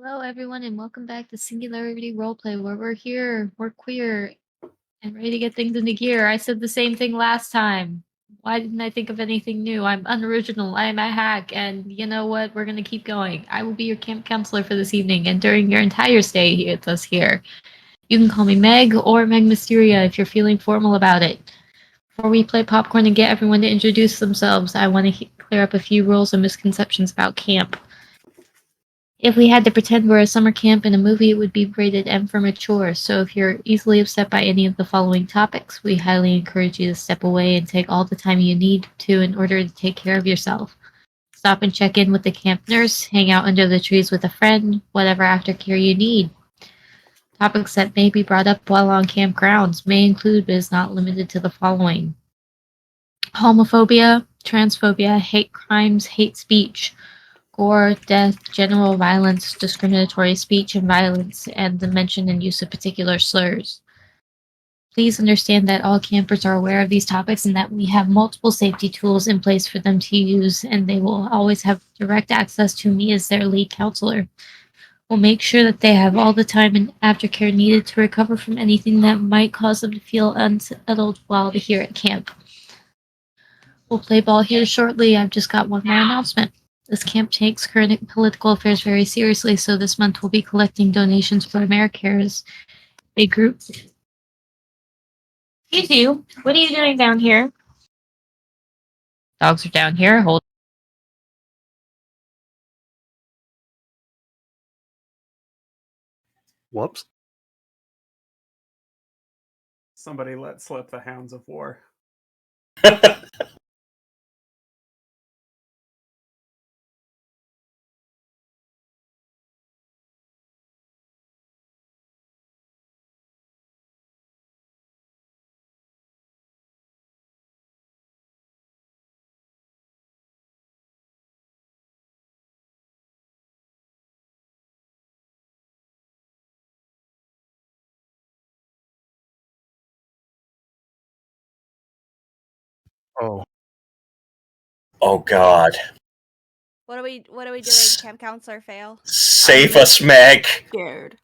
Hello, everyone, and welcome back to Singularity Roleplay, where we're here, we're queer, and ready to get things into gear. I said the same thing last time. Why didn't I think of anything new? I'm unoriginal, I'm a hack, and you know what? We're gonna keep going. I will be your camp counselor for this evening, and during your entire stay here with us here. You can call me Meg or Meg Mysteria if you're feeling formal about it. Before we play popcorn and get everyone to introduce themselves, I want to clear up a few rules and misconceptions about camp. If we had to pretend we're a summer camp in a movie, it would be rated M for mature. So if you're easily upset by any of the following topics, we highly encourage you to step away and take all the time you need to in order to take care of yourself. Stop and check in with the camp nurse, hang out under the trees with a friend, whatever aftercare you need. Topics that may be brought up while on campgrounds may include but is not limited to the following: homophobia, transphobia, hate crimes, hate speech, gore, death, general violence, discriminatory speech and violence, and the mention and use of particular slurs. Please understand that all campers are aware of these topics and that we have multiple safety tools in place for them to use, and they will always have direct access to me as their lead counselor. We'll make sure that they have all the time and aftercare needed to recover from anything that might cause them to feel unsettled while here at camp. We'll play ball here shortly. I've just got one more announcement. This camp takes current political affairs very seriously, so this month we'll be collecting donations for AmeriCares, a group. You, what are you doing down here? Dogs are down here. Hold. Whoops. Somebody let slip the hounds of war. Oh. Oh God. What are we doing? Camp counselor fail. Save us, Meg. Scared.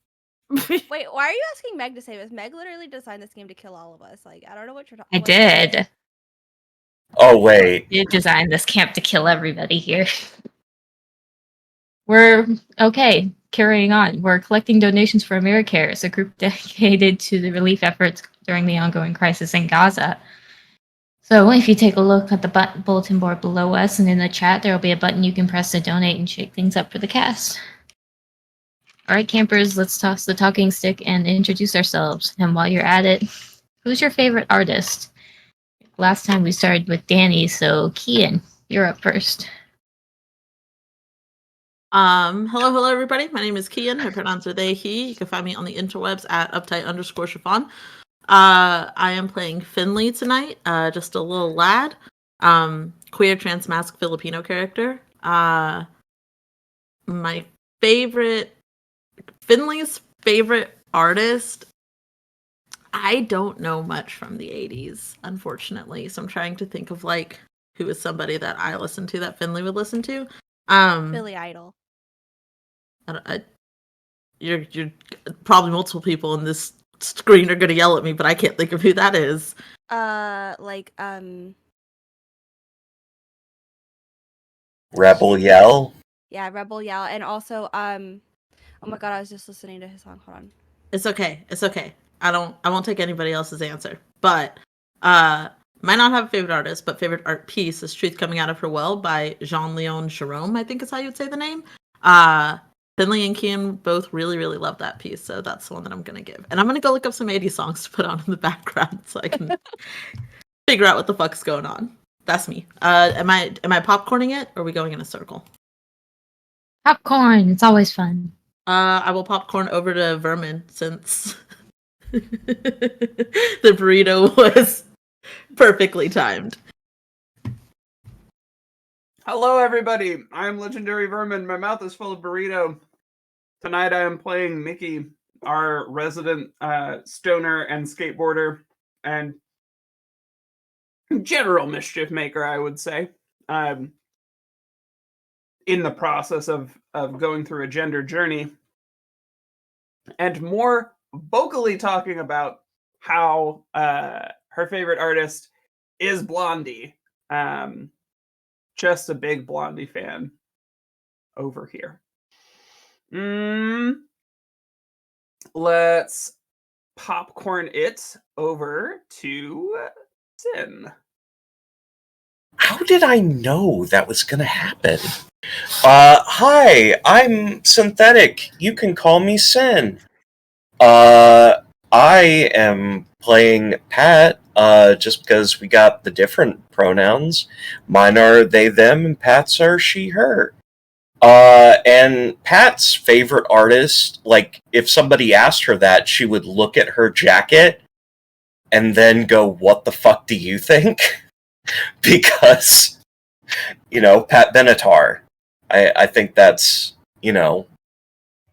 Wait, why are you asking Meg to save us? Meg literally designed this game to kill all of us. Like, I don't know what you're talking I did. Oh wait. You designed this camp to kill everybody here. We're okay. Carrying on. We're collecting donations for AmeriCares, a group dedicated to the relief efforts during the ongoing crisis in Gaza. So if you take a look at the bulletin board below us and in the chat, there will be a button you can press to donate and shake things up for the cast. All right, campers, let's toss the talking stick and introduce ourselves. And while you're at it, who's your favorite artist? Last time we started with Danny, so Kian, you're up first. Hello, everybody. My name is Kian. My pronouns are they, he. You can find me on the interwebs at uptight_chiffon. I am playing Finley tonight, just a little lad, queer transmasc Filipino character. My Finley's favorite artist, I don't know much from the 80s, unfortunately, so I'm trying to think of, like, who is somebody that I listen to that Finley would listen to. Billy Idol. You're probably multiple people in this screen are gonna yell at me, but I can't think of who that is. Rebel Yell. Yeah, Rebel Yell, and also oh my god, I was just listening to his song. Hold on. It's okay. I won't take anybody else's answer. But might not have a favorite artist, but favorite art piece is Truth Coming Out of Her Well by Jean-Leon Jerome, I think is how you would say the name. Finley and Kian both really, really love that piece, so that's the one that I'm gonna give. And I'm gonna go look up some 80s songs to put on in the background so I can figure out what the fuck's going on. That's me. Am I popcorning it, or are we going in a circle? Popcorn, it's always fun. I will popcorn over to Vermin since the burrito was perfectly timed. Hello, everybody. I am Legendary Vermin. My mouth is full of burrito. Tonight I am playing Mickey, our resident stoner and skateboarder and general mischief maker, I would say. In the process of going through a gender journey, and more vocally talking about how her favorite artist is Blondie. Just a big Blondie fan over here. Let's popcorn it over to Sin. How did I know that was gonna happen? Hi, I'm Synthetic. You can call me Sin. I am playing Pat, just because we got the different pronouns. Mine are they, them, and Pat's are she, her. And Pat's favorite artist, like, if somebody asked her that, she would look at her jacket and then go, what the fuck do you think? Because, Pat Benatar. I think that's,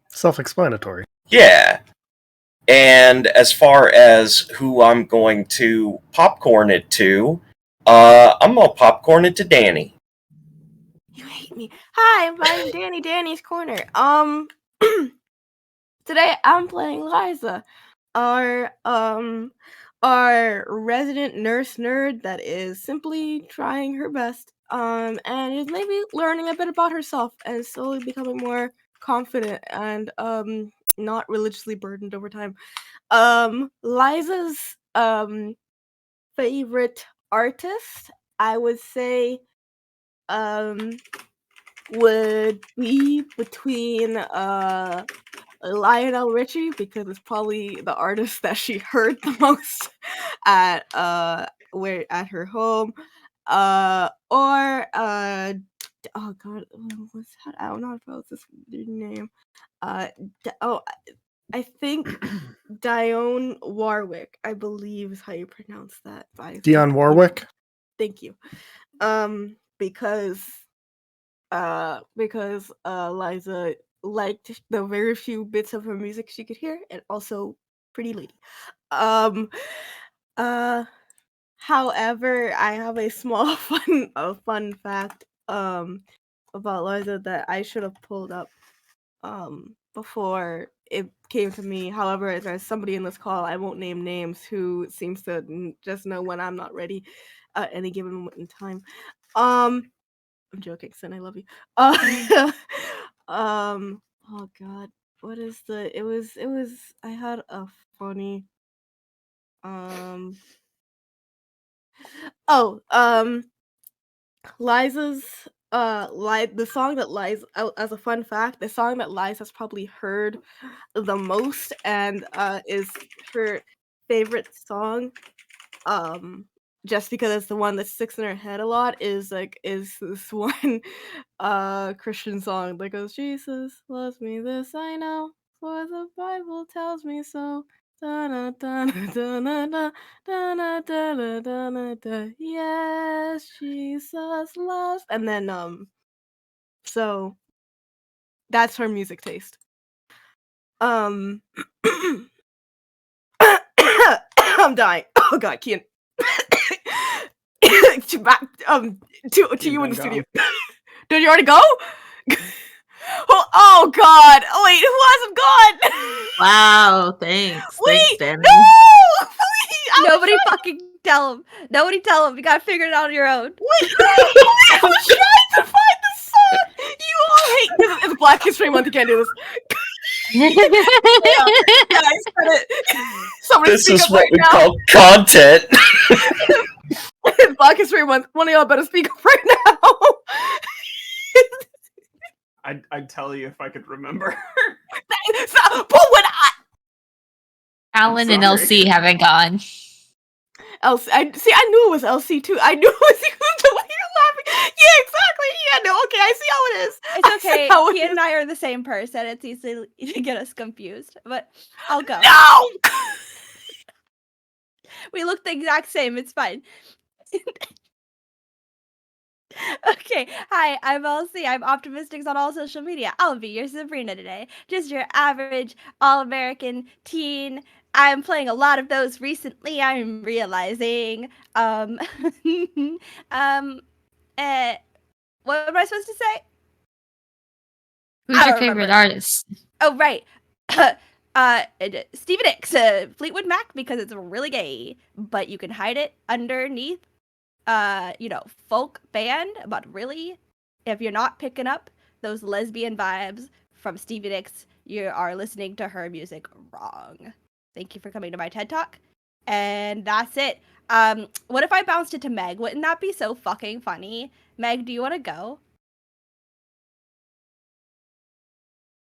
Self-explanatory. yeah. And as far as who I'm going to popcorn it to, I'm gonna popcorn it to Danny. You hate me. Hi, I'm Danny. Danny's Corner. Today I'm playing Liza, our resident nurse nerd that is simply trying her best, and is maybe learning a bit about herself and slowly becoming more confident and not religiously burdened over time. Liza's favorite artist, I would say, would be between Lionel Richie, because it's probably the artist that she heard the most at her home, or oh god, what's that? I don't know how to this name. I think Dionne Warwick, I believe is how you pronounce that. Dionne Warwick? Thank you. Because Liza liked the very few bits of her music she could hear, and also pretty lady. However, I have a small fun fact about Liza that I should have pulled up before it came to me. However, there's somebody in this call, I won't name names, who seems to just know when I'm not ready at any given moment in time. I'm joking, Sin, I love you. Oh god, what is it was I had a funny Liza's the song that Liza, as a fun fact, the song that Liza's probably heard the most and is her favorite song, just because it's the one that sticks in her head a lot, is this one Christian song that goes, Jesus loves me, this I know, for the Bible tells me so. Yes, Jesus loves. And then so that's her music taste. I'm dying. Oh god, Kian. To you in the studio. Did you already go? Oh god! Oh, wait, who hasn't gone? Wow, thanks. Wait, Thanks, Danny. no! Please! Nobody fucking tell him. Nobody tell him. You gotta figure it out on your own. Wait, I was trying to find the song! You all hate it's Black History Month, you can't do this. Yeah, I said it. Somebody This speak is up what right we now. call content. It's Black History Month. One of y'all better speak up right now. I'd tell you if I could remember. But when Alan and sorry. LC haven't gone. LC, I knew it was LC too. I knew it was you. The way you're laughing. Yeah, exactly. Yeah, no, okay, I see how it is. It's I see okay. how it He and is. I are the same person. It's easy to get us confused. But I'll go. No! We look the exact same. It's fine. Okay, hi, I'm LC. I'm optimistic on all social media. I'll be your Sabrina today. Just your average all-American teen. I'm playing a lot of those recently, I'm realizing. What am I supposed to say? Who's I your don't favorite remember. artist? Oh, right. Stevie Nicks, Fleetwood Mac, because it's really gay, but you can hide it underneath, folk band. But really, if you're not picking up those lesbian vibes from Stevie Nicks, you are listening to her music wrong. Thank you for coming to my TED Talk. And that's it. What if I bounced it to Meg? Wouldn't that be so fucking funny? Meg, do you want to go?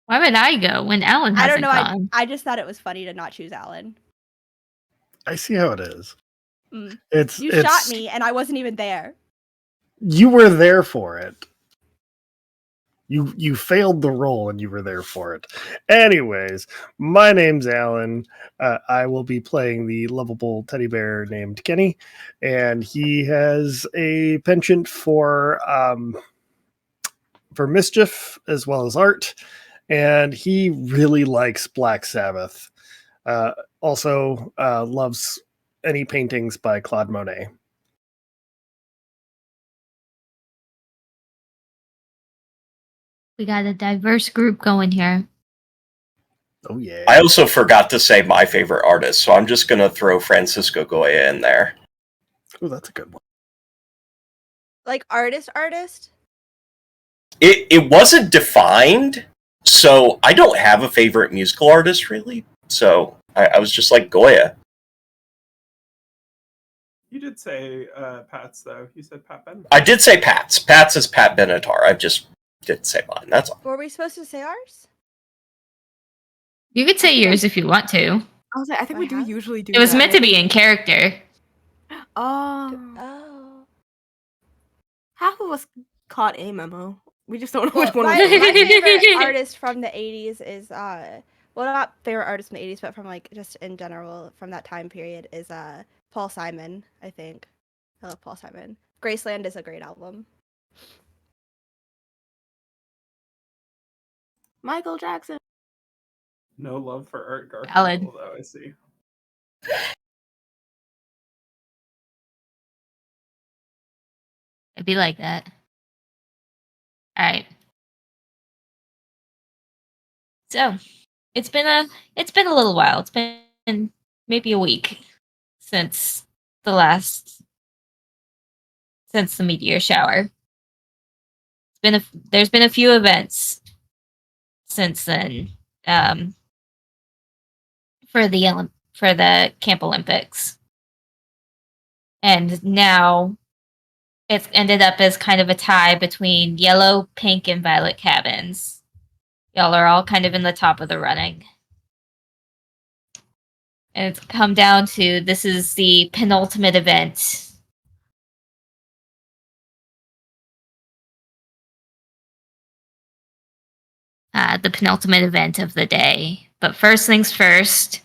Why would I go when Alan I hasn't don't know. gone? I just thought it was funny to not choose Alan. I see how it is. Mm. It's You it's, shot me, and I wasn't even there. You were there for it. You failed the role and you were there for it. Anyways, my name's Alan. I will be playing the lovable teddy bear named Kenny, and he has a penchant for mischief as well as art, and he really likes Black Sabbath. Also loves any paintings by Claude Monet. We got a diverse group going here. Oh yeah. I also forgot to say my favorite artist, so I'm just going to throw Francisco Goya in there. Oh, that's a good one. Like artist? It wasn't defined, so I don't have a favorite musical artist, really. So I was just like Goya. You did say Pat's, though. You said Pat Benatar. I did say Pat's. Pat's is Pat Benatar. I just didn't say mine. That's all. Were we supposed to say ours? You could say yours if you want to. I was like, I think we do usually do. It was that. meant to be in character. Oh, Oh. half of us caught a memo. We just don't know which one. My was which. favorite artist from the 80s is not favorite artist from the 80s, but from like just in general from that time period is Paul Simon, I think. I love Paul Simon. Graceland is a great album. Michael Jackson. No love for Art Garfunkel, Valid. though, I see. It'd be like that. All right. So it's been a little while. It's been maybe a week since the meteor shower. There's been a few events since then. For the Camp Olympics, and now it's ended up as kind of a tie between yellow, pink, and violet cabins. Y'all are all kind of in the top of the running, and it's come down to this is the penultimate event. The penultimate event of the day. But first things first,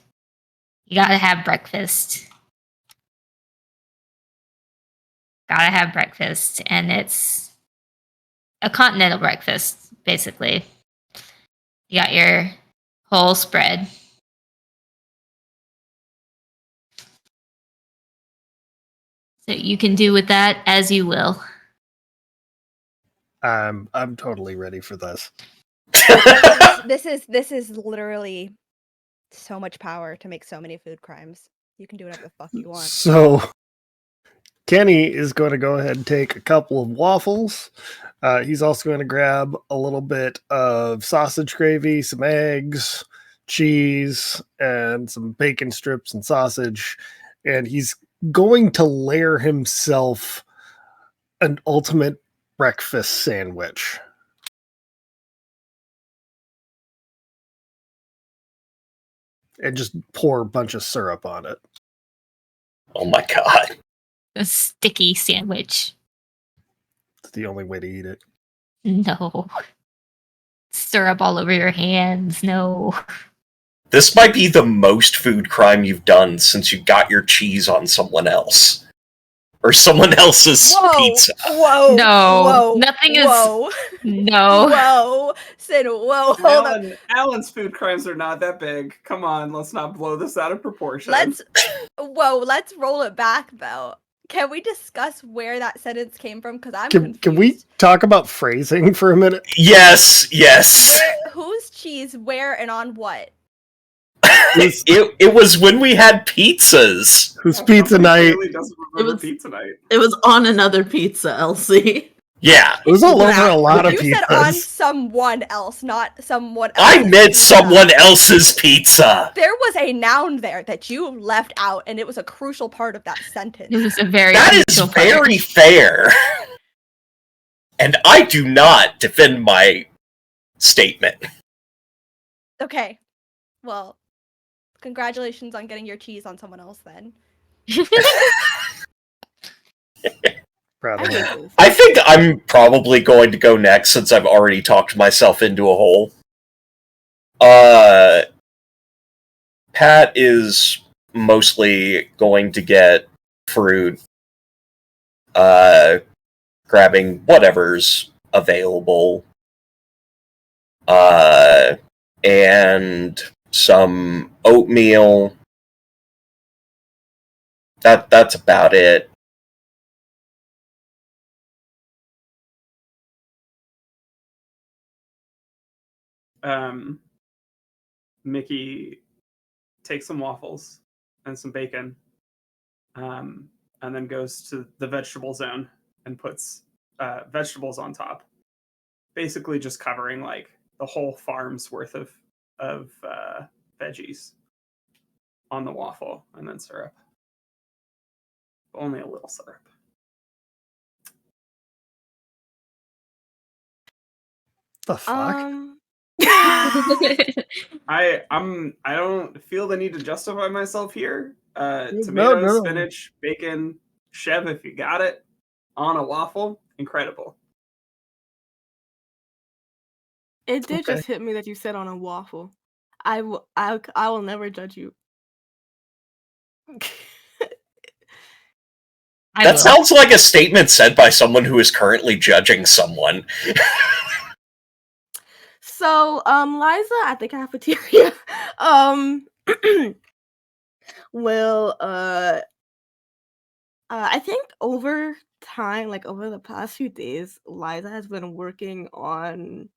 you gotta have breakfast. And it's a continental breakfast, basically. You got your whole spread. So you can do with that as you will. I'm totally ready for this. This is literally so much power to make so many food crimes. You can do whatever the fuck you want. So Kenny is going to go ahead and take a couple of waffles. He's also going to grab a little bit of sausage gravy, some eggs, cheese, and some bacon strips and sausage. And he's going to layer himself an ultimate breakfast sandwich. And just pour a bunch of syrup on it. Oh my god. A sticky sandwich. It's the only way to eat it. No. Syrup all over your hands. No. This might be the most food crime you've done since you got your cheese on someone else. Or someone else's pizza. Whoa. No. Whoa. Nothing is. Whoa. No. Whoa. Sid, whoa. Hold on. Alan's food crimes are not that big. Come on, let's not blow this out of proportion. Let's roll it back though. Can we discuss where that sentence came from? Because I'm confused. Can we talk about phrasing for a minute? Yes. Whose cheese, where, and on what? It was when we had pizzas. Who's pizza night? Really doesn't remember was- pizza night. It was on another pizza, Elsie. Yeah, It was all over a lot of You said on pizzas. someone else, not someone else. I meant someone else's pizza. There was a noun there that you left out, and it was a crucial part of that sentence. It was a very That is crucial part. very fair. And I do not defend my statement. Okay. Well, congratulations on getting your cheese on someone else then. Proud of that. I think I'm probably going to go next since I've already talked myself into a hole. Pat is mostly going to get fruit, grabbing whatever's available, and some oatmeal. That's about it. Mickey takes some waffles and some bacon, and then goes to the vegetable zone and puts vegetables on top, basically just covering like the whole farm's worth of veggies on the waffle, and then syrup. Only a little syrup. The fuck? I don't feel the need to justify myself here. Tomatoes, no. spinach, bacon, Chev, if you got it, on a waffle, incredible. It did Okay. just hit me that you said on a waffle. I will never judge you. I That will. sounds like a statement said by someone who is currently judging someone. So, Liza at the cafeteria, will, I think over time, like over the past few days, Liza has been working on,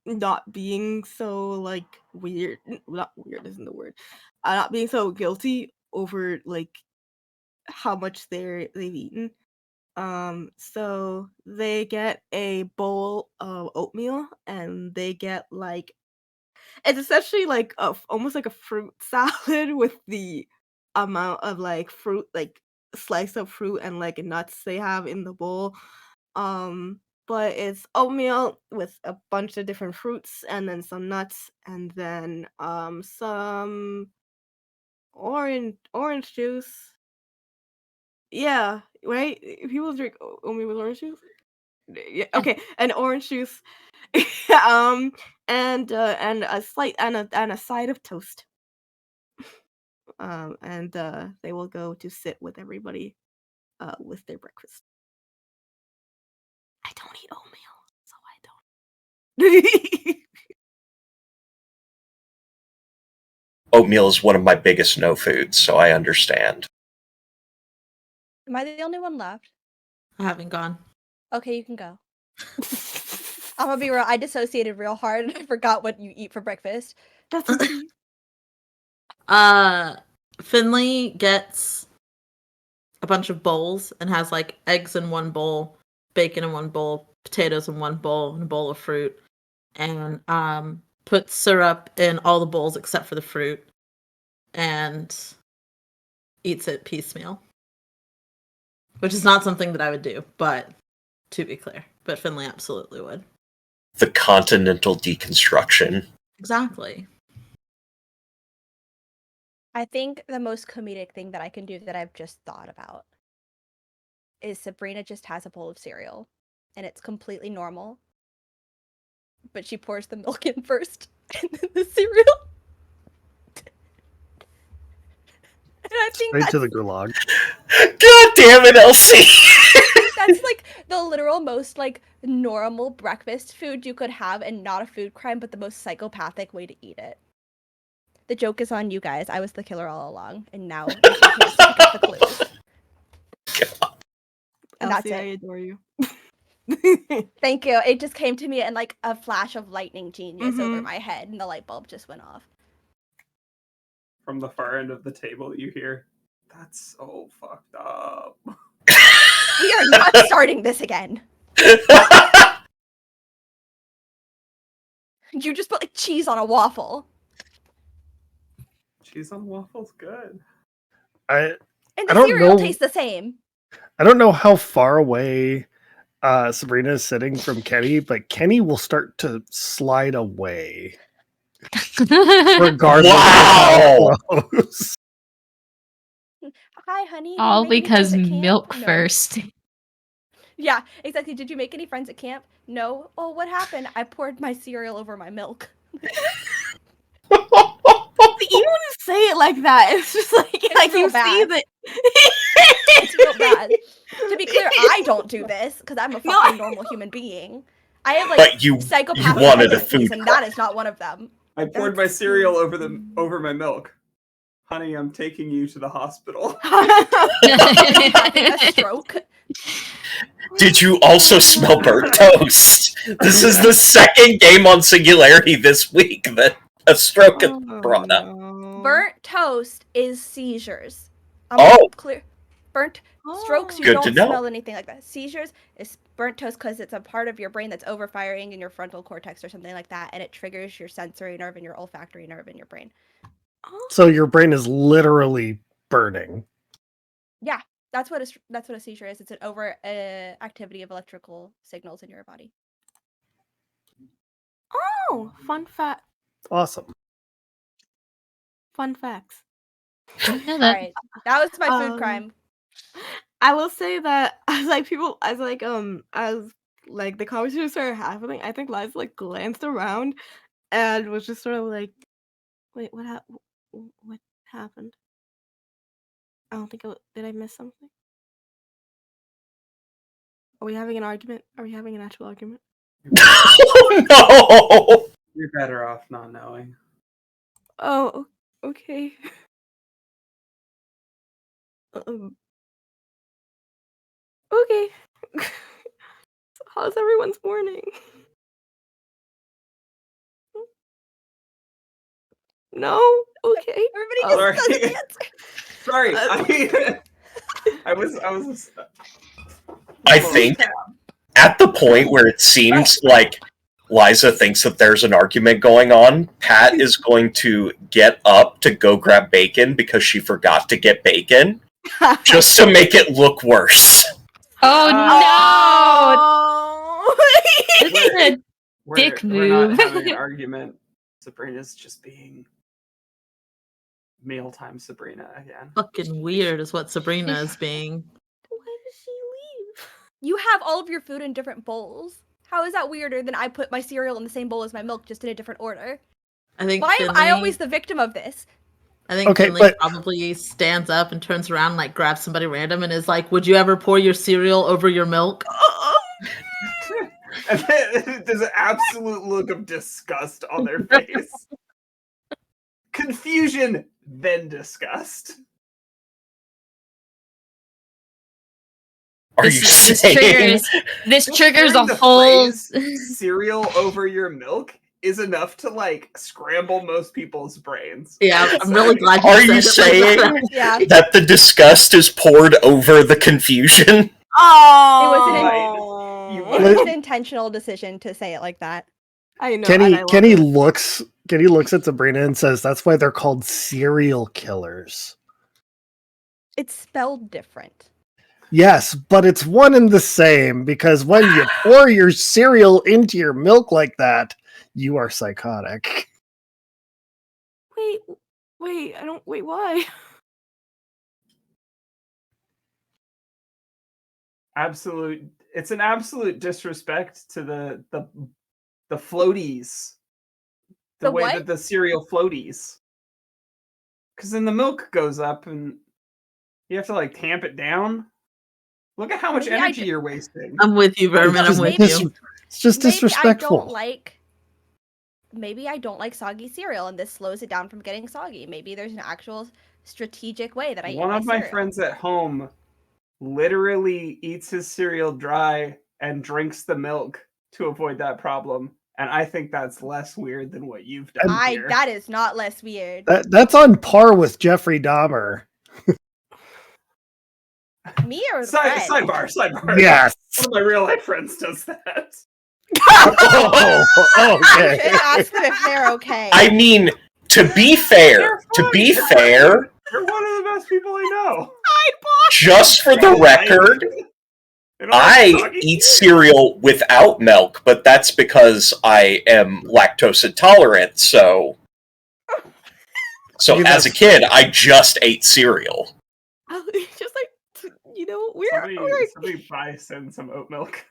not being so like weird. Not weird isn't the word. Not being so guilty over like how much they've eaten. So they get a bowl of oatmeal, and they get like it's essentially like almost like a fruit salad with the amount of like fruit, like slice of fruit and like nuts they have in the bowl. But it's oatmeal with a bunch of different fruits and then some nuts and then some orange juice. Yeah, right? People drink oatmeal with orange juice? Yeah, okay, and orange juice. And a slight and a side of toast. And they will go to sit with everybody with their breakfast. I don't eat oatmeal, so I don't. Oatmeal is one of my biggest no foods, so I understand. Am I the only one left? I haven't gone. Okay, you can go. I'm gonna be real. I dissociated real hard and I forgot what you eat for breakfast. That's okay. Finley gets a bunch of bowls and has like eggs in one bowl, bacon in one bowl, potatoes in one bowl, and a bowl of fruit, and puts syrup in all the bowls except for the fruit, and eats it piecemeal. Which is not something that I would do, but to be clear. But Finley absolutely would. The continental deconstruction. Exactly. I think the most comedic thing that I can do that I've just thought about is Sabrina just has a bowl of cereal and it's completely normal. But she pours the milk in first and then the cereal. And I think Straight to the gulag. God damn it, Elsie! that's like the literal most like normal breakfast food you could have and not a food crime, but the most psychopathic way to eat it. The joke is on you guys. I was the killer all along, and now you can't pick up the clues. And that's Elsie, I it. adore you. Thank you. It just came to me in like a flash of lightning genius over Mhm. my head, and the light bulb just went off. From the far end of the table, you hear, "That's so fucked up." We are not starting this again. You just put like cheese on a waffle, Cheese on waffles, good. I and I the don't cereal know. tastes the same. I don't know how far away Sabrina is sitting from Kenny, but Kenny will start to slide away regardless Wow! of how close. Hi, honey. Did you All make any because friends at camp? milk No. first. Yeah, exactly. Did you make any friends at camp? No. Oh, what happened? I poured my cereal over my milk. Even when you say it like that, it's just like It's real you see bad. that. It's real bad. To be clear, I don't do this because I'm a No, fucking normal human being. I have like But you psychopathic wanted a tendencies, food and that is not one of them. I poured my cereal over my milk. Honey, I'm taking you to the hospital. Having a stroke. Did you also smell burnt toast? This is the second game on Singularity this week that a stroke is brought up. Burnt toast is seizures. Oh. Clear. Burnt strokes, you Good don't to know. smell anything like that. Seizures is burnt toast because it's a part of your brain that's overfiring in your frontal cortex or something like that, and it triggers your sensory nerve and your olfactory nerve in your brain. So your brain is literally burning. Yeah, that's what a seizure is. It's an over activity of electrical signals in your body. Oh, fun fact. Awesome. Fun facts. I know All that. right, that was my food crime. I will say that as the conversation started happening, I think Liza like glanced around and was just sort of like, "Wait, what happened? I don't think did I miss something? Are we having an argument? Are we having an actual argument?" Oh no! You're better off not knowing. Oh, okay. Okay. So how's everyone's morning? No? Okay. Everybody Oh. just doesn't answer. Sorry, I think at the point where it seems like Liza thinks that there's an argument going on, Pat is going to get up to go grab bacon because she forgot to get bacon, just to make it look worse. Oh Oh. no! This is a dick We're not move. having an argument. Sabrina's just being mealtime Sabrina again. Fucking weird is what Sabrina is being. Why did she leave? You have all of your food in different bowls. How is that weirder than I put my cereal in the same bowl as my milk, just in a different order? I think Why am Finley, I always the victim of this? I think Okay, Finley but- probably stands up and turns around, like grabs somebody random, and is like, "Would you ever pour your cereal over your milk?" And then there's an absolute look of disgust on their face. Confusion, then disgust. Are you saying? This triggers a Hearing the whole. phrase, cereal over your milk is enough to like scramble most people's brains. Yeah, I'm really glad Are you you said it like that. saying Yeah. that the disgust is poured over the confusion? Oh. You It was an intentional decision to say it like that. I know. and I love Kenny it. looks at Sabrina and says, "That's why they're called serial killers." It's spelled different. Yes, but it's one and the same because when you pour your cereal into your milk like that, you are psychotic. Wait, I don't wait, why? It's an absolute disrespect to the floaties. The The way what? that the cereal floaties. Because then the milk goes up and you have to like tamp it down. Look at how much Maybe I energy d- you're wasting. I'm with you, Vermin. I'm with you. It's just Maybe disrespectful. Maybe I don't like soggy cereal, and this slows it down from getting soggy. Maybe there's an actual strategic way that I eat One of my cereal. friends at home literally eats his cereal dry and drinks the milk to avoid that problem. And I think that's less weird than what you've done here. That is not less weird. That's on par with Jeffrey Dahmer. Me or Fred? Sidebar. Yes. One of my real life friends does that. Oh, You okay. should ask them if they're okay. I mean, to be fair, They're one of the best people I know. just for the record, They don't like I soggy eat shit. cereal without milk, but that's because I am lactose intolerant. So You know- as a kid, I just ate cereal. Just like, you know, Somebody buy Sin some oat milk.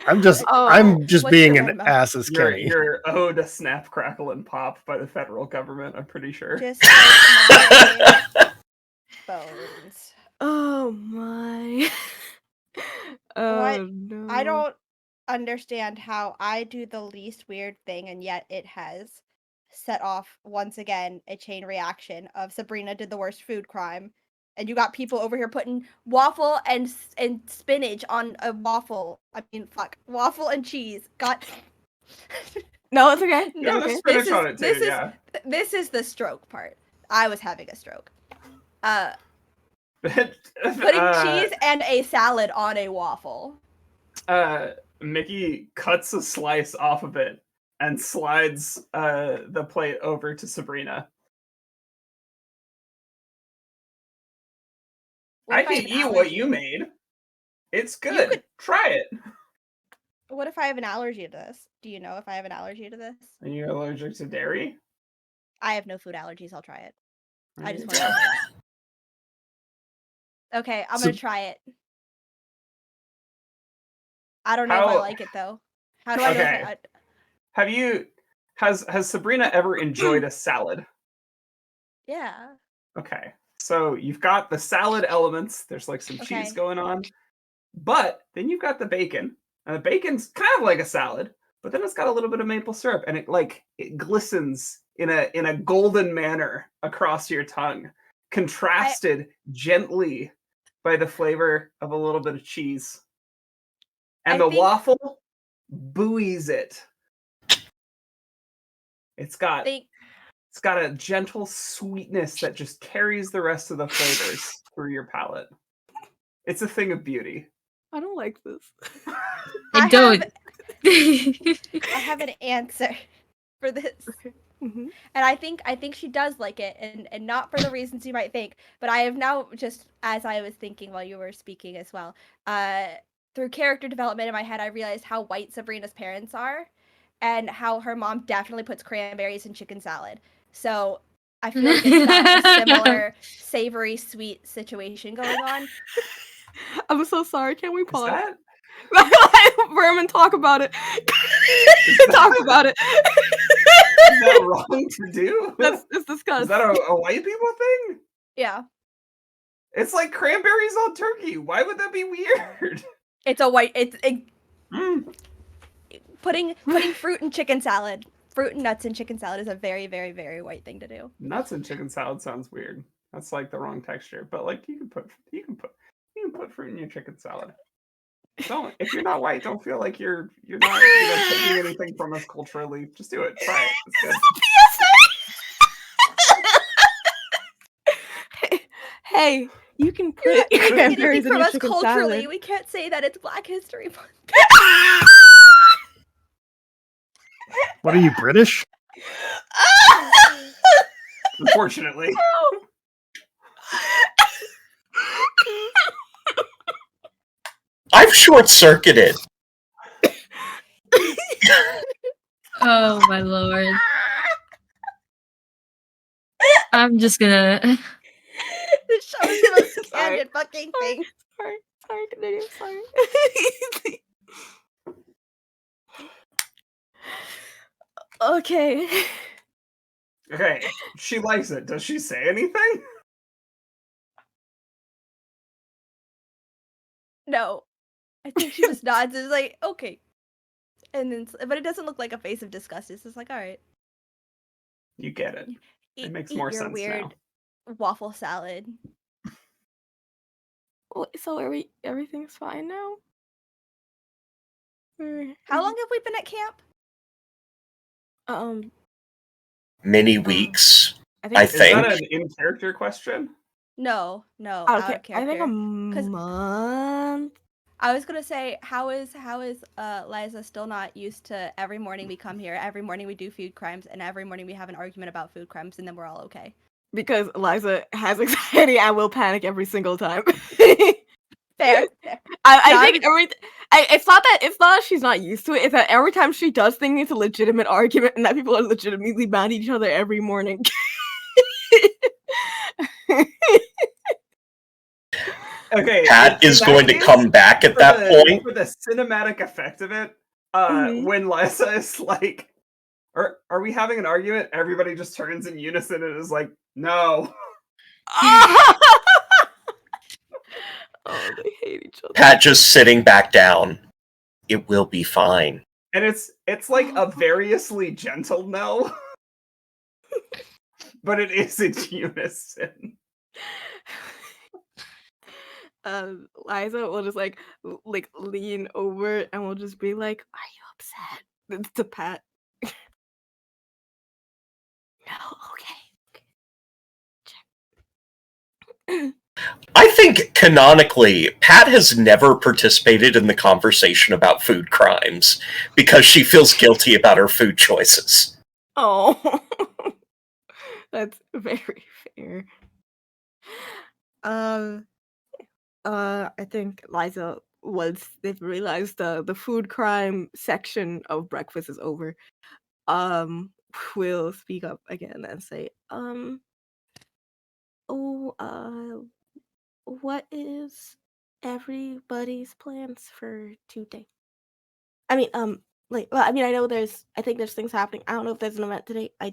I'm just What's being your an minimum? ass as Kenny. You're owed a snap, crackle, and pop by the federal government, I'm pretty sure. Just like my bones. Oh my. What? No. I don't understand how I do the least weird thing and yet it has set off once again a chain reaction of Sabrina did the worst food crime, and you got people over here putting waffle and spinach on a waffle. I mean, fuck, waffle and cheese. God. No, it's okay. Yeah, It's there's okay. spinach on it too, yeah. This is the stroke part. I was having a stroke. Putting cheese and a salad on a waffle. Mickey cuts a slice off of it and slides the plate over to Sabrina. What I if can have an eat what allergy? you made. It's good. could- Try it. What if I have an allergy to this? Do you know if I have an allergy to this? Are you allergic to dairy? I have no food allergies. I'll try it. I just Right. want to try it. Okay, I'm So- gonna try it. I don't know if I How- like it though. How do I know Okay. if I... Have you has Sabrina ever enjoyed a salad? Yeah. Okay. So you've got the salad elements. There's like some cheese Okay. going on. But then you've got the bacon. And the bacon's kind of like a salad, but then it's got a little bit of maple syrup and it glistens in a golden manner across your tongue, contrasted gently by the flavor of a little bit of cheese. And I the think- waffle buoys it. It's got a gentle sweetness that just carries the rest of the flavors through your palate. It's a thing of beauty. I don't like this. I don't. I have an answer for this. Mhm. And I think she does like it, and not for the reasons you might think, but I have now, just as I was thinking while you were speaking as well, through character development in my head, I realized how white Sabrina's parents are, and how her mom definitely puts cranberries in chicken salad. So I feel like it's got a similar savory sweet situation going on. I'm so sorry. Can we Is pause? that Vermin, talk about it. Talk about it. is that wrong to do? Let's Is discuss. that a white people thing? Yeah, It's like cranberries on turkey. Why would that be weird? it's a white. Mm. Putting fruit in chicken salad, fruit and nuts in chicken salad is a very, very, very white thing to do. Nuts and chicken salad sounds weird. That's like the wrong texture. But like you can put fruit in your chicken salad. Don't, if you're not white, don't feel like you're not taking anything from us culturally. Just do it. Try it. It's good. Hey, you can put You're not taking anything cranberries in from your us chicken culturally. salad. We can't say that it's Black History Month. What are you, British? Unfortunately. I've short circuited. Oh my lord. I'm just gonna. This show is the most Sorry. candid fucking thing. Sorry, continue. Sorry. Okay. Okay. She likes it. Does she say anything? No, I think she just nods. And is like, okay, and then, but it doesn't look like a face of disgust. It's just like, all right, You get it. It makes eat more your sense weird now. waffle salad. So everything's fine now? How long have we been at camp? Many weeks, I Is think. that an in-character question? No, out of character. I think a month. I was gonna say, how is Liza still not used to every morning we come here, every morning we do food crimes, and every morning we have an argument about food crimes, and then we're all okay? Because Liza has anxiety and will panic every single time. Fair. I think it's not that she's not used to it. It's that every time she does things, it's a legitimate argument, and that people are legitimately mad at each other every morning. Okay, Pat is going to come back at that point. For the cinematic effect of it, Mhm. when Liza is like, are we having an argument? Everybody just turns in unison and is like, no. Oh, they hate each other. Pat just sitting back down. It will be fine. And it's like a variously gentle no. But it is in unison. Liza will just like lean over and will just be like, "Are you upset?" It's to Pat. No, okay. I think canonically, Pat has never participated in the conversation about food crimes because she feels guilty about her food choices. Oh, that's very fair. I think Liza, once they've realized the food crime section of breakfast is over, will speak up again and say, what is everybody's plans for today? I mean, I think there's things happening. I don't know if there's an event today. I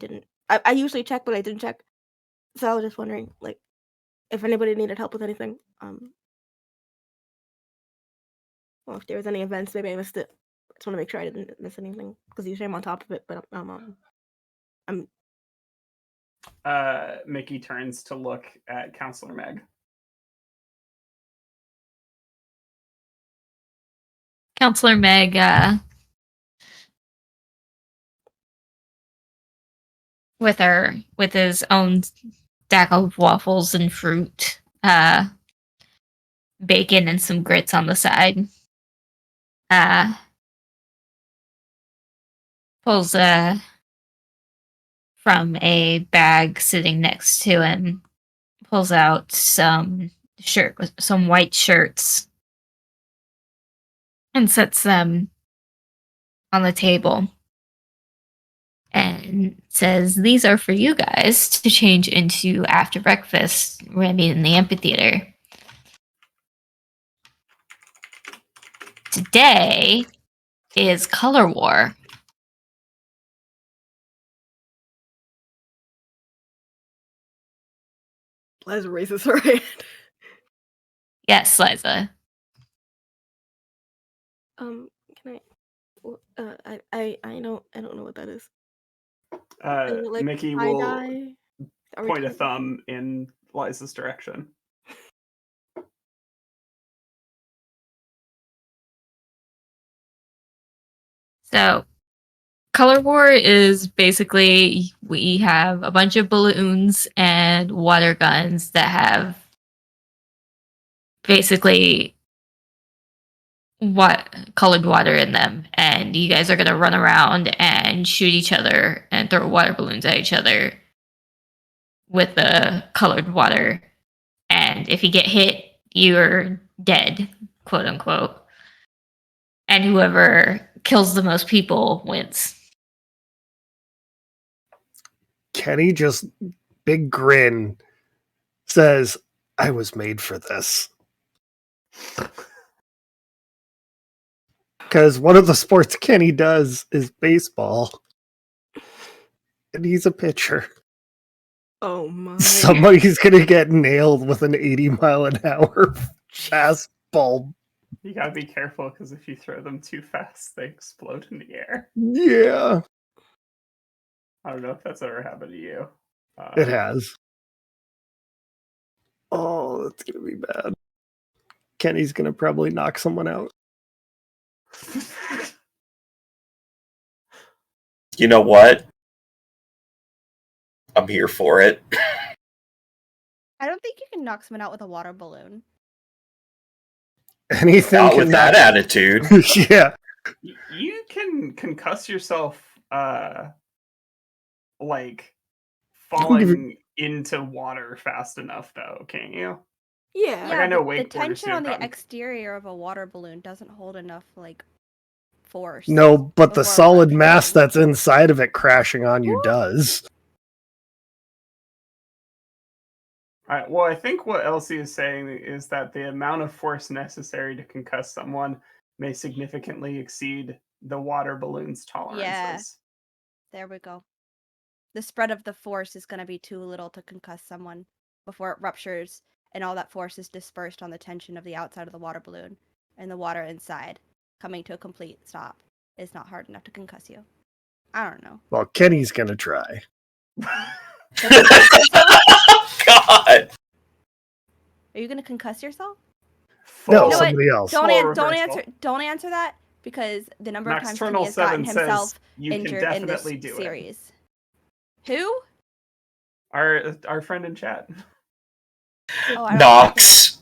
usually check, but I didn't check. So I was just wondering, like, if anybody needed help with anything. Well, if there was any events, maybe I missed it. I just want to make sure I didn't miss anything because usually I'm on top of it. But I'm Mickey turns to look at Counselor Megg. Counselor Megg, with his own stack of waffles and fruit, bacon and some grits on the side, pulls from a bag sitting next to him, pulls out some white shirts, and sets them on the table. And says, "These are for you guys to change into after breakfast. We're gonna be in the amphitheater. Today is Color War." Liza raises her hand. Yes, Liza. Can I don't know what that is. Mickey will point a thumb in Liza's direction. So, Color War is basically we have a bunch of balloons and water guns that have basically colored water in them, and you guys are gonna run around and shoot each other and throw water balloons at each other with the colored water. And if you get hit, you're dead, quote unquote. And whoever kills the most people wins. Kenny just big grin says, "I was made for this." Because one of the sports Kenny does is baseball. And he's a pitcher. Oh my. Somebody's going to get nailed with an 80-mile-an-hour fastball. You gotta be careful because if you throw them too fast, they explode in the air. Yeah. I don't know if that's ever happened to you. It has. Oh, that's going to be bad. Kenny's going to probably knock someone out. you know what? I'm here for it. I don't think you can knock someone out with a water balloon. Anything Not can with that attitude. yeah. You can concuss yourself, like falling into water fast enough, though, can't you? Yeah. Like, I know but the wakeboarders tension do on the gotten- exterior of a water balloon doesn't hold enough like force. No, but the before solid mass rupturing. that's inside of it crashing on you does. All right. Well, I think what Elsie is saying is that the amount of force necessary to concuss someone may significantly exceed the water balloon's tolerances. There we go. The spread of the force is going to be too little to concuss someone before it ruptures, and all that force is dispersed on the tension of the outside of the water balloon, and the water inside coming to a complete stop is not hard enough to concuss you. I don't know. Well, Kenny's gonna try. God. Are you going to concuss yourself? No, You know what? somebody else. Don't Full answer. reversal. Don't answer that because the number of times Kenny Nocturnal has gotten 7 himself says you can injured in this definitely do it. series. Who? Our friend in chat. Oh, I don't Knox.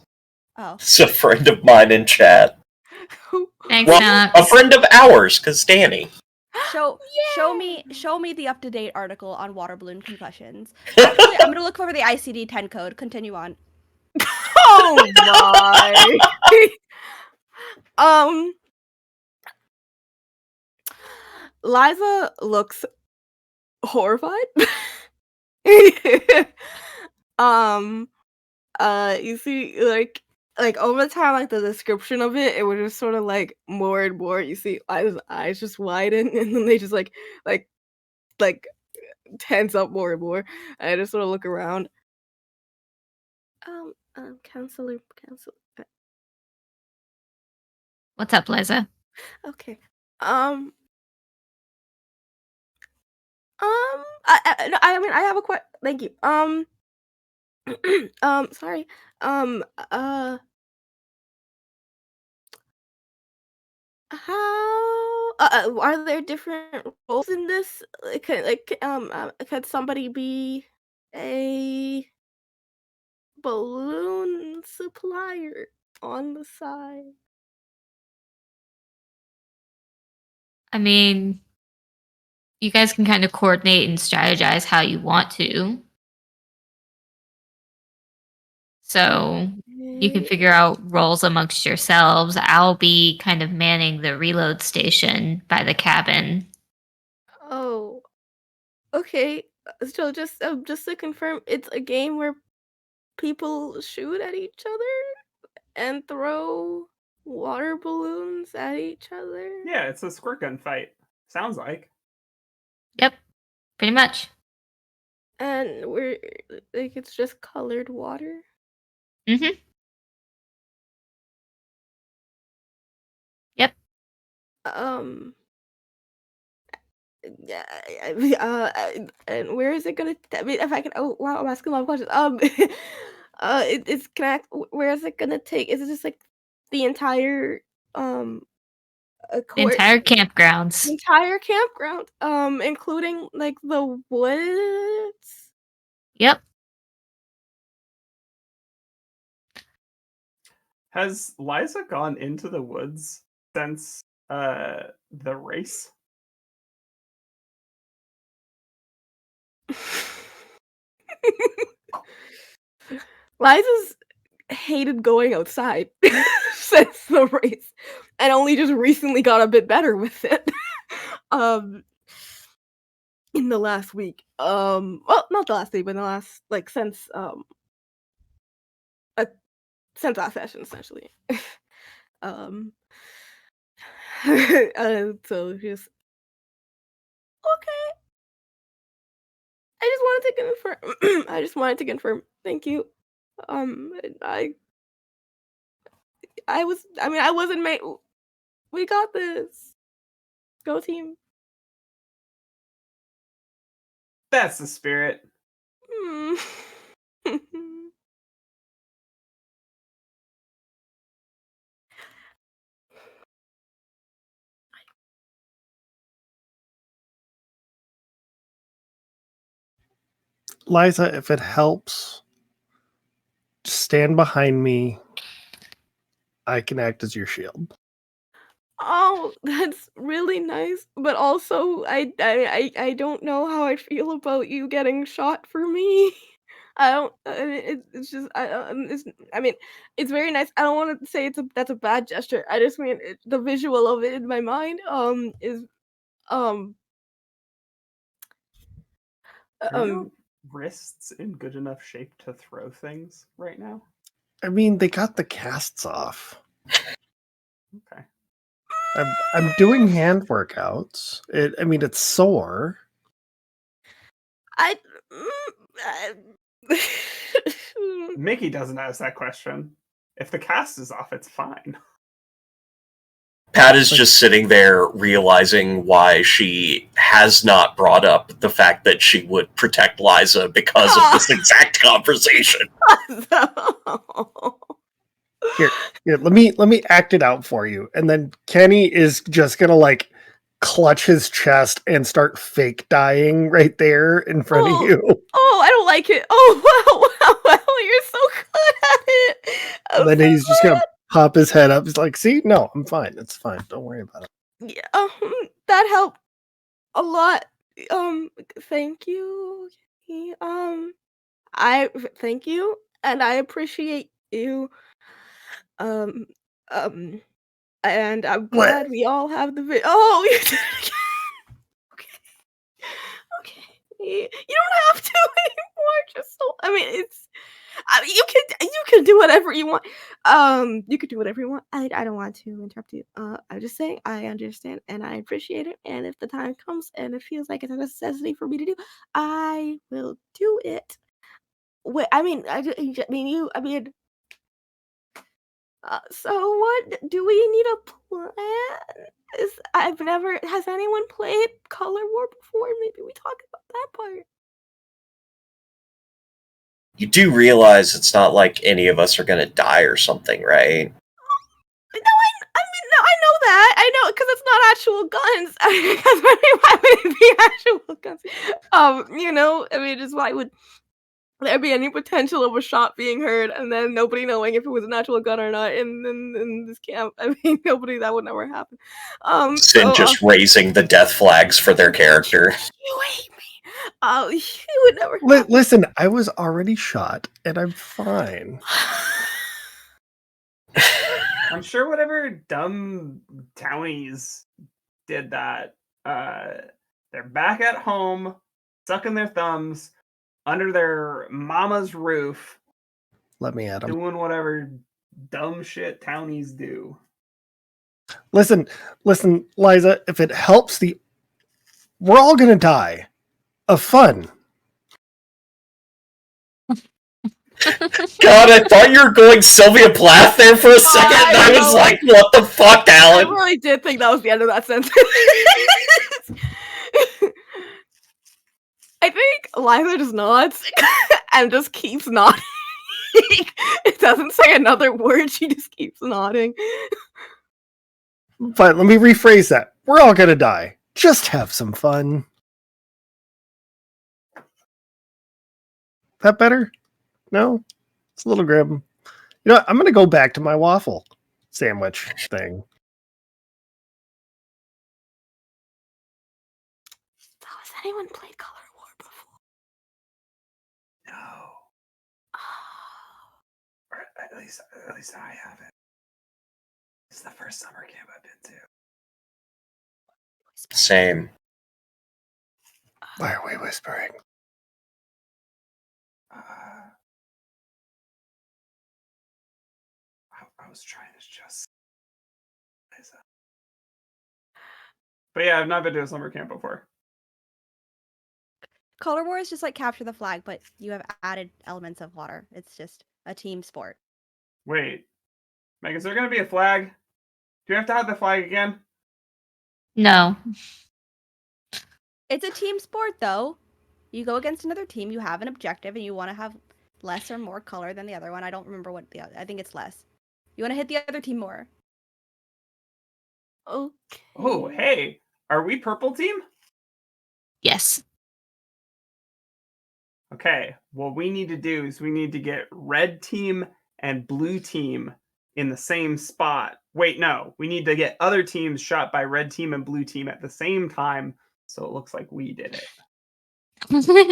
Oh. It's a friend of mine in chat. Thanks, Well, Knox. a friend of ours, because Danny. Show me the up-to-date article on water balloon concussions. Actually, I'm gonna look over the ICD-10 code. Continue on. Oh my. Liza looks horrified. You see, like over time, like the description of it, it was just sort of like more and more. You see Liza's eyes just widen, and then they just like tense up more and more. And I just sort of look around. Counselor. What's up, Liza? Okay. I mean, I have a question. Thank you. Sorry. How are there different roles in this? Could somebody be a balloon supplier on the side? I mean, you guys can kind of coordinate and strategize how you want to. So you can figure out roles amongst yourselves. I'll be kind of manning the reload station by the cabin. Oh, okay. So just to confirm, it's a game where people shoot at each other and throw water balloons at each other. Yeah, it's a squirt gun fight. Sounds like. Yep, pretty much. And we're like it's just colored water. Mm-hmm. Yep. Yeah, and where is it gonna? I mean, if I can. Oh wow, I'm asking a lot of questions. It's can I? Where is it gonna take? Is it just like the entire The court, entire campgrounds. entire campground, including like the woods? Yep. Has Liza gone into the woods since the race? Liza's hated going outside since the race, and only just recently got a bit better with it. um, in the last week. Well, not the last week, but in the last uh, since last session, essentially. um, so just okay. I just wanted to confirm. I just wanted to confirm. Thank you. I I wasn't made. We got this. Go team. That's the spirit. Hmm. Liza, if it helps, stand behind me. I can act as your shield. Oh, that's really nice. But also, I don't know how I feel about you getting shot for me. I don't. It's just. I mean, it's very nice. I don't want to say that's a bad gesture. I just mean the visual of it in my mind. Is um Are your um. wrists in good enough shape to throw things right now? I mean, they got the casts off. Okay. I'm doing hand workouts. I mean, it's sore. I. Mickey doesn't ask that question. If the cast is off, it's fine. Pat is just sitting there realizing why she has not brought up the fact that she would protect Liza because of this exact conversation. Here, let me act it out for you. And then Kenny is just gonna like clutch his chest and start fake dying right there in front of you. Oh, I don't like it. Oh, wow, you're so good at it. And then he's just gonna pop his head up. He's like, "See, no, I'm fine. It's fine. Don't worry about it." Yeah, that helped a lot. Thank you. I thank you, and I appreciate you. Um, um, and I'm What? glad we all have the Oh, you did it again. Okay. You don't have to anymore. Just so. I mean, you can do whatever you want. You can do whatever you want. I don't want to interrupt you. I'm just saying I understand and I appreciate it. And if the time comes and it feels like it's a necessity for me to do, I will do it. Wait, I mean, you. I mean, so what? Do we need a plan? Has anyone played Color War before? Maybe we talk about that part. You do realize it's not like any of us are going to die or something, right? I know that. I know because it's not actual guns. Because why would it be actual guns? I mean, just why would there be any potential of a shot being heard and then nobody knowing if it was an actual gun or not in this camp? I mean, that would never happen. Sin just raising the death flags for their character. You hate me. It would never happen. Listen, I was already shot and I'm fine. I'm sure whatever dumb townies did that, they're back at home, sucking their thumbs under their mama's roof, Let me at him. doing whatever dumb shit townies do. Listen, Liza, if it helps we're all gonna die of fun. God, I thought you were going Sylvia Plath there for a second, and I was like, what the fuck, Alan? I really did think that was the end of that sentence. I think Liza just nods and just keeps nodding. It doesn't say another word, she just keeps nodding. But let me rephrase that. We're all gonna die. Just have some fun. That better? No? It's a little grim. You know what? I'm gonna go back to my waffle sandwich thing. So has anyone played Color War before? No. Or at least I haven't. This is the first summer camp I've been to. Same. Why are we whispering? I was trying to just. But yeah, I've not been to a summer camp before. Color War is just like capture the flag, but you have added elements of water. It's just a team sport. Wait, Meg, is there going to be a flag? Do you have to have the flag again? No. It's a team sport, though. You go against another team, you have an objective, and you want to have less or more color than the other one. I don't remember what the other. I think it's less. You want to hit the other team more. Okay. Oh, hey, are we purple team? Yes. Okay, what we need to do is we need to get red team and blue team in the same spot. Wait, no, we need to get other teams shot by red team and blue team at the same time, so it looks like we did it.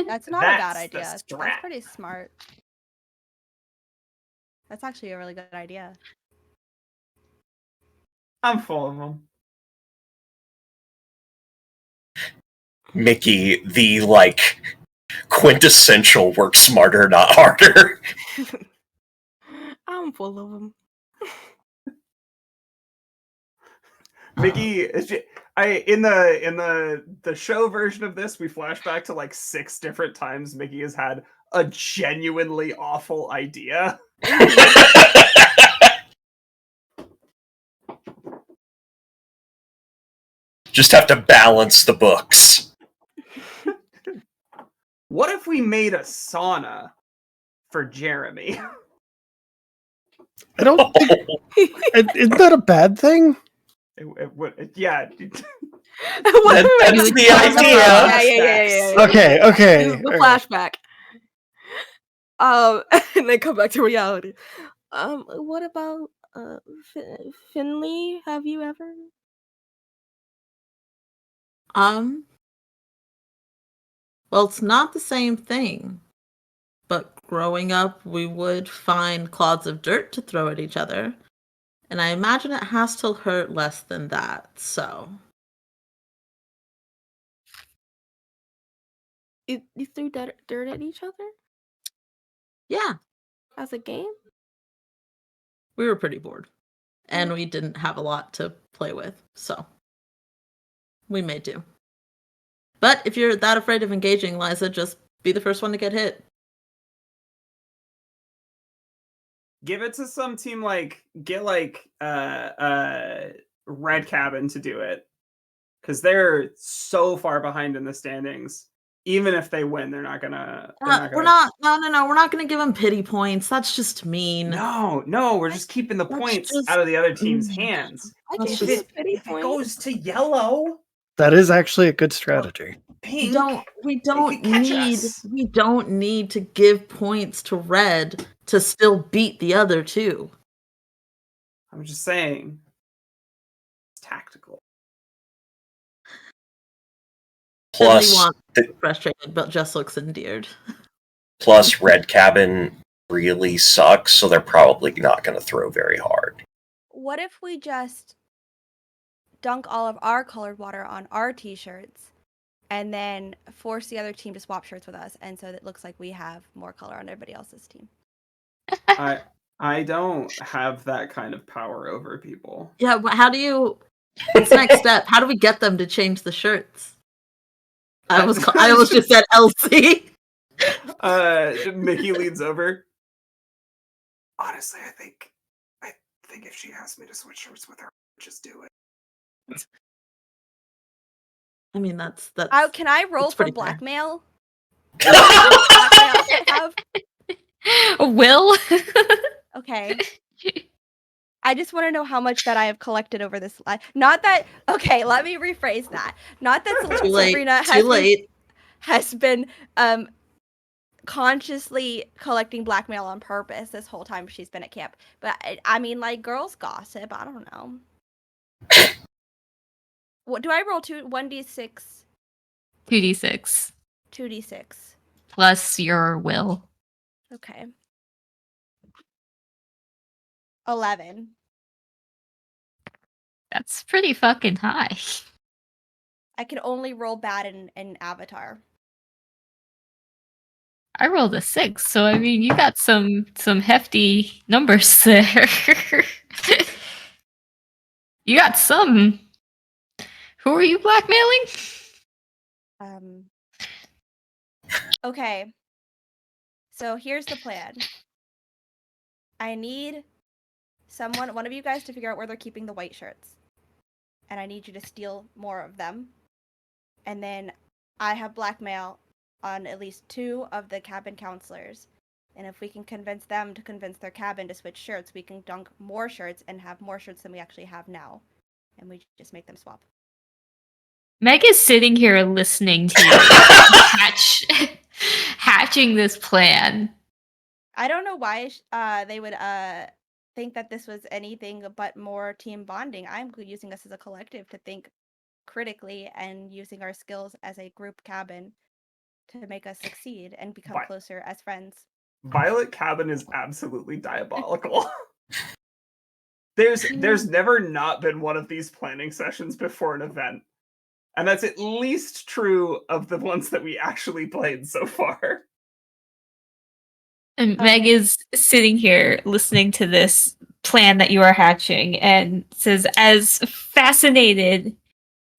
That's not a bad That's the idea. That's strat. pretty smart. That's actually a really good idea. I'm full of them. Mickey, the like quintessential work smarter, not harder. I'm full of them. Mickey, in the show version of this, we flash back to like 6 different times Mickey has had a genuinely awful idea. Just have to balance the books. What if we made a sauna for Jeremy? I don't think isn't that a bad thing? It would, yeah. That's the idea. Yeah. Okay. The flashback. And then come back to reality. What about Finley? Have you ever? Well, it's not the same thing. But growing up, we would find clods of dirt to throw at each other. And I imagine it has to hurt less than that, so. You threw dirt at each other Yeah, as a game? we were pretty bored. And we didn't have a lot to play with, so. We made do. But if you're that afraid of engaging, Liza, just be the first one to get hit. Give it to some team get Red Cabin to do it. Because they're so far behind in the standings. Even if they win, they're not gonna. We're not gonna give them pity points. That's just mean. No, we're just keeping the That's points just out of the other team's mean. hands. I That's can just- see pity If it points. goes to yellow, That is actually a good strategy. pink. We don't could catch need us. we don't need to give points to red to still beat the other two. I'm just saying, it's tactical. Finley Plus, wants to be frustrated, but just looks endeared. plus Red Cabin really sucks, so they're probably not going to throw very hard. What if we just dunk all of our colored water on our t-shirts and then force the other team to swap shirts with us, and so that it looks like we have more color on everybody else's team? I don't have that kind of power over people. Yeah, how do you? What's the next step? How do we get them to change the shirts? I almost just said Elsie. Mickey leans over. Honestly, I think if she asks me to switch shirts with her, just do it. I mean, that's. Can I roll that's for pretty fair. blackmail? Blackmail I have? Will? Okay. I just want to know how much that I have collected over this life. Not that. Okay, let me rephrase that. Not that Too late. Sabrina Too late. has been consciously collecting blackmail on purpose this whole time she's been at camp. But I mean, like, girls gossip. I don't know. What do I roll? 1d6, 2d6 2d6. plus your will. Okay. 11. That's pretty fucking high. I can only roll bad in Avatar. I rolled a 6, so I mean, you got some hefty numbers there. You got some. Who are you blackmailing? Okay. So here's the plan. I need one of you guys to figure out where they're keeping the white shirts. And I need you to steal more of them. And then I have blackmail on at least 2 of the cabin counselors. And if we can convince them to convince their cabin to switch shirts, we can dunk more shirts and have more shirts than we actually have now. And we just make them swap. Meg is sitting here listening to you hash hatching this plan? I don't know why they would think that this was anything but more team bonding. I'm using us as a collective to think critically and using our skills as a group cabin to make us succeed and become Vi- closer as friends. Violet Cabin is absolutely diabolical. There's never not been one of these planning sessions before an event. And that's at least true of the ones that we actually played so far. And Meg Okay. is sitting here listening to this plan that you are hatching and says, as fascinated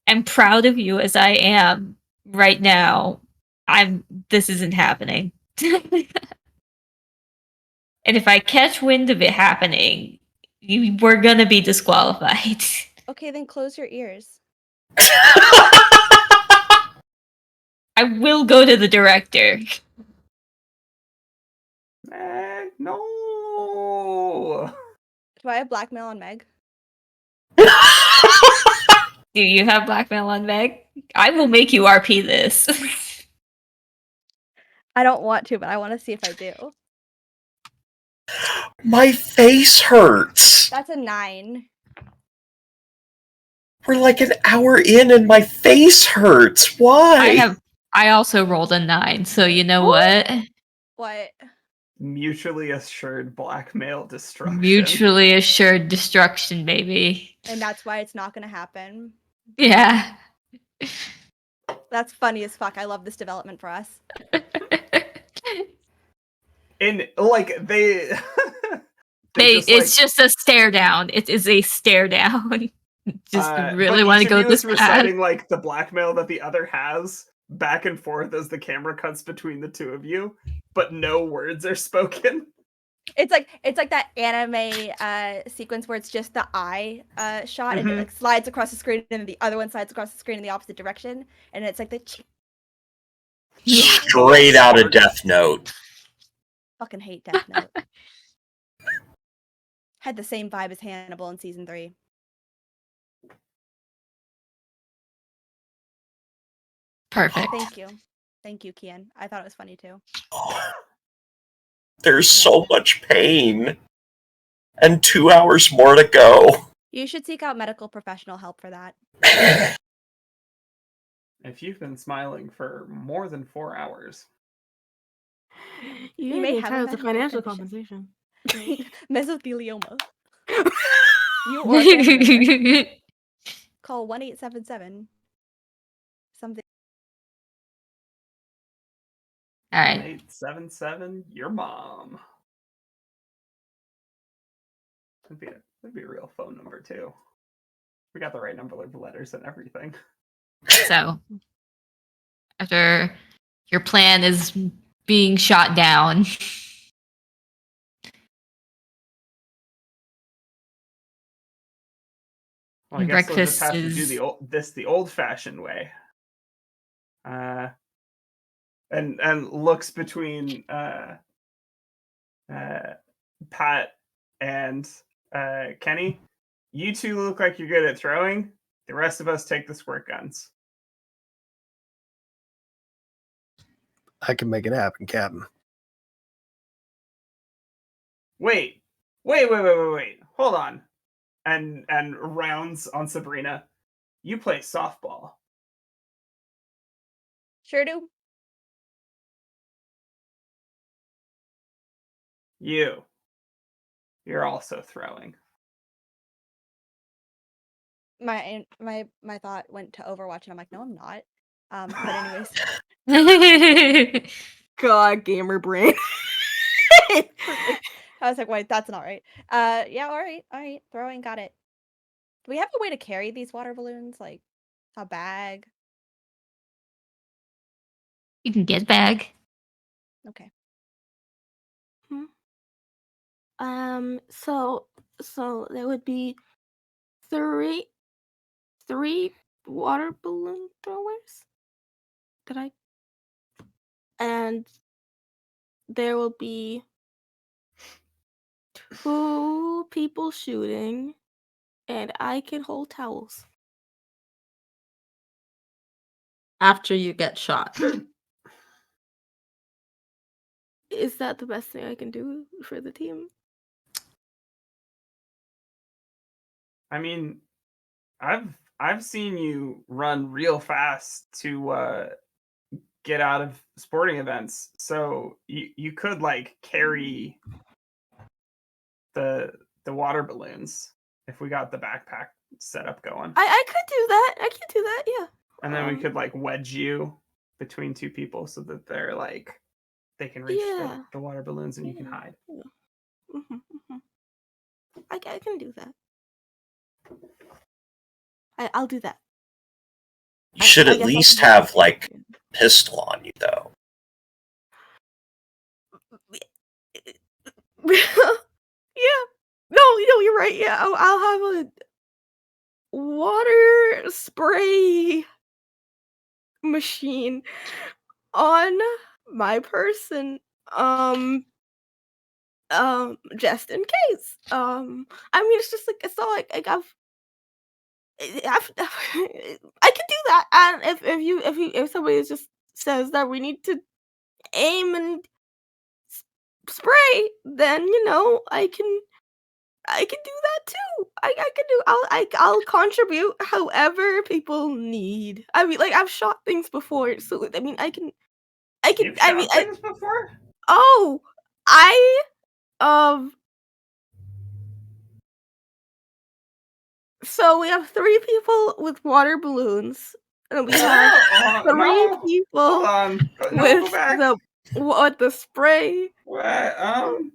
and proud of you as I am right now, this isn't happening. And if I catch wind of it happening, we're gonna be disqualified. Okay, then close your ears. I will go to the director. Meg, no. Do I have blackmail on Meg? Do you have blackmail on Meg? I will make you RP this. I don't want to, but I want to see if I do. My face hurts. That's a 9. We're like an hour in and my face hurts. Why? I also rolled a 9, so you know what? What? Mutually assured blackmail destruction. Mutually assured destruction, baby. And that's why it's not going to happen. Yeah. That's funny as fuck. I love this development for us. And like they It's just a stare down. It is a stare down. Just really but want to each go of you this is path. reciting like the blackmail that the other has back and forth as the camera cuts between the two of you, but no words are spoken. It's like that anime sequence where it's just the eye shot and it Mhm. like slides across the screen and then the other one slides across the screen in the opposite direction and it's like the Yeah. Straight out of Death Note. fucking hate Death Note. Had the same vibe as Hannibal in season 3. Perfect. Thank you, Kian. I thought it was funny too. There's so much pain. And 2 hours more to go. You should seek out medical professional help for that. If you've been smiling for more than 4 hours, You may may be have a entitled to medical financial condition. compensation. Mesothelioma. You or a family member. Call 1-877 something. All right. 877, your mom. That'd be a real phone number too. We got the right number of letters and everything. So, after your plan is being shot down, Well, I guess we'll breakfast just have to do is the old-fashioned way. And looks between Pat and Kenny. You two look like you're good at throwing. The rest of us take the squirt guns. I can make it happen, Captain. Wait. Hold on. And rounds on Sabrina. You play softball. Sure do. You're also throwing. My thought went to Overwatch and I'm like, no, I'm not. But anyways. God, gamer brain. I was like, wait, that's not right. Yeah, all right. Throwing, got it. Do we have a way to carry these water balloons? Like a bag? you can get bag. Okay. So there would be three water balloon throwers. And there will be 2 people shooting, and I can hold towels. After you get shot. Is that the best thing I can do for the team? I mean, I've seen you run real fast to get out of sporting events, so you could like carry the water balloons if we got the backpack setup going, I could do that. I could do that. Yeah. and then we could like wedge you between two people so that they're like they can reach Yeah. the water balloons and you can hide. I can do that. I'll do that. You should I at guess I'll least do have that. like pistol on you though. Yeah. No, you're right. Yeah, I'll have a water spray machine on my person. Just in case. I mean, it's just like it's not like I've I can do that. And if somebody just says that we need to aim and spray, then I can do that too. I can do. I'll contribute however people need. I mean, like I've shot things before, so I mean, I can. You've I shot mean, things before? oh, I um. So we have 3 people with water balloons, and we have 3 no, hold people on. No, go with back. the spray. What? Mm,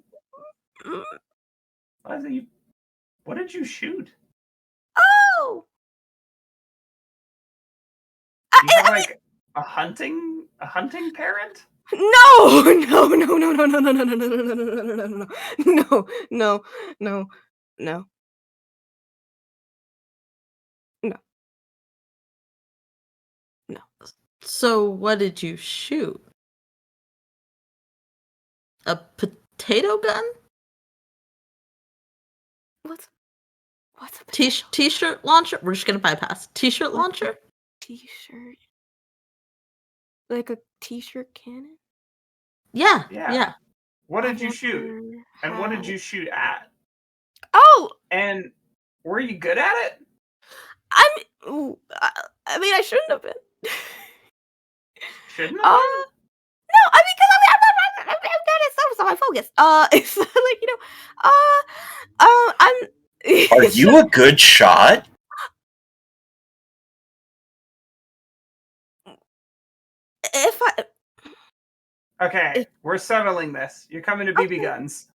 Leslie, what did you shoot? Oh, You have like a hunting parent? no, no, no, no, no, no, no, no, no, no, no, no, no, no, no, no, no, no, no. So what did you shoot? A potato gun? What's a potato? T-shirt launcher? We're just gonna bypass. T-shirt What's a launcher? T-shirt? Like a T-shirt cannon? Yeah. Yeah. What I've did you shoot? never And what did had- you shoot at? Oh, And were you good at it? I mean, I shouldn't have been. Shouldn't have been? No, I mean, because I'm not it's not my focus. It's like I'm. Are you a good shot? If I Okay, we're settling this. You're coming to BB Okay. guns.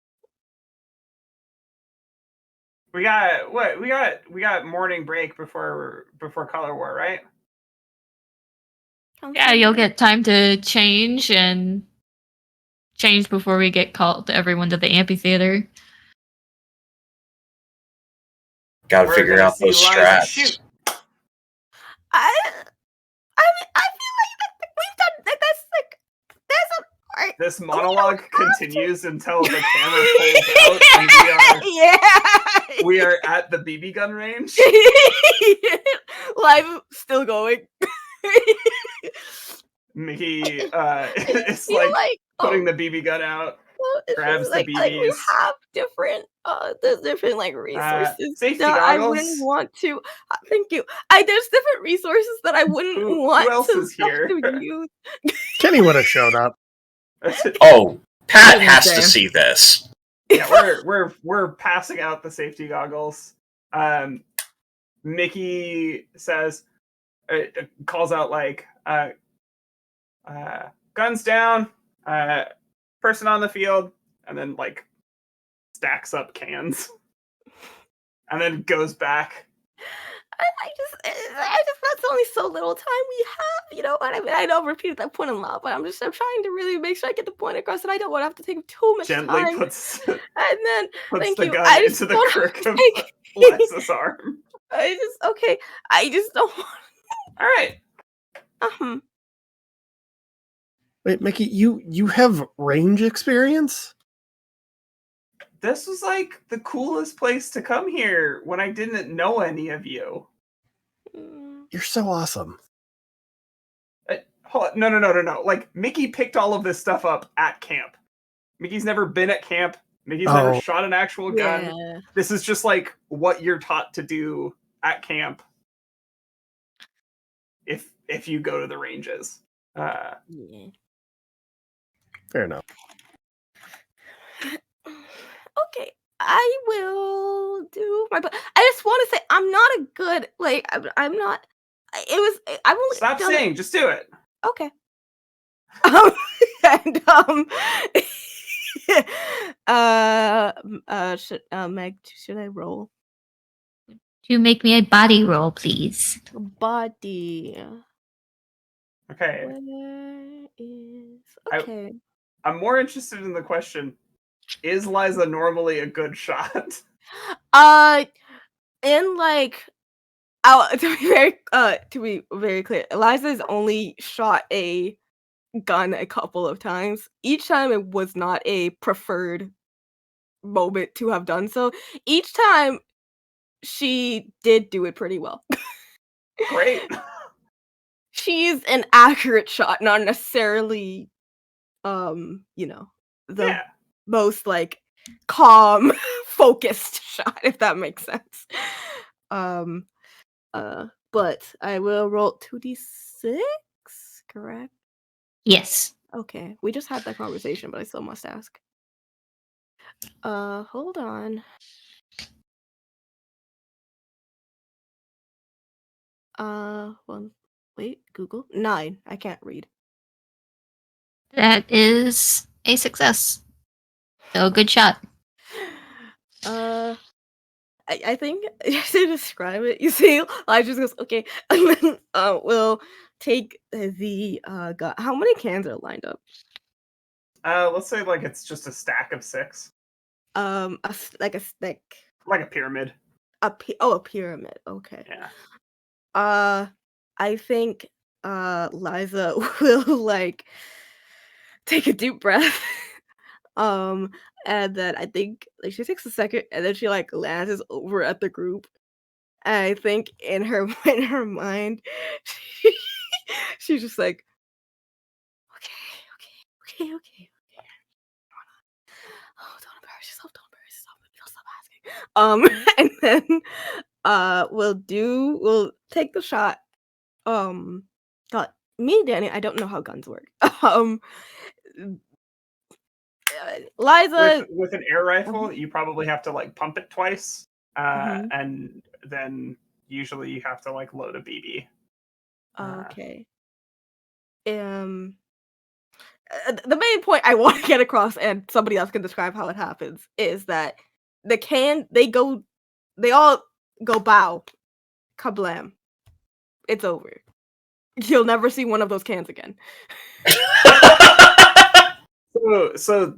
We got what? We got morning break before color war, right? Yeah, you'll get time to change before we get called everyone to the amphitheater. Gotta We're figure gonna out see those Liza strats. shoot. I mean, I feel like we've done like that's like there's a part. This don't monologue have to. continues until the camera pulls out and Yeah. we are at the BB gun range. Live still going. Mickey is Feel like putting oh, the BB gun out. well, it's grabs just the like we BBs. have different there's different like resources Safety that I goggles. wouldn't want to thank you. There's different resources that I wouldn't Who want else to is here? use. Kenny would have showed up. Oh, Pat Goodness, has to Dan. see this. Yeah, we're passing out the safety goggles. Mickey says, calls out like, guns down, person on the field, and then like stacks up cans, and then goes back. I just that's only so little time we have, and I mean I know I've repeated that point a lot, but I'm trying to really make sure I get the point across, and I don't want to have to take too much Gently time. puts And then thank the you. gun I just into the don't crook of take- Liza's arm. I just don't want. All right. Wait, Mickey, you have range experience? This was like the coolest place to come here when I didn't know any of you. You're so awesome. Hold on. No. Like Mickey picked all of this stuff up at camp. Mickey's never been at camp. Mickey's never Oh. shot an actual gun. Yeah. This is just like what you're taught to do at camp. If you go to the ranges. Yeah. Fair enough. Okay, I will do my. But I just want to say I'm not a good I'm not. It was I've only Stop done saying, just do it. Okay. And Meg, should I roll To make me a body roll, please. body? Okay. Where is I- okay? I'm more interested in the question: is Liza normally a good shot? In like, to be very clear, Eliza's only shot a gun a couple of times. Each time it was not a preferred moment to have done so. Each time she did do it pretty well. Great. She's an accurate shot, not necessarily the Yeah. most like calm focused shot, if that makes sense. But I will roll 2d6, correct? Yes. Okay, we just had that conversation, but I still must ask. Hold on. Well, wait, Google. 9. I can't read. That is a success. So good shot. I think to describe it, you see, I just goes okay, and then we'll take the gun. How many cans are lined up? Let's say like it's just a stack of 6, Like a stick, like a pyramid. a pyramid. Okay. Yeah. I think Liza will like take a deep breath. And then I think like she takes a second and then she like glances over at the group. And I think in her mind, she's just like, okay. Oh, don't embarrass yourself. And then we'll take the shot. God, me and Danny, I don't know how guns work. Liza, With an air rifle, you probably have to like pump it twice, Mhm. and then usually you have to like load a BB. okay. The main point I want to get across, and somebody else can describe how it happens, is that they all go bow, kablam. It's over. You'll never see one of those cans again. So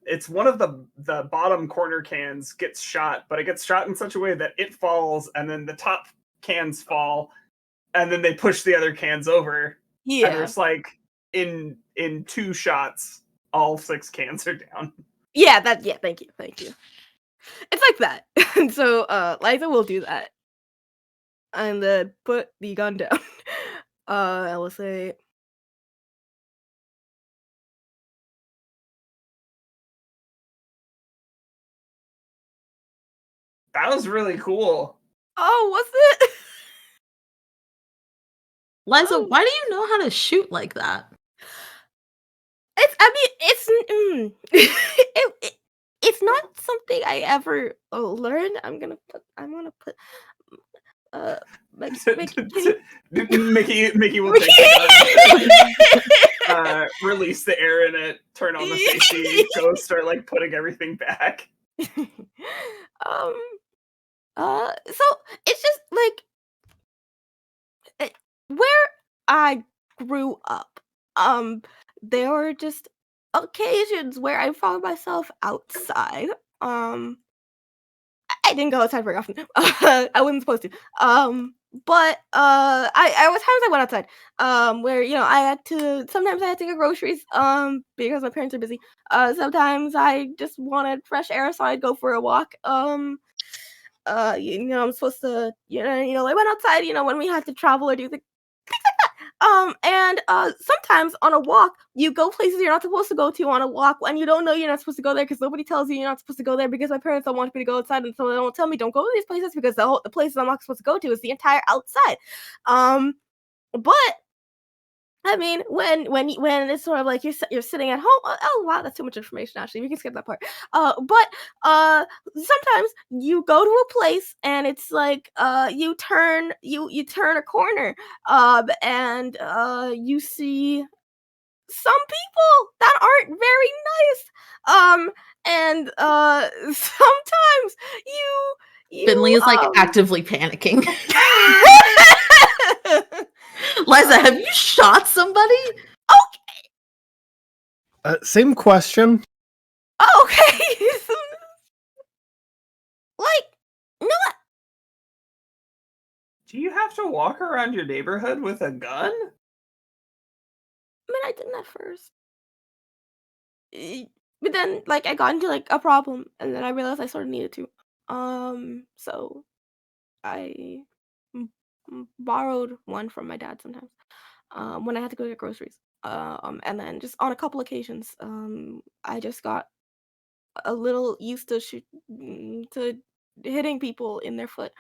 it's one of the bottom corner cans gets shot, but it gets shot in such a way that it falls, and then the top cans fall, and then they push the other cans over. And Yeah. there's like in 2 shots, all 6 cans are down. Yeah, thank you. It's like that. And so Liza will do that. And then put the gun down. I will say That was really cool. oh, what's it? Liza, Oh. why do you know how to shoot like that? It's not something I ever learned. I'm gonna put Mickey will take it. Release the air in it, turn on the safety, go start like putting everything back. So it's just like where I grew up. There were just occasions where I found myself outside. I didn't go outside very often. I wasn't supposed to. But I was times I went outside. Where sometimes I had to get groceries. Because my parents are busy. Sometimes I just wanted fresh air, so I'd go for a walk. I'm supposed to, I went outside, when we had to travel or do things like And sometimes on a walk, you go places you're not supposed to go to on a walk, and you don't know you're not supposed to go there because nobody tells you you're not supposed to go there because my parents don't want me to go outside, and so they don't tell me don't go to these places because the places I'm not supposed to go to is the entire outside. But I mean, when it's sort of like you're sitting at home. Oh wow, that's too much information. Actually, we can skip that part. But sometimes you go to a place and it's like you turn a corner, and you see some people that aren't very nice. And sometimes you Finley is like actively panicking. Liza, have you shot somebody? Same question. Okay. Like, not. Do you have to walk around your neighborhood with a gun? I mean, I didn't at first. But then, like, I got into, like, a problem, and then I realized I sort of needed to. So I borrowed one from my dad sometimes, when I had to go get groceries. And then just on a couple occasions, I just got a little used to to hitting people in their foot,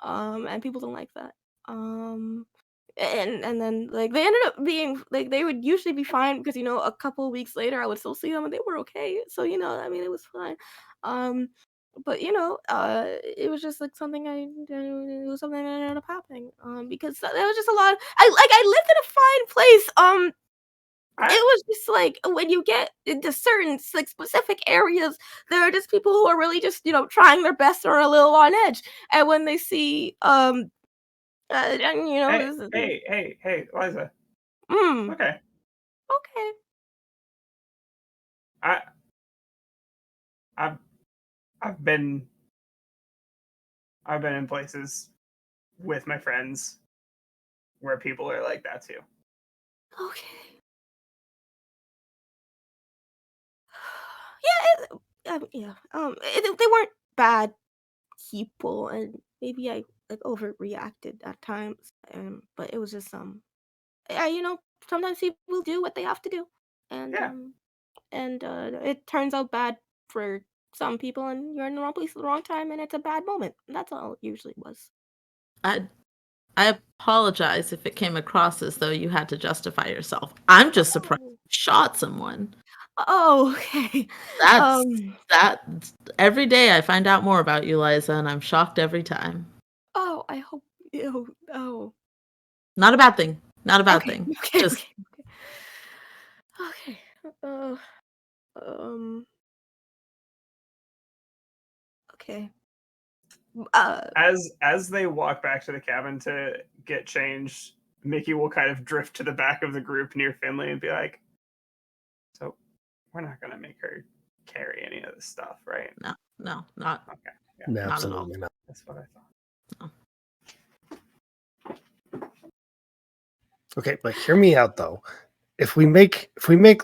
and people don't like that. And then like they ended up being like they would usually be fine because a couple weeks later I would still see them and they were okay. So I mean it was fine. Um, but it was just like something it was something that ended up happening. Because there was just a lot. I lived in a fine place. It was just like when you get into certain like specific areas, there are just people who are really just trying their best or a little on edge, and when they see and, Hey, Liza. mm, Okay. okay, I I've been in places with my friends where people are like that too. okay. Yeah, they weren't bad people, and maybe I like overreacted at times, but it was just yeah, sometimes people do what they have to do, and Yeah. it turns out bad for some people, and you're in the wrong place at the wrong time, and it's a bad moment. That's all it usually was. I apologize if it came across as though you had to justify yourself. I'm just surprised you shot someone. Oh, okay. That's that every day I find out more about you, Liza, and I'm shocked every time. Oh, I hope. Oh. Not a bad thing. Not a bad Okay. thing. Okay. Just Okay. Uh. Um. Okay. As they walk back to the cabin to get changed, Mickey will kind of drift to the back of the group near Finley and be like, "So, we're not gonna make her carry any of this stuff, right?" no, not Okay, yeah, No, Not at all. absolutely not. that's what I thought. Okay, but hear me out though. If we make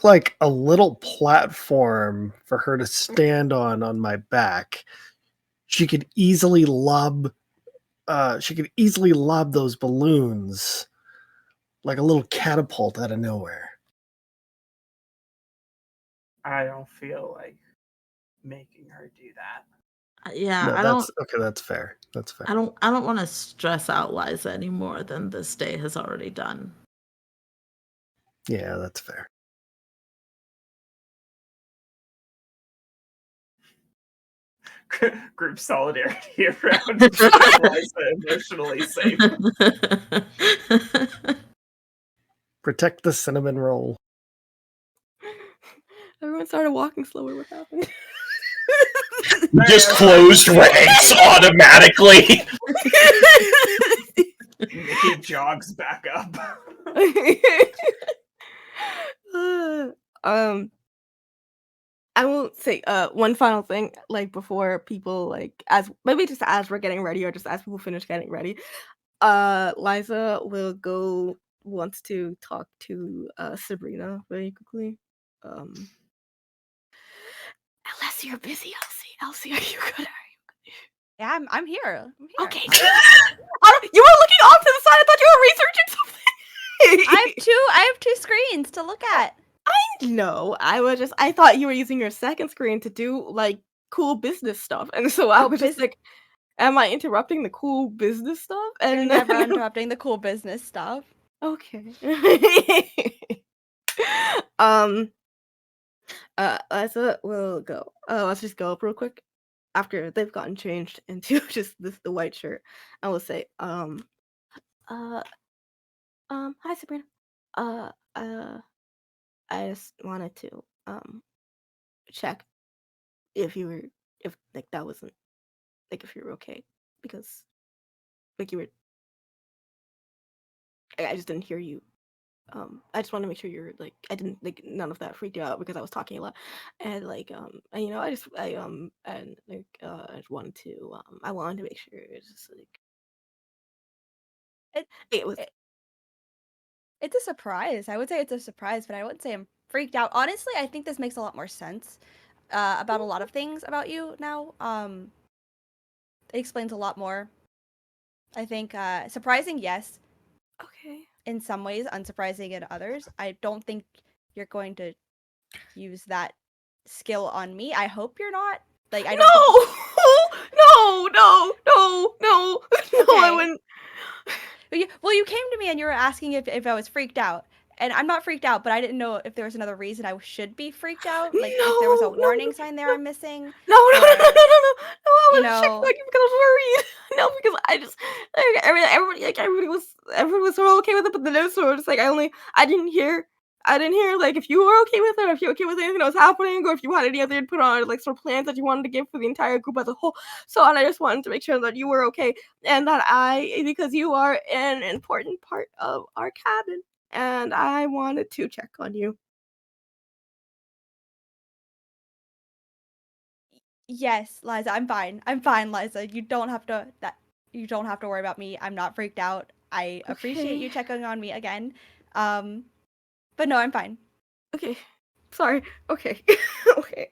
like a little platform for her to stand on my back, she could easily lob those balloons like a little catapult out of nowhere. I don't feel like making her do that. yeah, No, I don't that's fair. That's fair. I don't want to stress out Liza any more than this day has already done. Yeah, that's fair. Group solidarity around keeping Liza emotionally safe. Protect the cinnamon roll. Everyone started walking slower. What happened? We just closed ranks automatically. Mickey jogs back up. I will say one final thing, like before people like as maybe just as we're getting ready or just as people finish getting ready. Liza wants to talk to Sabrina very quickly. Unless you're busy, Elsie, are you good? Yeah, I'm here. I'm here. Okay. You were looking off to the side. I thought you were researching something. I have two screens to look at. No, I thought you were using your second screen to do like cool business stuff, and so I was just like, "Am I interrupting the cool business stuff?" You're And never interrupting the cool business stuff. okay. Liza will go. Let's just go up real quick after they've gotten changed into just the white shirt. I will say, hi Sabrina. Uh, uh, I just wanted to check if like that wasn't like if you were okay because like you were. I just didn't hear you. I just want to make sure you're like I didn't like none of that freaked you out because I was talking a lot, and like and, you know I just wanted to I wanted to make sure it's just like it was It's a surprise. I would say it's a surprise, but I wouldn't say I'm freaked out. Honestly, I think this makes a lot more sense about a lot of things about you now. It explains a lot more. I think surprising, yes. okay. In some ways, unsurprising in others. I don't think you're going to use that skill on me. I hope you're not. Like I don't. No, I wouldn't. Well, you came to me and you were asking if I was freaked out. And I'm not freaked out, but I didn't know if there was another reason I should be freaked out. Like if there was a warning sign there I'm missing. No. I was You checking know- like because I was worried. No, because I just like everybody was so okay with it, but the notes were just like I didn't hear like if you were okay with it, or if you're okay with anything that was happening, or if you had any other input on like sort of plans that you wanted to give for the entire group as a whole. So and I just wanted to make sure that you were okay and that because you are an important part of our cabin. And I wanted to check on you. Yes, Liza, I'm fine. I'm fine, Liza. You don't have to worry about me. I'm not freaked out. I appreciate you checking on me again. But no, I'm fine. Okay. Sorry. Okay. Okay.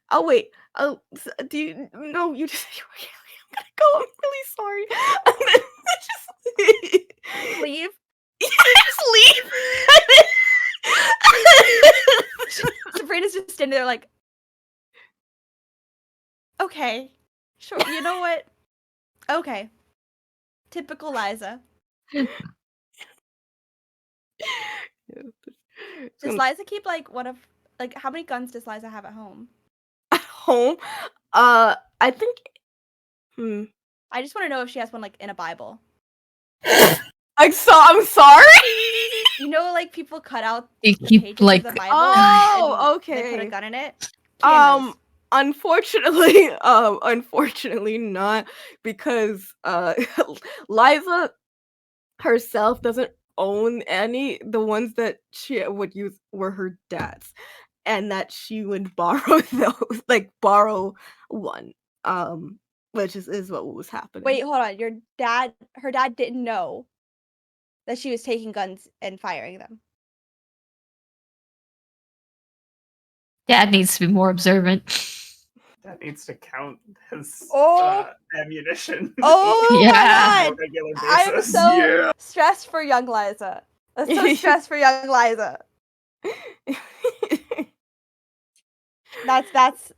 I'll wait. Do you no, you just you're okay. I'm gonna go. I'm really sorry. I'm gonna just Leave. just leave. Sabrina's just standing there like, okay, sure. You know what? Okay. Typical Liza. Does Liza keep like how many guns does Liza have at home? At home? I think. I just want to know if she has one like in a Bible. I'm sorry. You know, like people cut out You the keep, pages like- of the Bible. Oh, and They put a okay. gun in it. Candace. Unfortunately not, because Liza herself doesn't own any. The ones that she would use were her dad's, and that she would borrow those, like borrow one, which is what was happening. Wait, hold on. Her dad didn't know that she was taking guns and firing them. Dad needs to be more observant. That needs to count as Oh. ammunition. Oh Yeah. my on god! a regular I'm basis. so stressed for young Liza. I'm so stressed for young Liza. That's.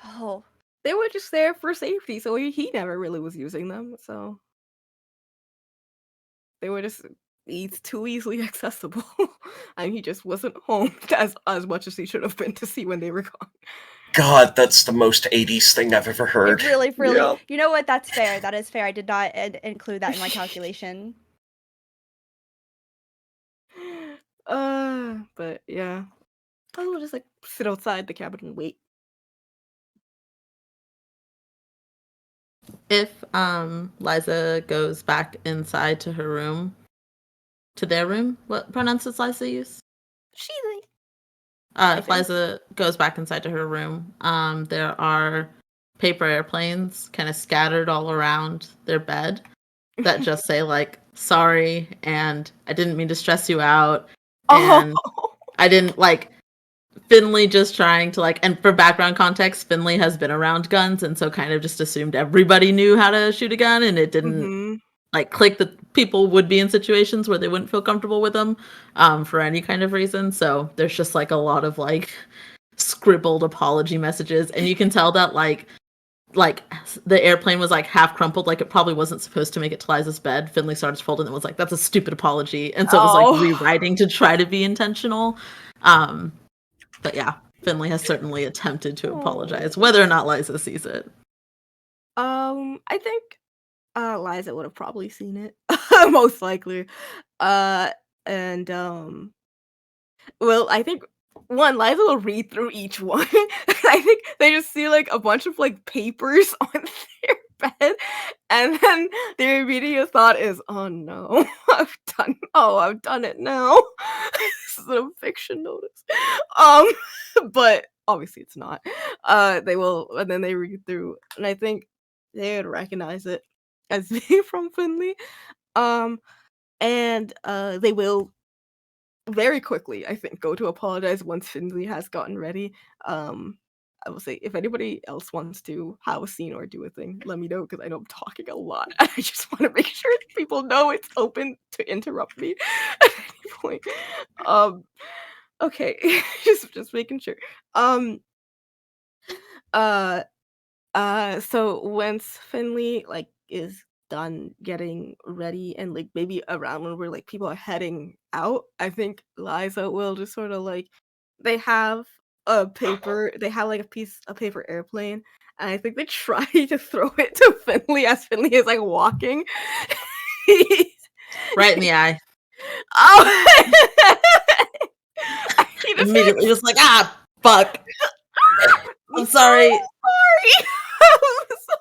Oh. They were just there for safety, so he never really was using them. So they were just too easily accessible. And he just wasn't home as much as he should have been to see when they were gone. God, that's the most 80s thing I've ever heard. It really. Yep. You know what? That's fair. That is fair. I did not include that in my calculation. But yeah, I will just like sit outside the cabin and wait. If Liza goes back inside to her room, to their room, what pronouns does Liza use? She If Liza goes back inside to her room, there are paper airplanes kind of scattered all around their bed that just say like sorry and I didn't mean to stress you out and I didn't like Finley just trying to like, and for background context, Finley has been around guns and so kind of just assumed everybody knew how to shoot a gun and it didn't like click that people would be in situations where they wouldn't feel comfortable with them for any kind of reason. So there's just like a lot of like scribbled apology messages, and you can tell that like the airplane was like half crumpled, like it probably wasn't supposed to make it to Liza's bed. Finley started to fold it and was like, "That's a stupid apology," and so it was like rewriting to try to be intentional. But yeah, Finley has certainly attempted to apologize, whether or not Liza sees it. I think Liza would have probably seen it, most likely. And well, I think one Liza will read through each one. I think they just see like a bunch of like papers on their bed, and then their immediate thought is, "Oh no, I've done it now." This is an eviction notice. But obviously it's not. They will, and then they read through, and I think they would recognize it as being from Finley. And they will very quickly, I think, go to apologize once Finley has gotten ready. I will say, if anybody else wants to have a scene or do a thing, let me know, because I know I'm talking a lot. I just want to make sure people know it's open to interrupt me at any point. Okay, just making sure. So once Finley like is done getting ready, and like maybe around when we're like people are heading out, I think Liza will just sort of like, they have they have like a paper airplane, and I think they try to throw it to Finley as Finley is like walking. Right in the eye. Oh, he just Immediately just like, fuck. I'm sorry. sorry. I'm so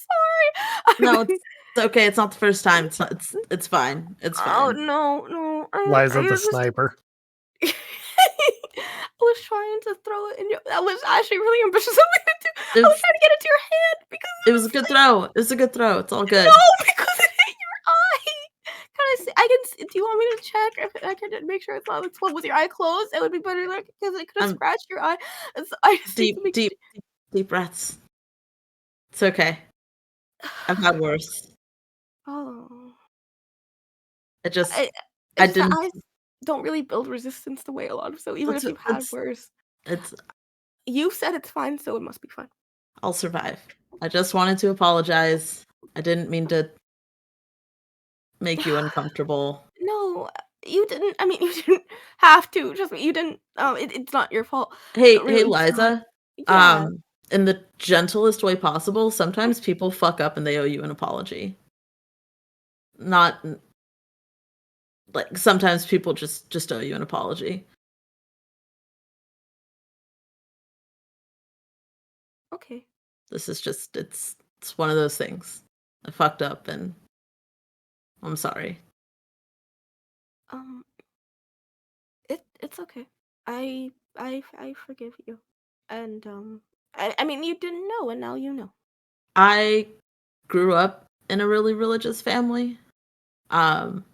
sorry. No, it's okay. It's not the first time. It's not. It's fine. It's Oh fine. no. Liza the was just- sniper. I was trying to throw it in your. That was actually really ambitious of me to do. I was It's- trying to get it to your hand because It was a good throw. It was a good throw. It's all good. no, because it hit your eye. Can I see? I can. Do you want me to check if I can make sure it's not explode with your eye closed? It would be better, like, because it could have scratched your eye. And so I just need to make Deep breaths. It's okay. I've had worse. Oh. It just. I I didn't. eyes don't really build resistance the way a lot of, so even if you've had worse, It's. you said it's fine, so it must be fine. I'll survive. I just wanted to apologize. I didn't mean to make you uncomfortable. No, you didn't. I mean, you didn't have to. Trust me, you didn't. It's not your fault. Hey, Really, it's Liza. Yeah. In the gentlest way possible, sometimes people fuck up and they owe you an apology. Not like sometimes people just owe you an apology. Okay. This is just it's one of those things. I fucked up and I'm sorry. It's okay. I forgive you. And I mean, you didn't know, and now you know. I grew up in a really religious family. And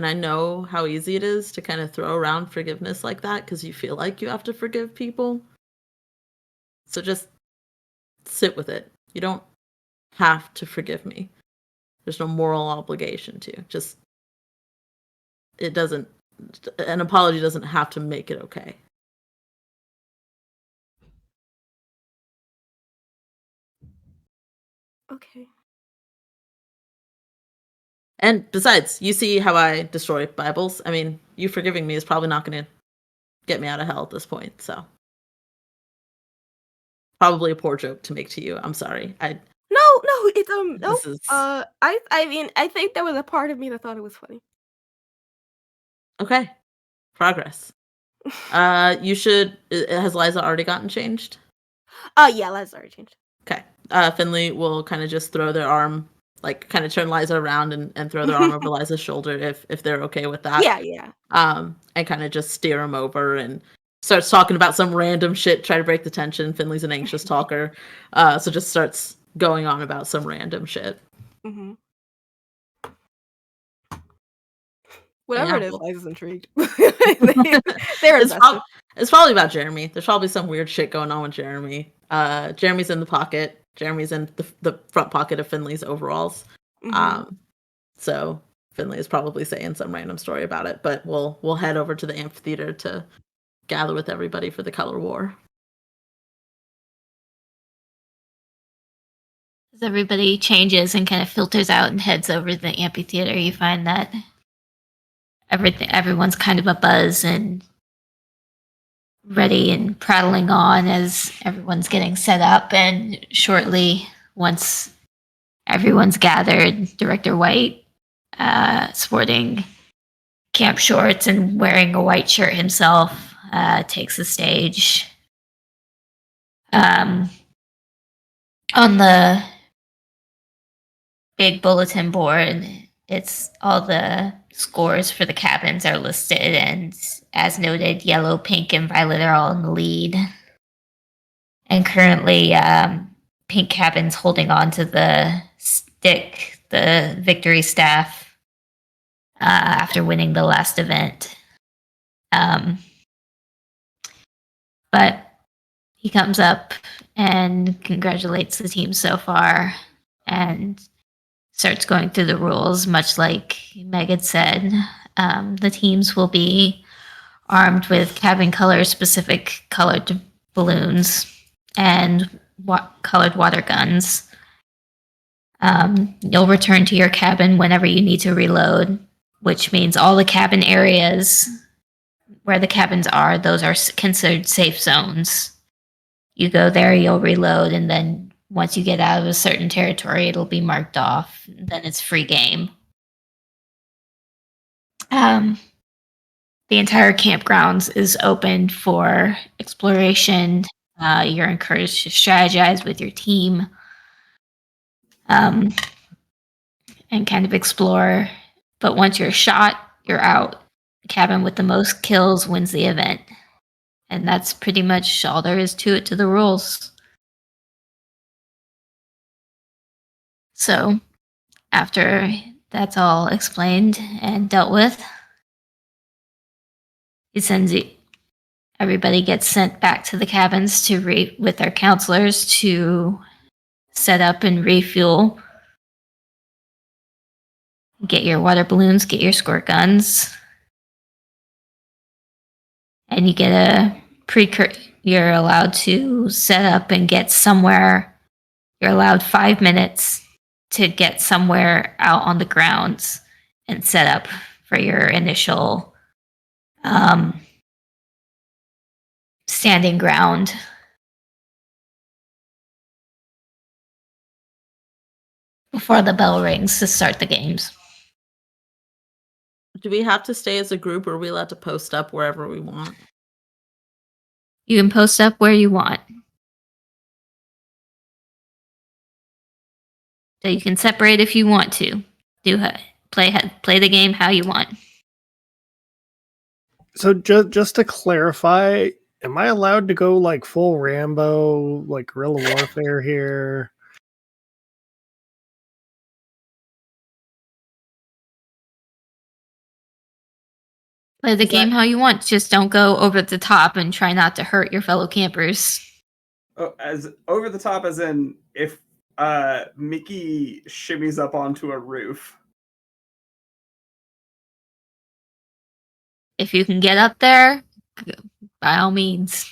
I know how easy it is to kind of throw around forgiveness like that because you feel like you have to forgive people. So just sit with it. You don't have to forgive me. There's no moral obligation to. Just an apology doesn't have to make it okay. Okay. And besides, you see how I destroy Bibles. I mean, you forgiving me is probably not going to get me out of hell at this point. So probably a poor joke to make to you. I'm sorry. No, it's no. This is I mean, I think there was a part of me that thought it was funny. okay. Progress. You should. Has Liza already gotten changed? Yeah, let's already changed. Okay. Finley will kind of just throw their arm, like kind of turn Liza around and throw their arm over Liza's shoulder if they're okay with that. Yeah. And kind of just steer him over and starts talking about some random shit, try to break the tension. Finley's an anxious talker, so just starts going on about some random shit. Mm-hmm. Whatever Yeah, it is, well- Liza's intrigued. They're It's, invested. it's probably about Jeremy. There's probably some weird shit going on with Jeremy. Jeremy's in the pocket. Jeremy's in the front pocket of Finley's overalls. Mhm. So Finley is probably saying some random story about it, but we'll head over to the amphitheater to gather with everybody for the color war. As everybody changes and kind of filters out and heads over to the amphitheater, you find that everyone's kind of a buzz and ready and prattling on as everyone's getting set up. And shortly, once everyone's gathered, Director White, sporting camp shorts and wearing a white shirt himself, takes the stage. On the big bulletin board, it's all the scores for the cabins are listed, and as noted, yellow, pink, and violet are all in the lead. And currently, pink cabin's holding on to the stick, the victory staff, after winning the last event. But he comes up and congratulates the team so far and starts going through the rules, much like Megg had said. The teams will be armed with cabin color specific colored balloons and colored water guns. You'll return to your cabin whenever you need to reload, which means all the cabin areas where the cabins are, those are considered safe zones. You go there, you'll reload, and then once you get out of a certain territory, it'll be marked off. Then it's free game. The entire campgrounds is open for exploration. You're encouraged to strategize with your team, and kind of explore. But once you're shot, you're out. The cabin with the most kills wins the event. And that's pretty much all there is to it, to the rules. So, after that's all explained and dealt with, he sends you. Everybody gets sent back to the cabins to with their counselors to set up and refuel. Get your water balloons, get your squirt guns, and you get a you're allowed to set up and get somewhere. You're allowed 5 minutes to get somewhere out on the grounds and set up for your initial standing ground. Before the bell rings to start the games. Do we have to stay as a group, or are we allowed to post up wherever we want? You can post up where you want. So you can separate if you want to. Play the game how you want. So just to clarify, am I allowed to go like full Rambo, like guerrilla warfare here? Play the game how you want. Just don't go over the top and try not to hurt your fellow campers. Oh, as over the top as in if Mickey shimmies up onto a roof. If you can get up there, by all means.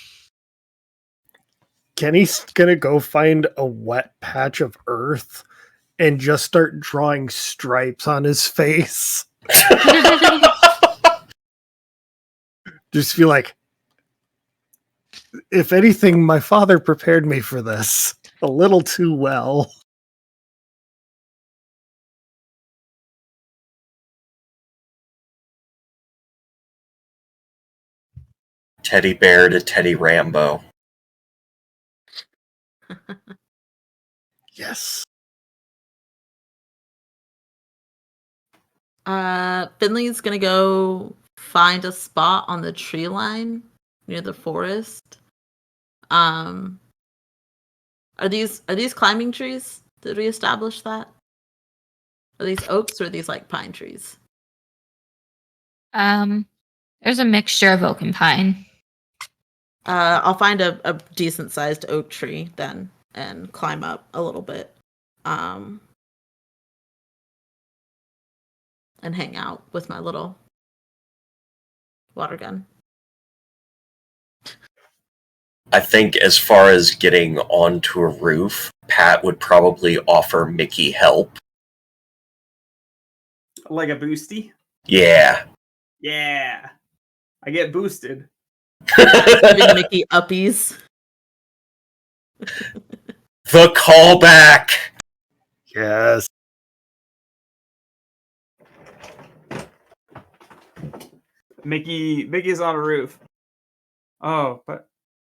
Kenny's gonna go find a wet patch of earth and just start drawing stripes on his face. Just feel like, if anything, my father prepared me for this a little too well. Teddy Bear to Teddy Rambo. Yes. Finley's gonna go find a spot on the tree line near the forest. Are these climbing trees? Did we establish that? Are these oaks or are these like pine trees? There's a mixture of oak and pine. I'll find a decent sized oak tree then and climb up a little bit. and hang out with my little water gun. I think as far as getting onto a roof, Pat would probably offer Mickey help. Like a boosty? Yeah. Yeah. I get boosted. Giving Mickey uppies. The callback! Yes. Mickey's on a roof. Oh, but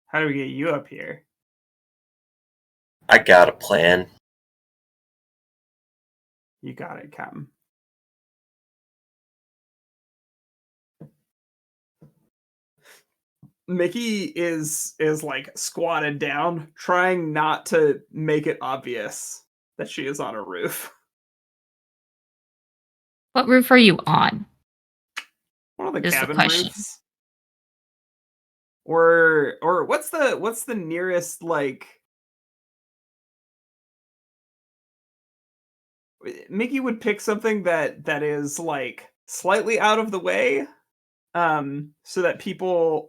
how do we get you up here? I got a plan. You got it, Captain. Mickey is like squatted down, trying not to make it obvious that she is on a roof. What roof are you on? One of the Is the cabin question. roofs. Or what's the nearest, like, Mickey would pick something that is like slightly out of the way, so that people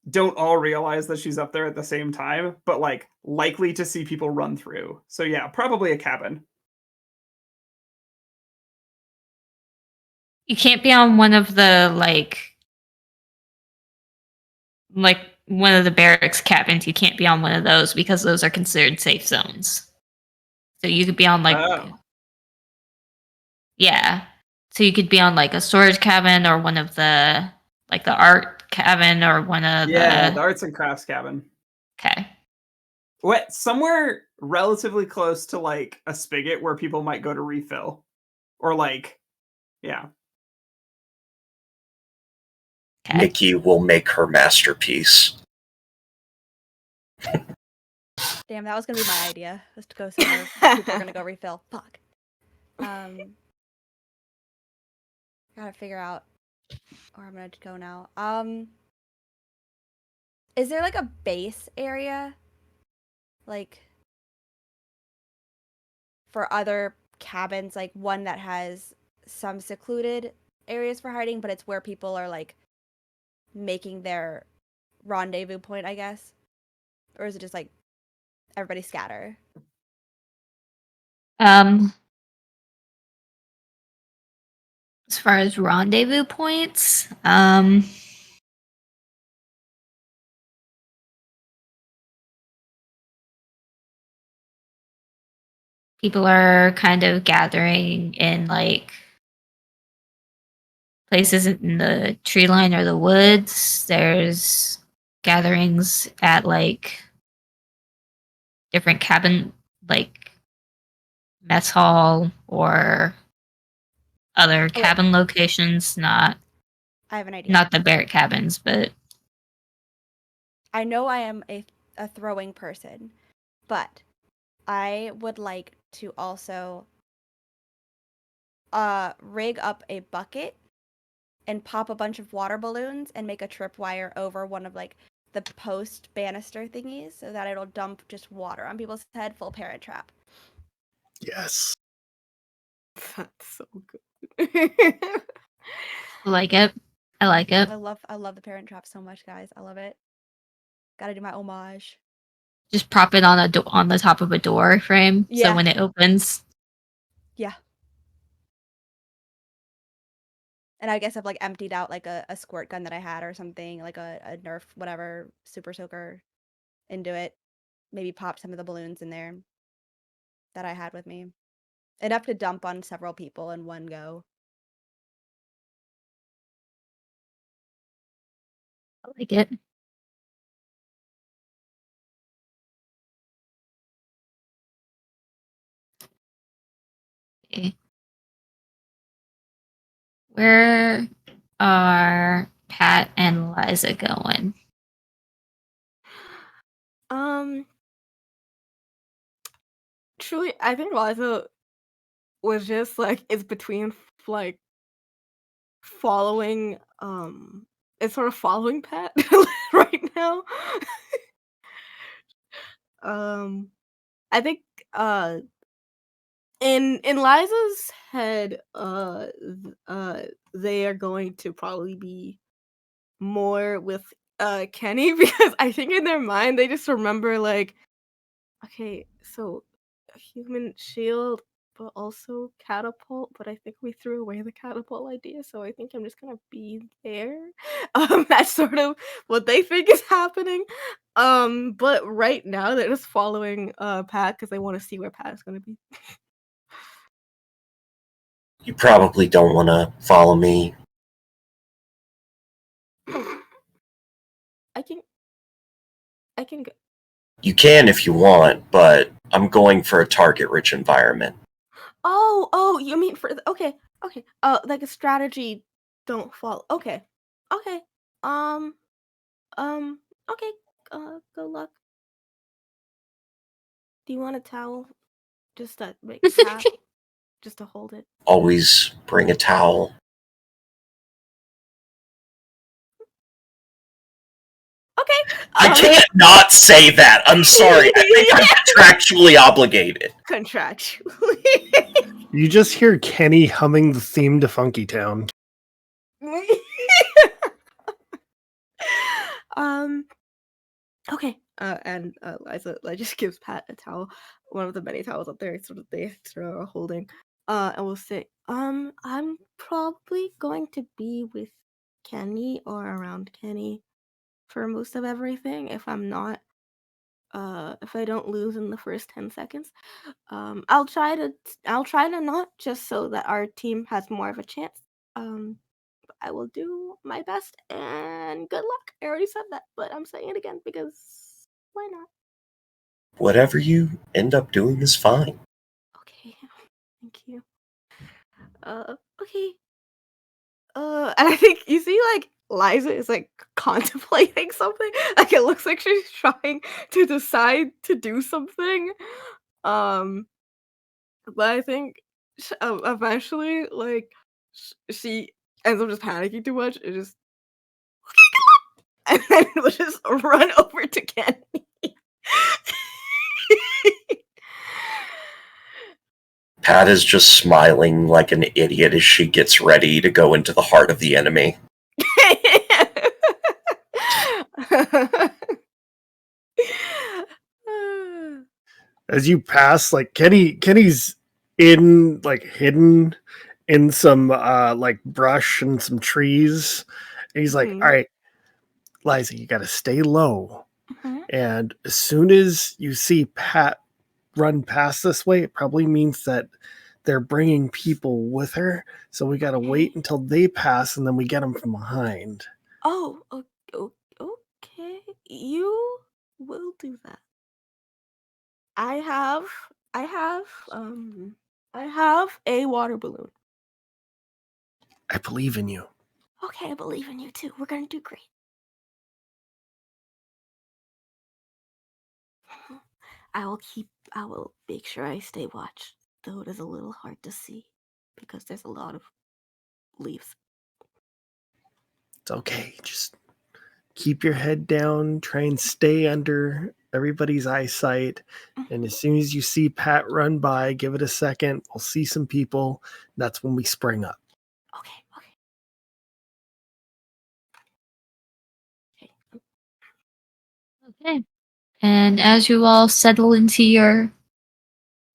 don't all realize that she's up there at the same time, but like likely to see people run through. So yeah, probably a cabin. You can't be on one of the like one of the barracks cabins. You can't be on one of those because those are considered safe zones. So you could be on like Oh. yeah. So you could be on like a storage cabin or one of the like the art cabin or one of Yeah, the the arts and crafts cabin. okay. What, somewhere relatively close to like a spigot where people might go to refill. Or like, yeah. Okay. Mickey will make her masterpiece. Damn, that was gonna be my idea. Was to go somewhere where people are gonna go refill. Fuck. Gotta figure out where I'm gonna go now. Is there like a base area? Like for other cabins, like one that has some secluded areas for hiding, but it's where people are like making their rendezvous point, I guess? Or is it just like everybody scatter? As far as rendezvous points, people are kind of gathering in like places in the tree line or the woods. There's gatherings at like different cabin, like mess hall or other cabin locations. Not I have an idea. not the barrack cabins, but I know I am a throwing person, but I would like to also rig up a bucket and pop a bunch of water balloons and make a tripwire over one of like the post banister thingies so that it'll dump just water on people's head, full Parent Trap. Yes. That's so good. I like it. I like it. I love the Parent Trap so much, guys. I love it. Gotta do my homage. Just prop it on on the top of a door frame, Yeah. so when it opens, Yeah. And I guess I've like emptied out like a squirt gun that I had or something, like a Nerf whatever super soaker into it. Maybe pop some of the balloons in there that I had with me. Enough to dump on several people in one go. I like it. Okay. Where are Pat and Liza going? Truly, I think Liza was just like it's between like following it's sort of following Pat right now. I think in Liza's head, they are going to probably be more with Kenny because I think in their mind they just remember like, okay, so a human shield, but also catapult. But I think we threw away the catapult idea, so I think I'm just gonna be there. That's sort of what they think is happening. But right now they're just following Pat because they want to see where Pat is gonna be. You probably don't want to follow me. I can go. You can if you want, but I'm going for a target-rich environment. Oh, you mean for okay. Like a strategy don't follow. Okay. Um, okay. Good luck. Do you want a towel? Just to make tap, just to hold it. Always bring a towel. Okay. I can't not say that. I'm sorry. I think I'm contractually obligated. Contractually. You just hear Kenny humming the theme to Funky Town. Okay. And Liza just gives Pat a towel, one of the many towels up there, sort of they are holding. And we'll say, I'm probably going to be with Kenny or around Kenny for most of everything. If I'm not, if I don't lose in the first 10 seconds, I'll try to not, just so that our team has more of a chance. I will do my best, and good luck. I already said that, but I'm saying it again because why not? Whatever you end up doing is fine. Okay, thank you. Okay. And I think you see, like, Liza is like contemplating something. Like it looks like she's trying to decide to do something. Um, but I think eventually, like, she ends up just panicking too much and just and then we'll just run over to Kenny. Pat is just smiling like an idiot as she gets ready to go into the heart of the enemy. As you pass, like Kenny's in like hidden in some like brush and some trees. And he's like, Mhm. all right, Liza, you gotta stay low. Mhm. And as soon as you see Pat run past this way, it probably means that they're bringing people with her. So we got to wait until they pass and then we get them from behind. Oh, okay. You will do that. I have a water balloon. I believe in you. Okay, I believe in you too. We're gonna do great. I will make sure I stay watch, though it is a little hard to see because there's a lot of leaves. It's okay. Just keep your head down. Try and stay under everybody's eyesight. And as soon as you see Pat run by, give it a second. We'll see some people. That's when we spring up. Okay. Okay. And as you all settle into your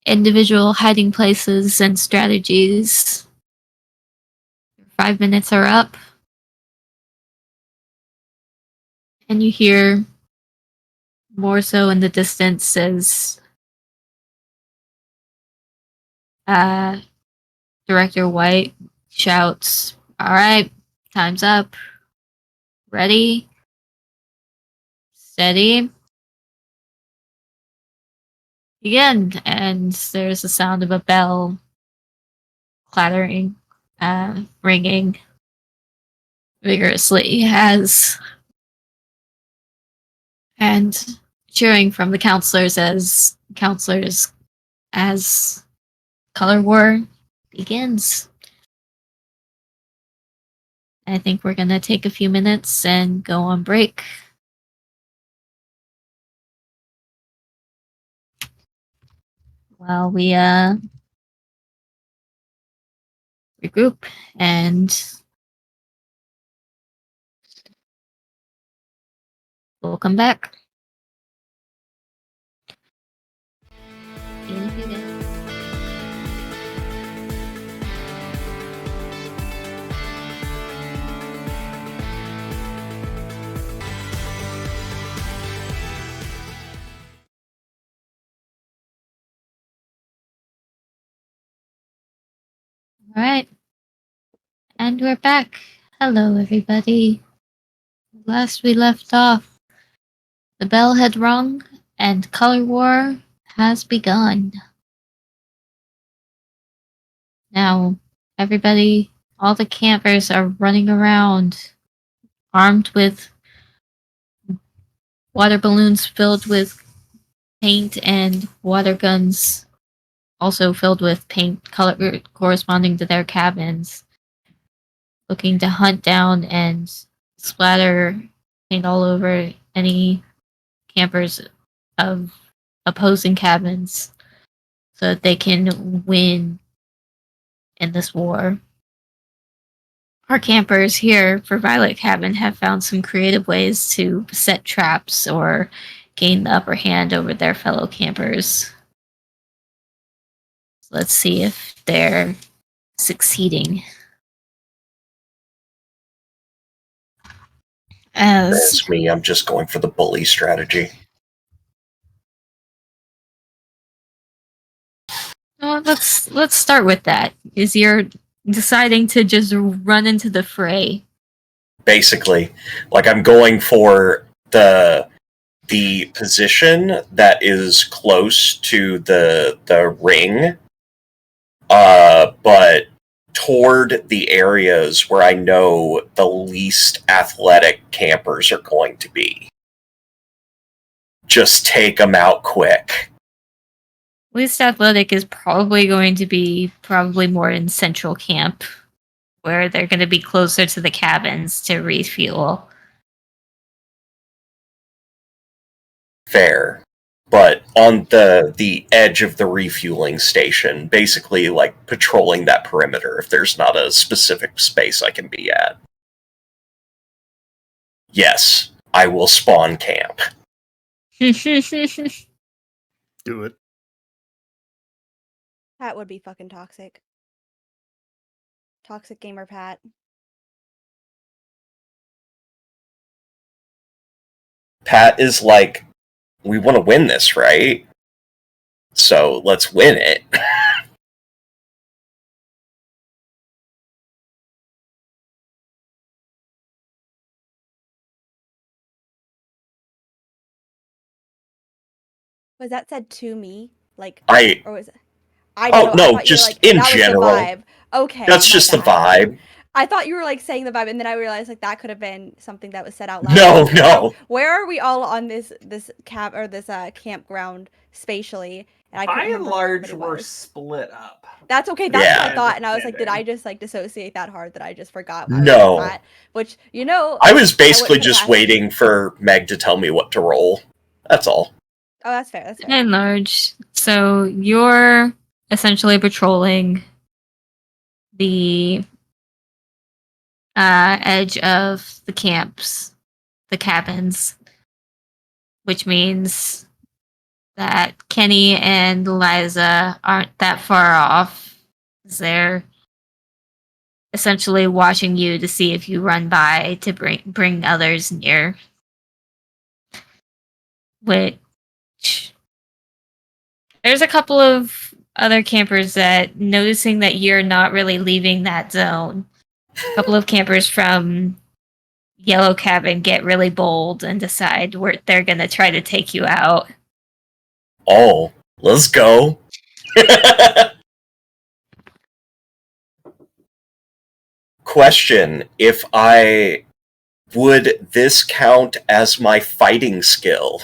individual hiding places and strategies, your 5 minutes are up. And you hear more so in the distance as Director White shouts, "All right, time's up. Ready? Steady. Begin." And there's the sound of a bell clattering, ringing vigorously and cheering from the counselors as color war begins. I think we're gonna take a few minutes and go on break. While we regroup, and we'll come back. See you in a few days. All right. And we're back. Hello, everybody. Last we left off, the bell had rung and color war has begun. Now, everybody, all the campers are running around, armed with water balloons filled with paint and water guns, also filled with paint color corresponding to their cabins, looking to hunt down and splatter paint all over any campers of opposing cabins so that they can win in this war. Our campers here for Violet Cabin have found some creative ways to set traps or gain the upper hand over their fellow campers. So let's see if they're succeeding. As That's me. I'm just going for the bully strategy. well, let's start with that. Is you're deciding to just run into the fray. Basically, like I'm going for the position that is close to the ring, but toward the areas where I know the least athletic campers are going to be. Just take them out quick. Least athletic is probably going to be more in central camp, where they're going to be closer to the cabins to refuel. Fair. But on the edge of the refueling station, basically like patrolling that perimeter if there's not a specific space I can be at. Yes, I will spawn camp. Do it. Pat would be fucking toxic. Toxic gamer Pat. Pat is like, we want to win this, right? So let's win it. Was that said to me? Like, I or was it? I don't know. I no, thought you were just like, in that general. Was the vibe. Okay. That's my just the bad. vibe. I thought you were like saying the vibe, and then I realized like that could have been something that was said out loud. No, Like, no. Where are we all on this camp or this campground spatially? And I couldn't By and remember where large, everybody we're was. split up. That's okay. That's what I Yeah. thought, and I was like, did I Understanding. just like dissociate that hard that I just forgot? No. That? Which you know, I was basically put it just past waiting for Meg to tell me what to roll. That's all. Oh, that's fair. That's fair. And large. So you're essentially patrolling the edge of the camps, the cabins, which means that Kenny and Liza aren't that far off. They're essentially watching you to see if you run by to bring others near. Which there's a couple of other campers that, noticing that you're not really leaving that zone, a couple of campers from Yellow Cabin get really bold and decide where they're going to try to take you out. Oh, let's go. Question, would this count as my fighting skill?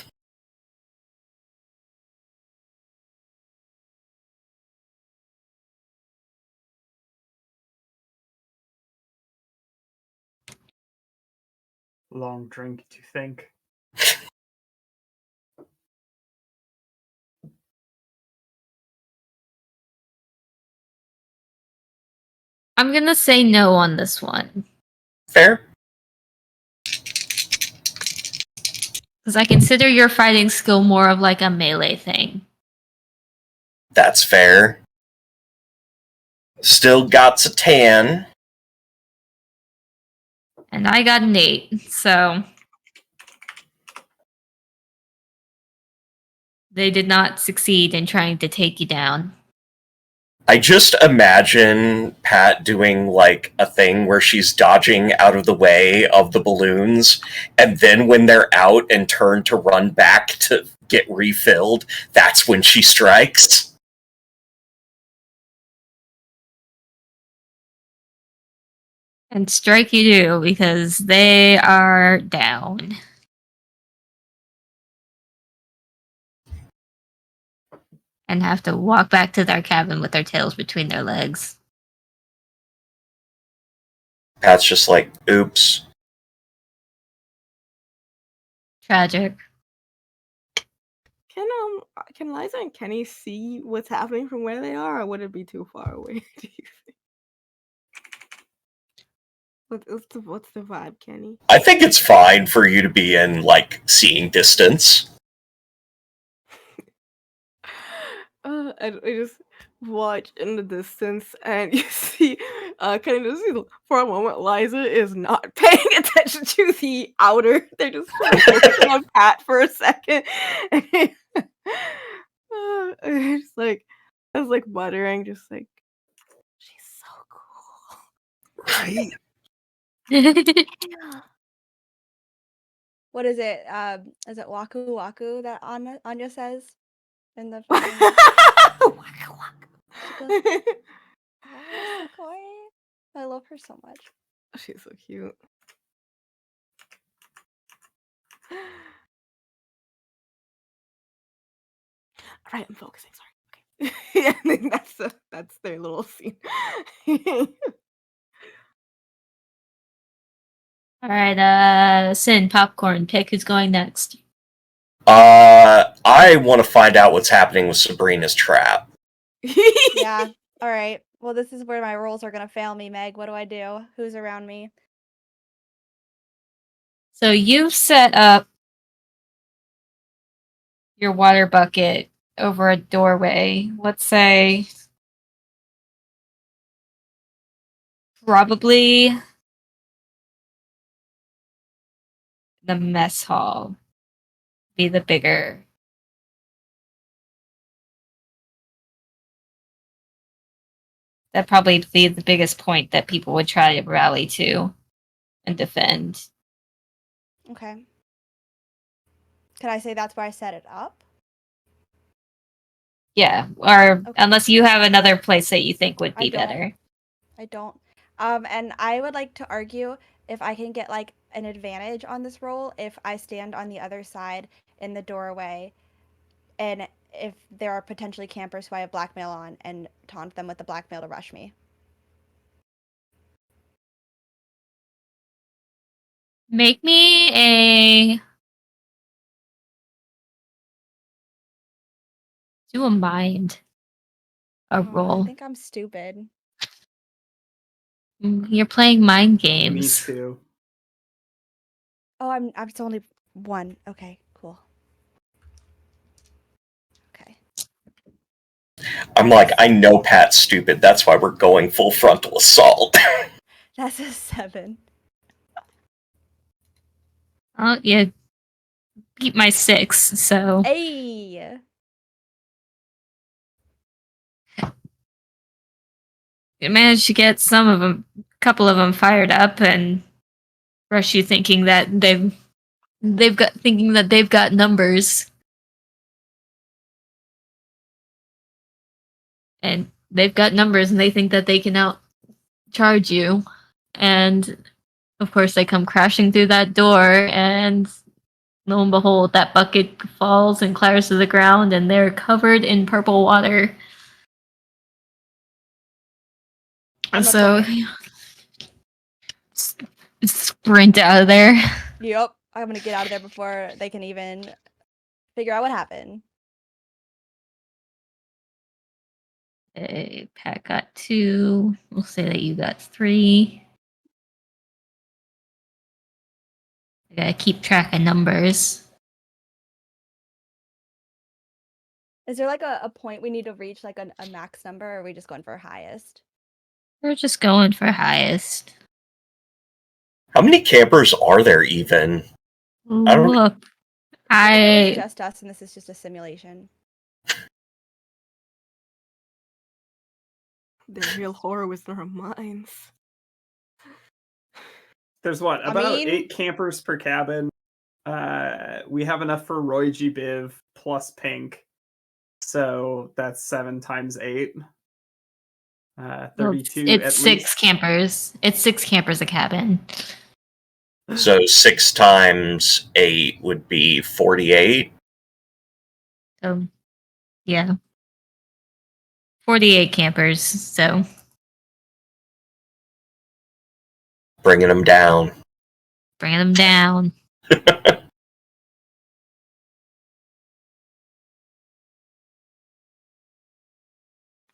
Long drink to think. I'm gonna say no on this one. Fair. Because I consider your fighting skill more of like a melee thing. That's fair. Still got a 10. And I got an 8, so they did not succeed in trying to take you down. I just imagine Pat doing like a thing where she's dodging out of the way of the balloons, and then when they're out and turn to run back to get refilled, that's when she strikes. And strike you do, because they are down. And have to walk back to their cabin with their tails between their legs. Pat's just like, oops. Tragic. Can Liza and Kenny see what's happening from where they are, or would it be too far away? Do you think? What's the vibe, Kenny? I think it's fine for you to be in, like, seeing distance. And I just watch in the distance, and you see, kind of see for a moment, Liza is not paying attention to the outer. They're just focusing on Pat for a second. And just like, I was like muttering, just like, she's so cool. Right? What is it? Is it Waku Waku that Anya says in the? Waka waka. Oh, so quiet. I love her so much. She's so cute. Alright, I'm focusing, sorry. Okay. Yeah, I think that's their little scene. Alright, Sin, Popcorn, pick who's going next. I want to find out what's happening with Sabrina's trap. Yeah. All right. Well, this is where my rolls are gonna fail me, Meg. What do I do? Who's around me? So you've set up your water bucket over a doorway. Let's say probably the mess hall be the bigger. That'd probably be the biggest point that people would try to rally to and defend. Okay. Can I say that's where I set it up? Yeah, or Okay. unless you have another place that you think would I be don't. better. I don't. And I would like to argue if I can get like an advantage on this roll if I stand on the other side in the doorway, and if there are potentially campers who I have blackmail on, and taunt them with the blackmail to rush me. Make me a do a mind a I roll. think I'm stupid. You're playing mind Me games. too. Oh, I'm it's only one. Okay, cool. Okay. I'm like, I know Pat's stupid, that's why we're going full frontal assault. That's a 7. Oh, yeah. Beat my 6, so Hey. you managed to get a couple of them fired up and rush you thinking that they've got numbers. And they've got numbers and they think that they can outcharge you. And of course they come crashing through that door, and lo and behold, that bucket falls and clatters to the ground, and they're covered in purple water. I'm So sprint out of there. Yep. I'm gonna get out of there before they can even figure out what happened. Okay, Pat got 2. We'll say that you got 3. I gotta keep track of numbers. Is there like a point we need to reach, like a max number, or are we just going for highest? We're just going for highest. How many campers are there even? I don't- Look, It's just us, and this is just a simulation. The real horror was in our minds. There's what, I about mean- 8 campers per cabin. We have enough for Roy G. Biv plus Pink. So that's 7 times 8. 32 it's at 6 least. campers. It's 6 campers a cabin. So 6 times 8 would be 48. So, yeah. 48 campers, so Bringing them down. bringing them down.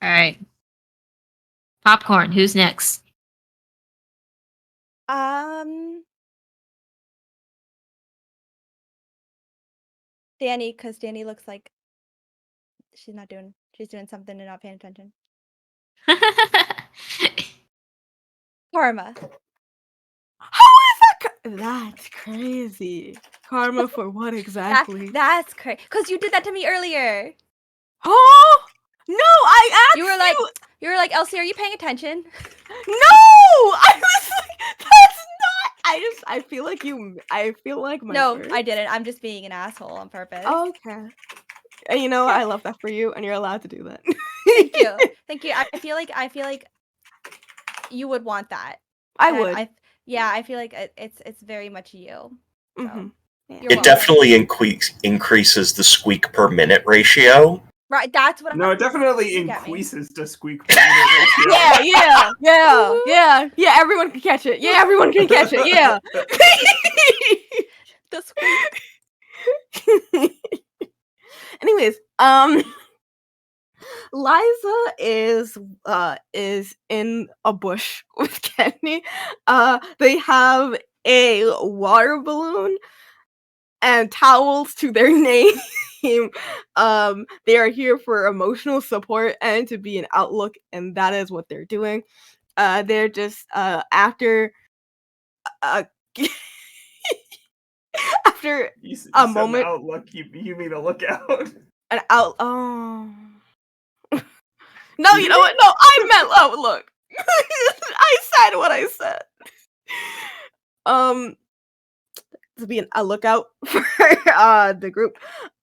All right. Popcorn, who's next? Danny, because Danny looks like she's doing something and not paying attention. Karma. How is that? That's crazy. Karma for what exactly? That's crazy. Because you did that to me earlier. Oh no! I asked You were like, Elsie, are you paying attention? No! I was like, that's not. I feel like you. I feel like my. No, bird. I didn't. I'm just being an asshole on purpose. Okay. And you know, I love that for you, and you're allowed to do that. Thank you. Thank you. I feel like you would want that. I And would. I feel like it's very much you. So. Mhm. Yeah. You're It welcome. definitely increases the squeak per minute ratio. Right, that's what No, it definitely Look at me. increases the squeak per minute ratio. Yeah. Everyone can catch it. Yeah, everyone can catch it. Yeah. The squeak. Anyways, Liza is in a bush with Kenny. They have a water balloon and towels to their name. They are here for emotional support and to be an outlook, and that is what they're doing. They're just after after You a said moment, outlook. You mean a lookout? an out. Oh no! You know what? No, I meant outlook. I said what I said. To be a lookout for the group.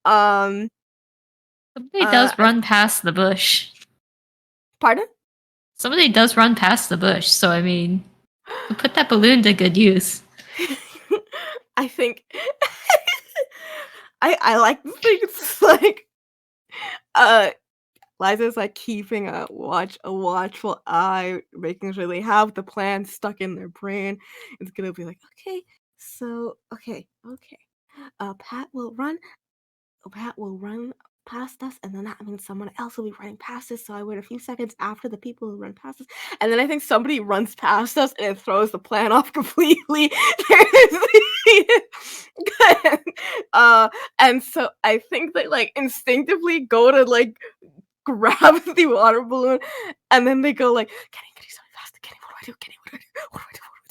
Somebody does run past the bush. Pardon? Somebody does run past the bush, so I mean, put that balloon to good use. I think I like things like Liza's like keeping a watchful eye, making sure they have the plan stuck in their brain. It's gonna be like, okay, so okay. Pat will run past us, and then that means someone else will be running past us. So I wait a few seconds after the people who run past us, and then I think somebody runs past us and it throws the plan off completely. And so I think they like instinctively go to like grab the water balloon, and then they go like, Kenny, stop fast. Kenny, what do I do? Kenny, what do I do?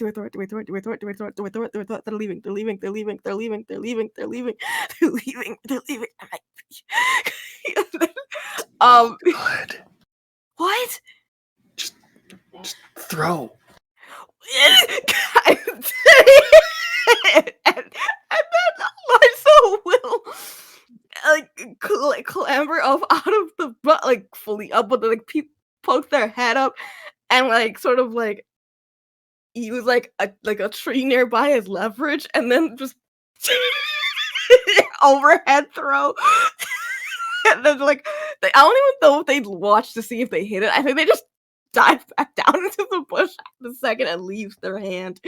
What do I do? Do I throw it? They're leaving. They're leaving. I'm like, Good. what? Just throw. and then Liza will like clamber up out of the butt, like fully up, but then like poke their head up and like sort of like use like a tree nearby as leverage, and then just overhead throw. And then like I don't even know if they'd watch to see if they hit it. I think they just dive back down into the bush the second it leaves their hand.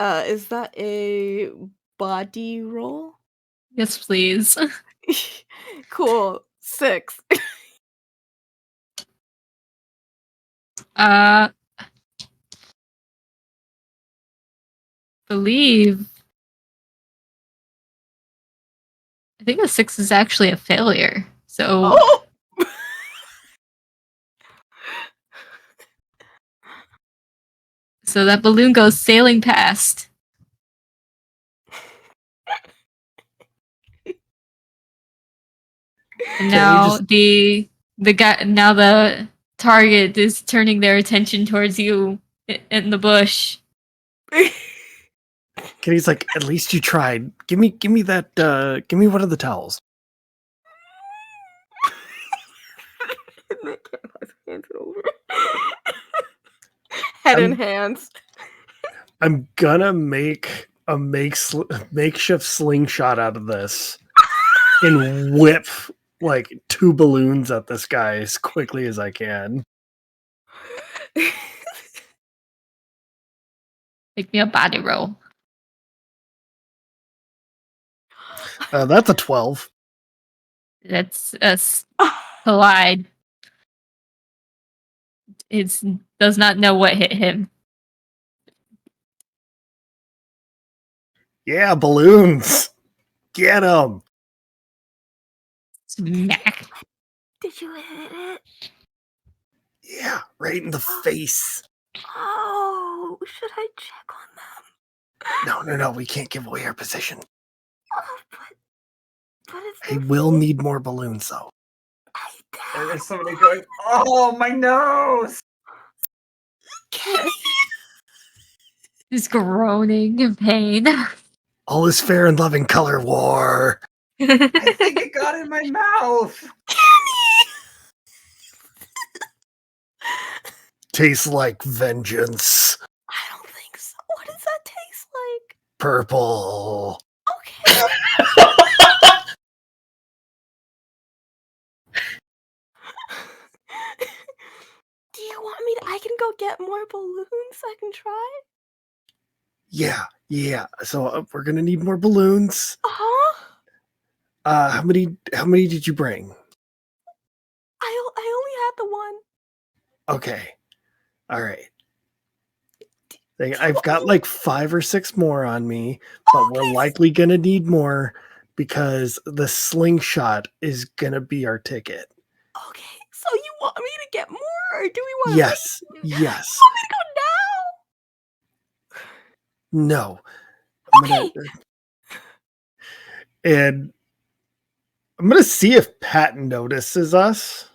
Is that a body roll? Yes, please. Cool. 6. Believe. I think a 6 is actually a failure. So Oh! so that balloon goes sailing past. And now the target is turning their attention towards you in the bush. Kenny's like, at least you tried. Give me that. Give me one of the towels. Head in hands. I'm gonna make a makeshift slingshot out of this and whip like 2 balloons at this guy as quickly as I can. Make me a body roll. That's a 12. That's a collide. It does not know what hit him. Yeah, balloons. Get them. Smack. Did you hit it? Yeah, right in the face. Oh, should I check on them? No. We can't give away our position. Oh, but it's I their will face. need more balloons though. There's somebody going, oh, my nose! He's groaning in pain. All is fair in love and color war. I think it got in my mouth! Tastes like vengeance. I don't think so. What does that taste like? Purple. Okay. Do you want me to? I can go get more balloons. I can try. Yeah. So we're gonna need more balloons. How many did you bring? I only had the one. Okay. All right. I've got like 5 or 6 more on me, but we're likely gonna need more because the slingshot is gonna be our ticket. Okay. So you want me to get more, or do we want? Yes. You want me to go now? No. Okay. And I'm gonna see if Pat notices us.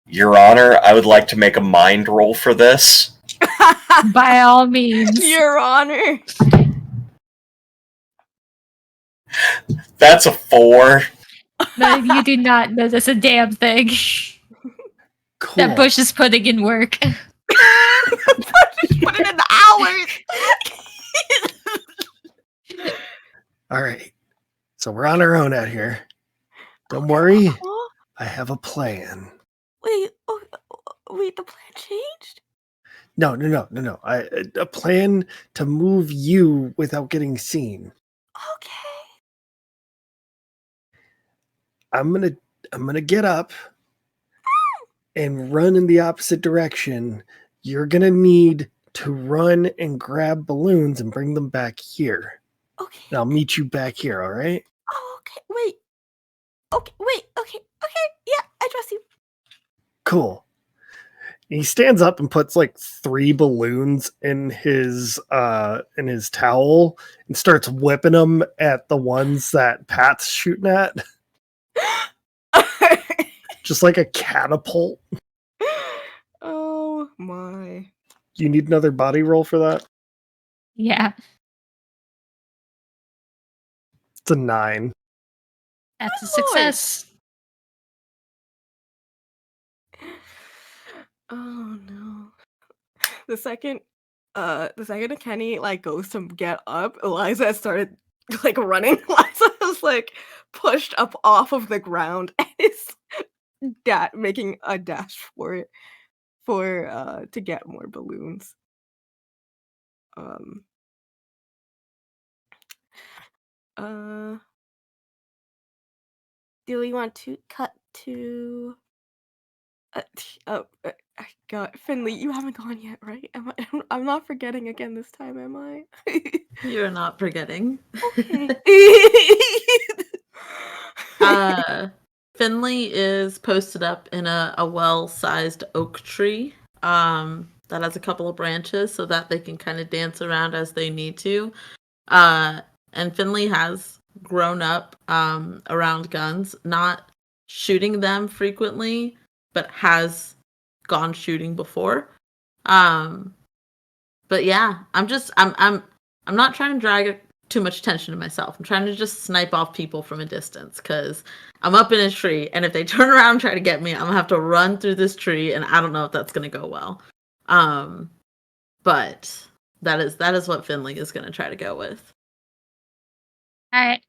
Your Honor, I would like to make a mind roll for this. By all means. Your Honor. That's a 4. No, you do not notice a damn thing. Cool. That bush is putting in work. Put it in the hours. All right. So we're on our own out here. Don't worry. Oh, I have a plan. wait, the plan changed? No. A plan to move you without getting seen. Okay. I'm gonna get up and run in the opposite direction. You're gonna need to run and grab balloons and bring them back here. Okay. And I'll meet you back here, all right? Oh, okay. Wait. Okay. Wait. Okay. Yeah, I trust you. Cool. He stands up and puts like 3 balloons in his towel and starts whipping them at the ones that Pat's shooting at. Just like a catapult. Oh my. You need another body roll for that? Yeah, It's a 9. that's a Lord. success. Oh no. The second Kenny like goes to get up, Eliza started like running. Eliza was like pushed up off of the ground and is making a dash for it to get more balloons. Do we want to cut to? God, Finley, you haven't gone yet, right? I'm not forgetting again this time, am I? You're not forgetting. Okay. Finley is posted up in a well-sized oak tree that has a couple of branches so that they can kind of dance around as they need to. And Finley has grown up around guns, not shooting them frequently, but has gone shooting before. But yeah, I'm not trying to drag too much attention to myself. I'm trying to just snipe off people from a distance because I'm up in a tree, and if they turn around and try to get me, I'm gonna have to run through this tree, and I don't know if that's gonna go well. But that is what Finley is gonna try to go with. All right.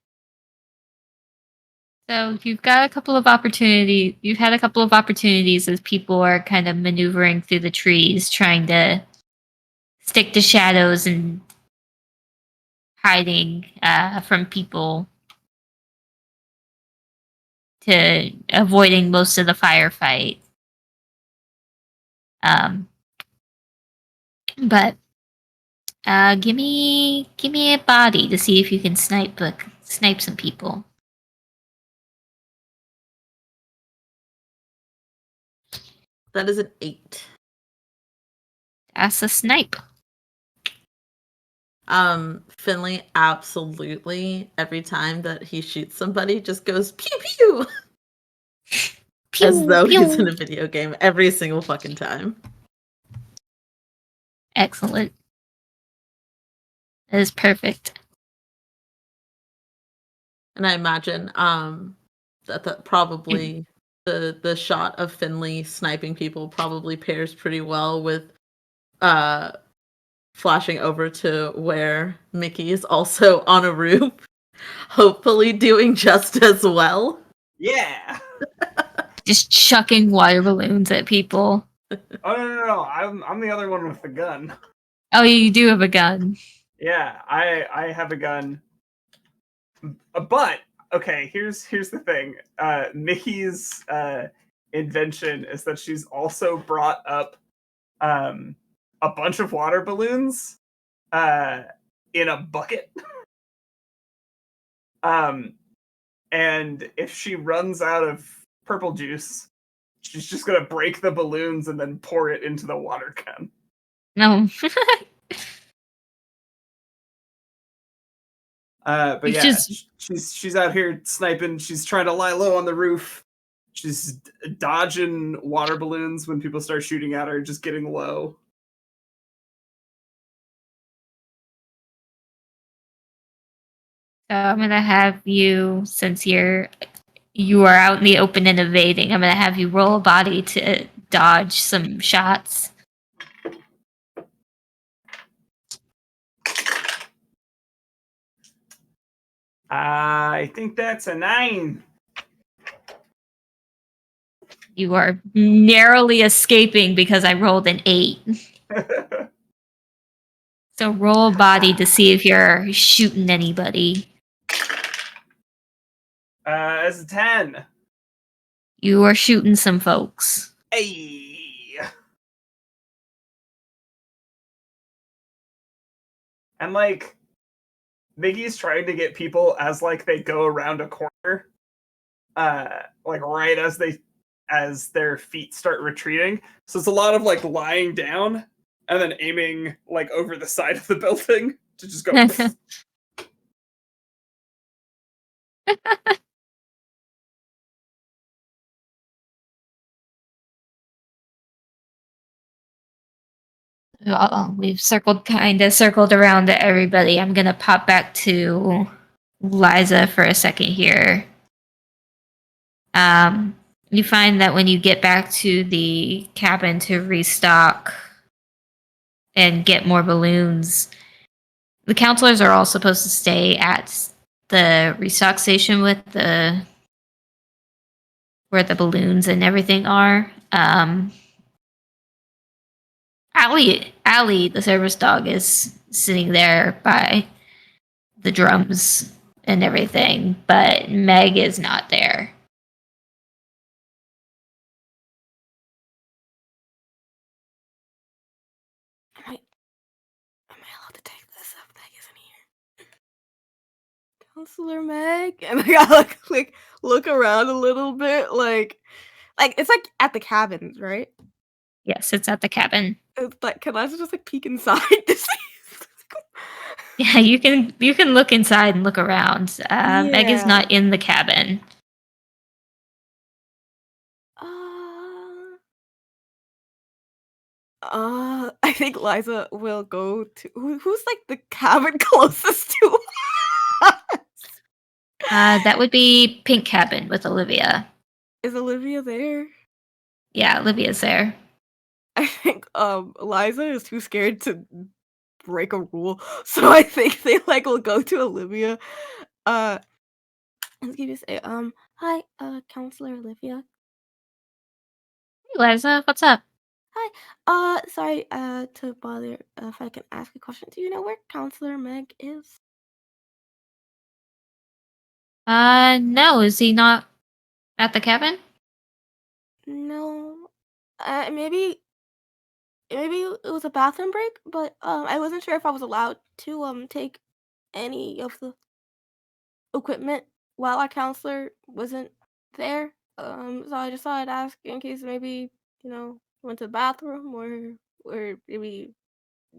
So you've got a couple of opportunities. You've had a couple of opportunities as people are kind of maneuvering through the trees, trying to stick to shadows and hiding from people, to avoiding most of the firefight. But give me a body to see if you can snipe some people. That is an 8. That's a snipe. Finley absolutely every time that he shoots somebody just goes pew pew. Pew, As though pew. he's in a video game every single fucking time. Excellent. That is perfect. And I imagine that probably the shot of Finley sniping people probably pairs pretty well with flashing over to where Mickey is also on a roof, hopefully doing just as well. Yeah. Just chucking water balloons at people. Oh no! I'm the other one with the gun. Oh, you do have a gun. Yeah, I have a gun. But okay, here's the thing. Mickey's invention is that she's also brought up a bunch of water balloons in a bucket. And if she runs out of purple juice, she's just gonna break the balloons and then pour it into the water gun. No. But It's yeah, just- she's out here sniping. She's trying to lie low on the roof. She's dodging water balloons when people start shooting at her, just getting low. So I'm gonna have you, since you are out in the open and evading, I'm gonna have you roll a body to dodge some shots. I think that's a 9. You are narrowly escaping because I rolled an 8. So roll a body to see if you're shooting anybody. That's a 10. You are shooting some folks. Hey. And like, Miggy's trying to get people as like they go around a corner, like right as their feet start retreating. So it's a lot of like lying down and then aiming like over the side of the building to just go. We've circled around to everybody. I'm gonna pop back to Liza for a second here. You find that when you get back to the cabin to restock and get more balloons, the counselors are all supposed to stay at the restock station with where the balloons and everything are. Allie, the service dog, is sitting there by the drums and everything, but Megg is not there. Am I allowed to take this if Meg isn't here? Counselor Meg? And I gotta like look around a little bit, like it's like at the cabins, right? Yes, it's at the cabin. It's like, can I just like peek inside to see? Yeah, you can look inside and look around. Megg is Yeah. not in the cabin. I think Liza will go to who's like the cabin closest to us? That would be Pink Cabin with Olivia. Is Olivia there? Yeah, Olivia's there. I think Liza is too scared to break a rule, so I think they like will go to Olivia. Let's give you say hi, Counselor Olivia. Hey, Liza, what's up? Hi. Sorry, to bother. If I can ask a question, do you know where Counselor Meg is? No, is he not at the cabin? No. Maybe it was a bathroom break, but I wasn't sure if I was allowed to take any of the equipment while our counselor wasn't there. So I just thought I'd ask in case maybe went to the bathroom or maybe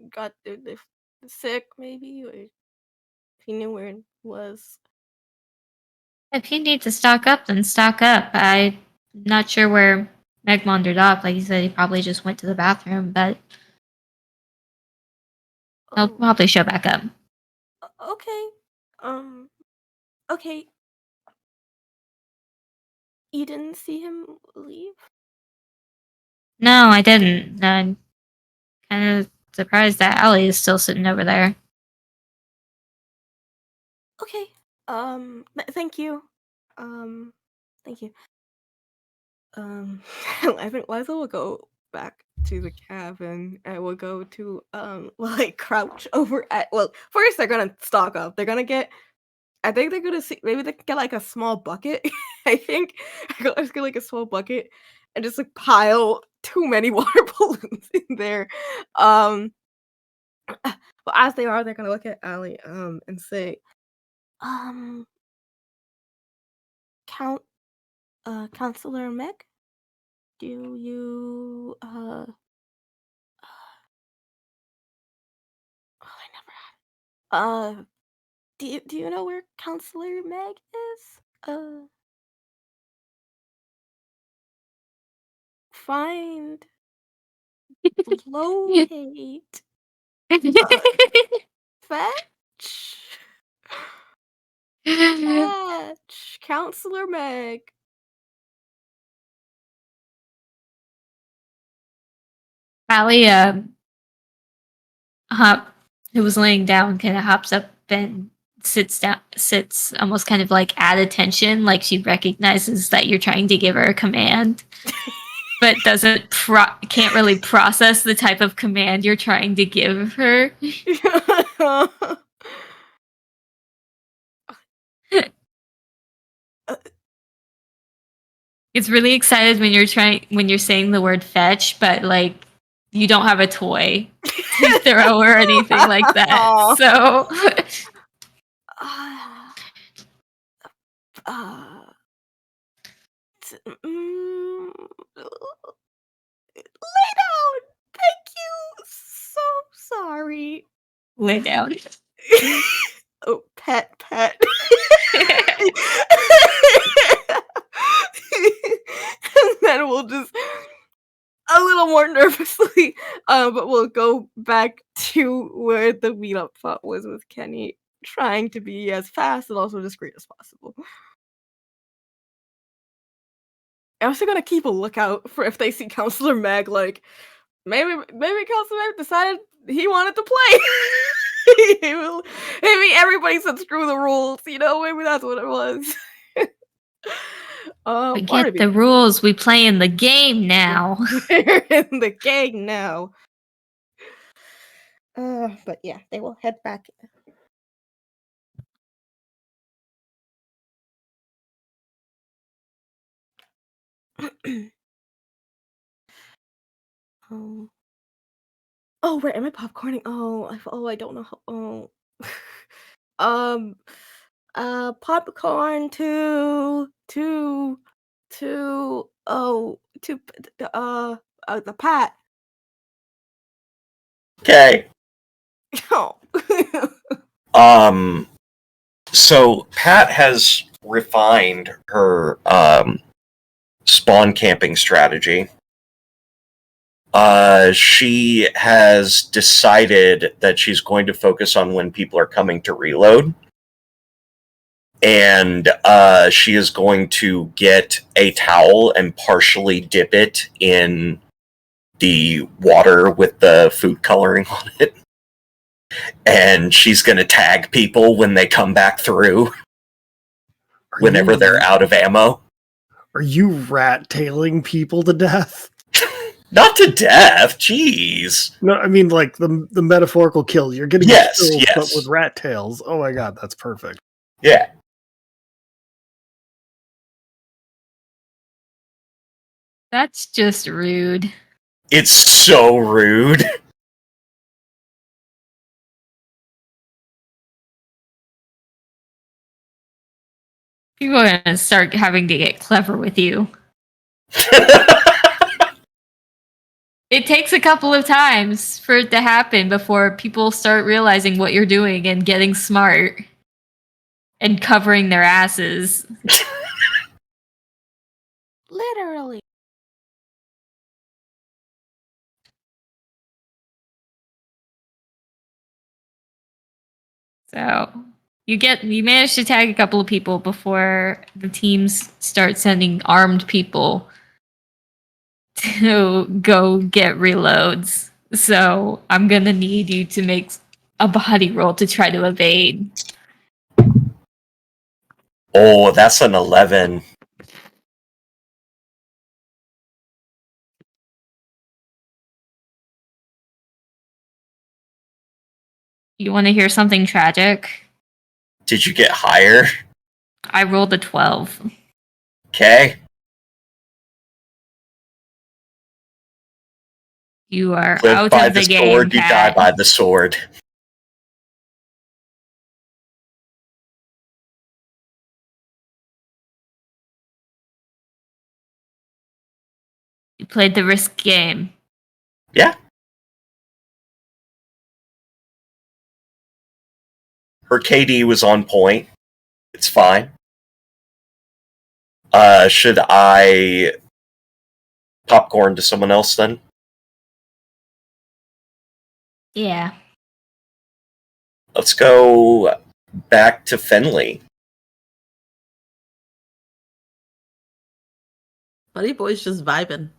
got the sick maybe, or if he knew where it was. If you need to stock up, then stock up. I'm not sure where Meg wandered off. Like you said, he probably just went to the bathroom, but he'll Oh, probably show back up. okay. Okay. You didn't see him leave? No, I didn't. I'm kind of surprised that Allie is still sitting over there. Okay. Thank you. Thank you. I think Liza will go back to the cabin and will go to like crouch over at. Well, first they're gonna stock up. I think they're gonna see, maybe they can get like a small bucket. I think let's get like a small bucket and just like pile too many water balloons in there. But as they are, they're gonna look at Allie and say, um, Count Counselor Meg, do you oh, I never had do you know where Counselor Meg is? Find, locate, fetch, fetch, Counselor Meg. Allie, who was laying down, kind of hops up and sits almost kind of like at attention, like she recognizes that you're trying to give her a command, but can't really process the type of command you're trying to give her. It's really excited when you're saying the word fetch, but like you don't have a toy to throw or anything like that. Aw. So Lay down. Thank you. So sorry. lay down. Oh, pet. And then we'll just a little more nervously, but we'll go back to where the meetup spot was with Kenny, trying to be as fast and also discreet as possible. I'm also gonna keep a lookout for if they see Counselor Meg, like maybe Counselor Meg decided he wanted to play. Maybe everybody said screw the rules, maybe that's what it was. Forget Barnaby. the rules. We play in the game now. We're in the gang now. But yeah, they will head back um. Oh, wait, am I popcorning? I don't know how. Um. Popcorn the Pat. Okay. Oh. So Pat has refined her spawn camping strategy. She has decided that she's going to focus on when people are coming to reload. And she is going to get a towel and partially dip it in the water with the food coloring on it. And she's going to tag people when they come back through whenever they're out of ammo. Are you rat-tailing people to death? Not to death, jeez. No, I mean like the metaphorical kill. You're getting killed, but with rat tails. Oh my god, that's perfect. Yeah. That's just rude. It's so rude. People are gonna start having to get clever with you. It takes a couple of times for it to happen before people start realizing what you're doing and getting smart and covering their asses. Literally. So you manage to tag a couple of people before the teams start sending armed people to go get reloads. So I'm gonna need you to make a body roll to try to evade. Oh, that's an 11. You want to hear something tragic? Did you get higher? I rolled a 12. Okay. You are Live out by of the the game, sword, you die Pat. by the sword. You played the risk game. Yeah. Her KD was on point. It's fine. Should I popcorn to someone else then? Yeah. Let's go back to Finley. Buddy Boy's just vibing.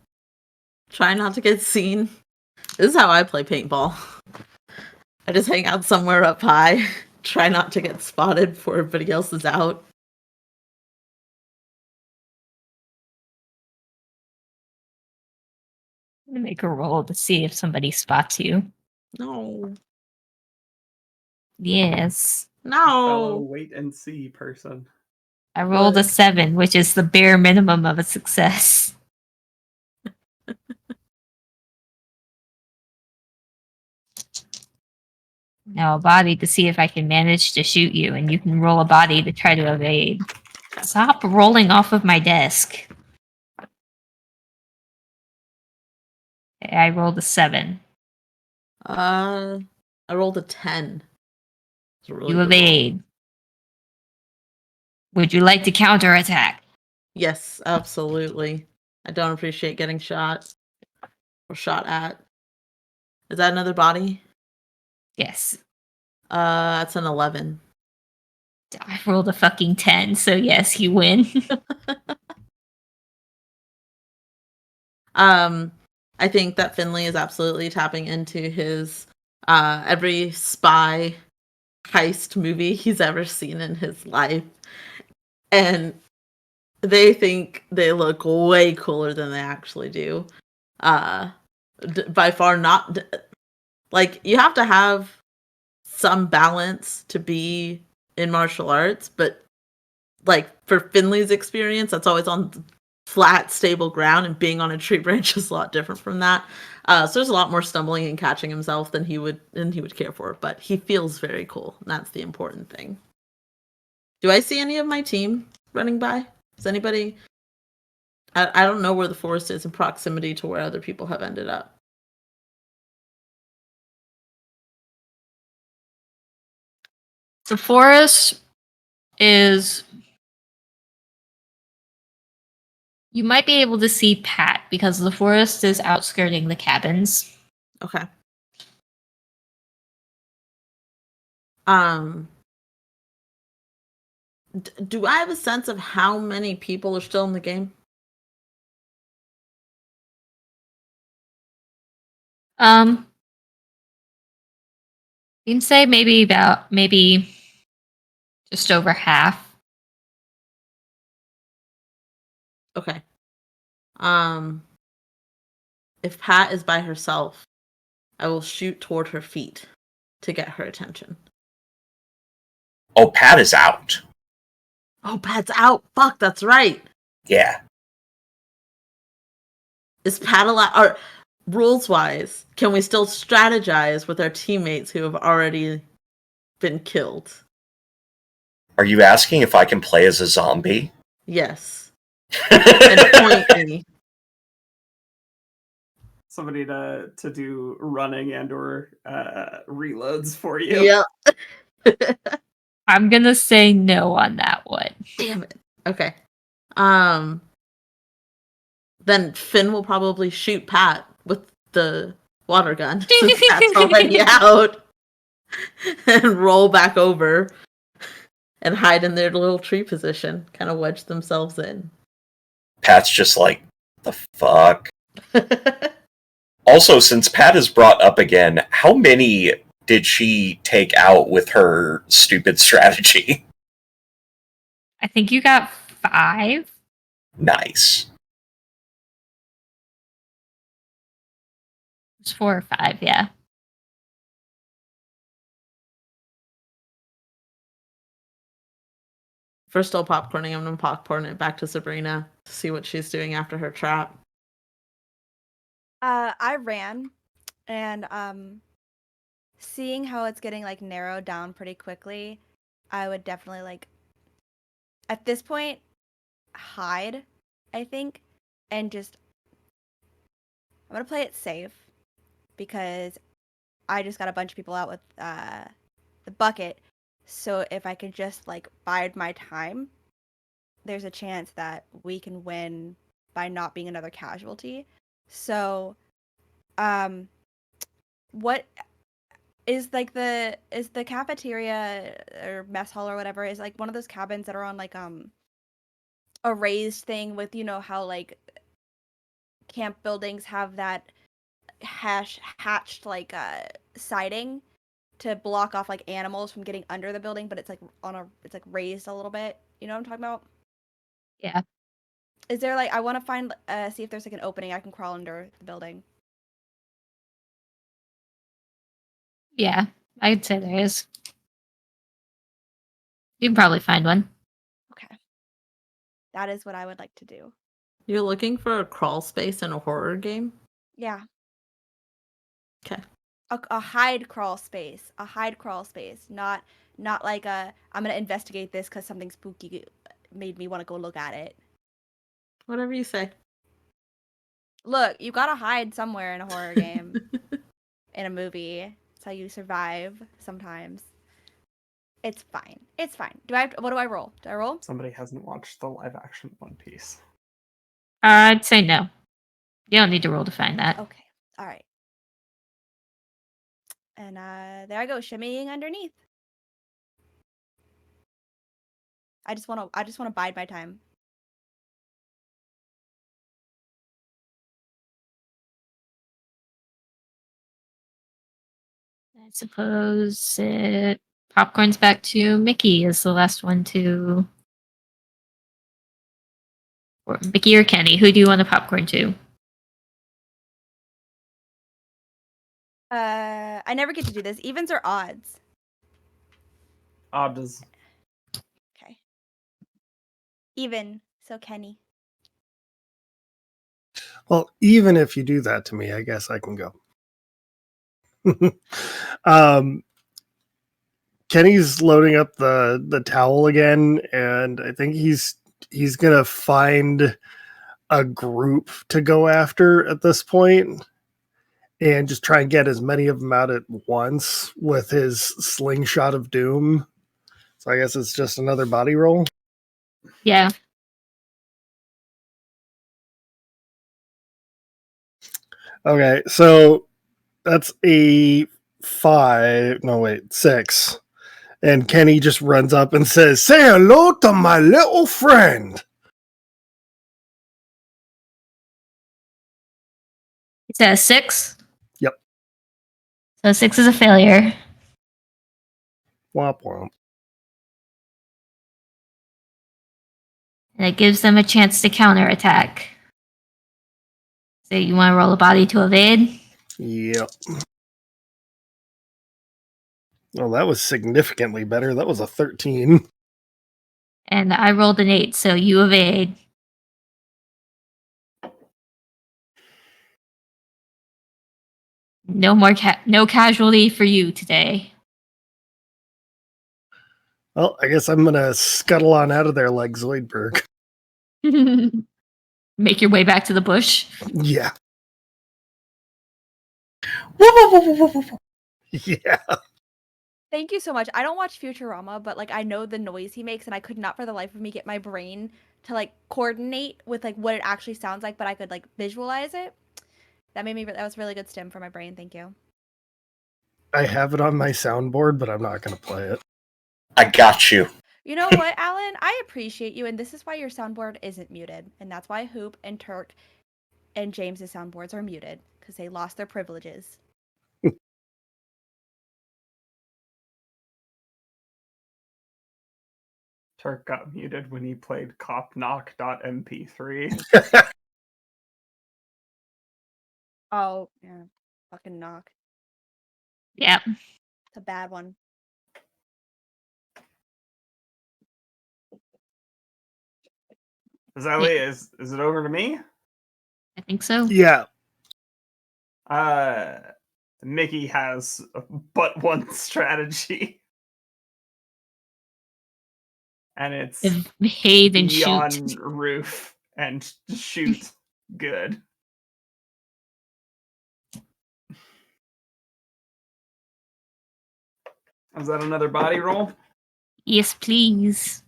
Try not to get seen. This is how I play paintball. I just hang out somewhere up high. Try not to get spotted before everybody else is out. I'm gonna make a roll to see if somebody spots you. No. Yes. Fellow No. wait and see person. I rolled a 7, which is the bare minimum of a success. Now a body to see if I can manage to shoot you, and you can roll a body to try to evade. Stop rolling off of my desk. Okay, I rolled a 7. I rolled a 10. It's a really You good roll. evade. Would you like to counterattack? Yes, absolutely. I don't appreciate getting shot or shot at. Is that another body? Yes. That's an 11. I rolled a fucking 10, so yes, you win. I think that Finley is absolutely tapping into his every spy heist movie he's ever seen in his life. And they think they look way cooler than they actually do. By far not like you have to have some balance to be in martial arts, but like for Finley's experience, that's always on flat, stable ground, and being on a tree branch is a lot different from that. So there's a lot more stumbling and catching himself than he would care for, but he feels very cool, and that's the important thing. Do I see any of my team running by? Does anybody? I don't know where the forest is in proximity to where other people have ended up. The forest is. You might be able to see Pat because the forest is outskirting the cabins. Okay. Do I have a sense of how many people are still in the game? You can say maybe just over half. Okay. If Pat is by herself, I will shoot toward her feet to get her attention. Oh, Pat is out. Oh, Pat's out. Fuck, that's right. Yeah. Is Pat allowed? Or rules-wise, can we still strategize with our teammates who have already been killed? Are you asking if I can play as a zombie? Yes. And point me. Somebody to do running and or reloads for you. Yep. I'm gonna say no on that one. Damn it. Okay. Then Finn will probably shoot Pat with the water gun since Pat's already out, and roll back over and hide in their little tree position, kind of wedge themselves in. Pat's just like, the fuck? Also, since Pat is brought up again, how many did she take out with her stupid strategy? I think you got 5. Nice. It's 4 or 5, yeah. If we're still popcorning, I'm gonna popcorn it back to Sabrina to see what she's doing after her trap. I ran, and seeing how it's getting like narrowed down pretty quickly, I would definitely like at this point hide, I think, and just I'm gonna play it safe because I just got a bunch of people out with the bucket. So if I could just like bide my time, there's a chance that we can win by not being another casualty. So, what is like the cafeteria or mess hall or whatever is like one of those cabins that are on like a raised thing with how like camp buildings have that hatched like siding to block off like animals from getting under the building, but it's like it's like raised a little bit. You know what I'm talking about? Yeah. Is there like I want to find see if there's like an opening I can crawl under the building. Yeah, I'd say there is. You can probably find one. Okay. That is what I would like to do. You're looking for a crawl space in a horror game? Yeah. Okay. A hide crawl space. A hide crawl space. Not like I'm gonna investigate this because something spooky made me want to go look at it. Whatever you say. Look, you gotta hide somewhere in a horror game. In a movie. It's how you survive sometimes. It's fine. It's fine. What do I roll? Do I roll? Somebody hasn't watched the live action One Piece. I'd say no. You don't need to roll to find that. Okay. All right. And there I go, shimmying underneath. I just want to bide my time. I suppose it popcorn's back to Mickey is the last one to. Or Mickey or Kenny, who do you want to popcorn to? I never get to do this. Evens or odds? Odds. Okay. Even. So Kenny. Well, even if you do that to me, I guess I can go. Kenny's loading up the towel again, and I think he's gonna find a group to go after at this point, and just try and get as many of them out at once with his slingshot of doom. So I guess it's just another body roll. Yeah. Okay, so that's a 5. No, wait, 6. And Kenny just runs up and says, "Say hello to my little friend." It's a 6. Yep. So 6 is a failure. Womp womp. And it gives them a chance to counterattack. So you want to roll a body to evade? Yep. Well, that was significantly better. That was a 13. And I rolled an 8, so you evade. No more no casualty for you today. Well, I guess I'm gonna scuttle on out of there like Zoidberg. Make your way back to the bush. Yeah. Yeah. Thank you so much. I don't watch Futurama, but like I know the noise he makes, and I could not for the life of me get my brain to like coordinate with like what it actually sounds like, but I could like visualize it. That was really good stim for my brain. Thank you. I have it on my soundboard, but I'm not gonna play it. I got you. You know what, Alan? I appreciate you, and this is why your soundboard isn't muted, and that's why Hoop and Turk and James's soundboards are muted because they lost their privileges. Turk got muted when he played copknock.mp3. Oh, yeah. Fucking knock. Yep. It's a bad one. Is it over to me? I think so. Yeah. Mickey has but one strategy. And it's Evade and be on shoot. roof and shoot good. Is that another body roll? Yes, please.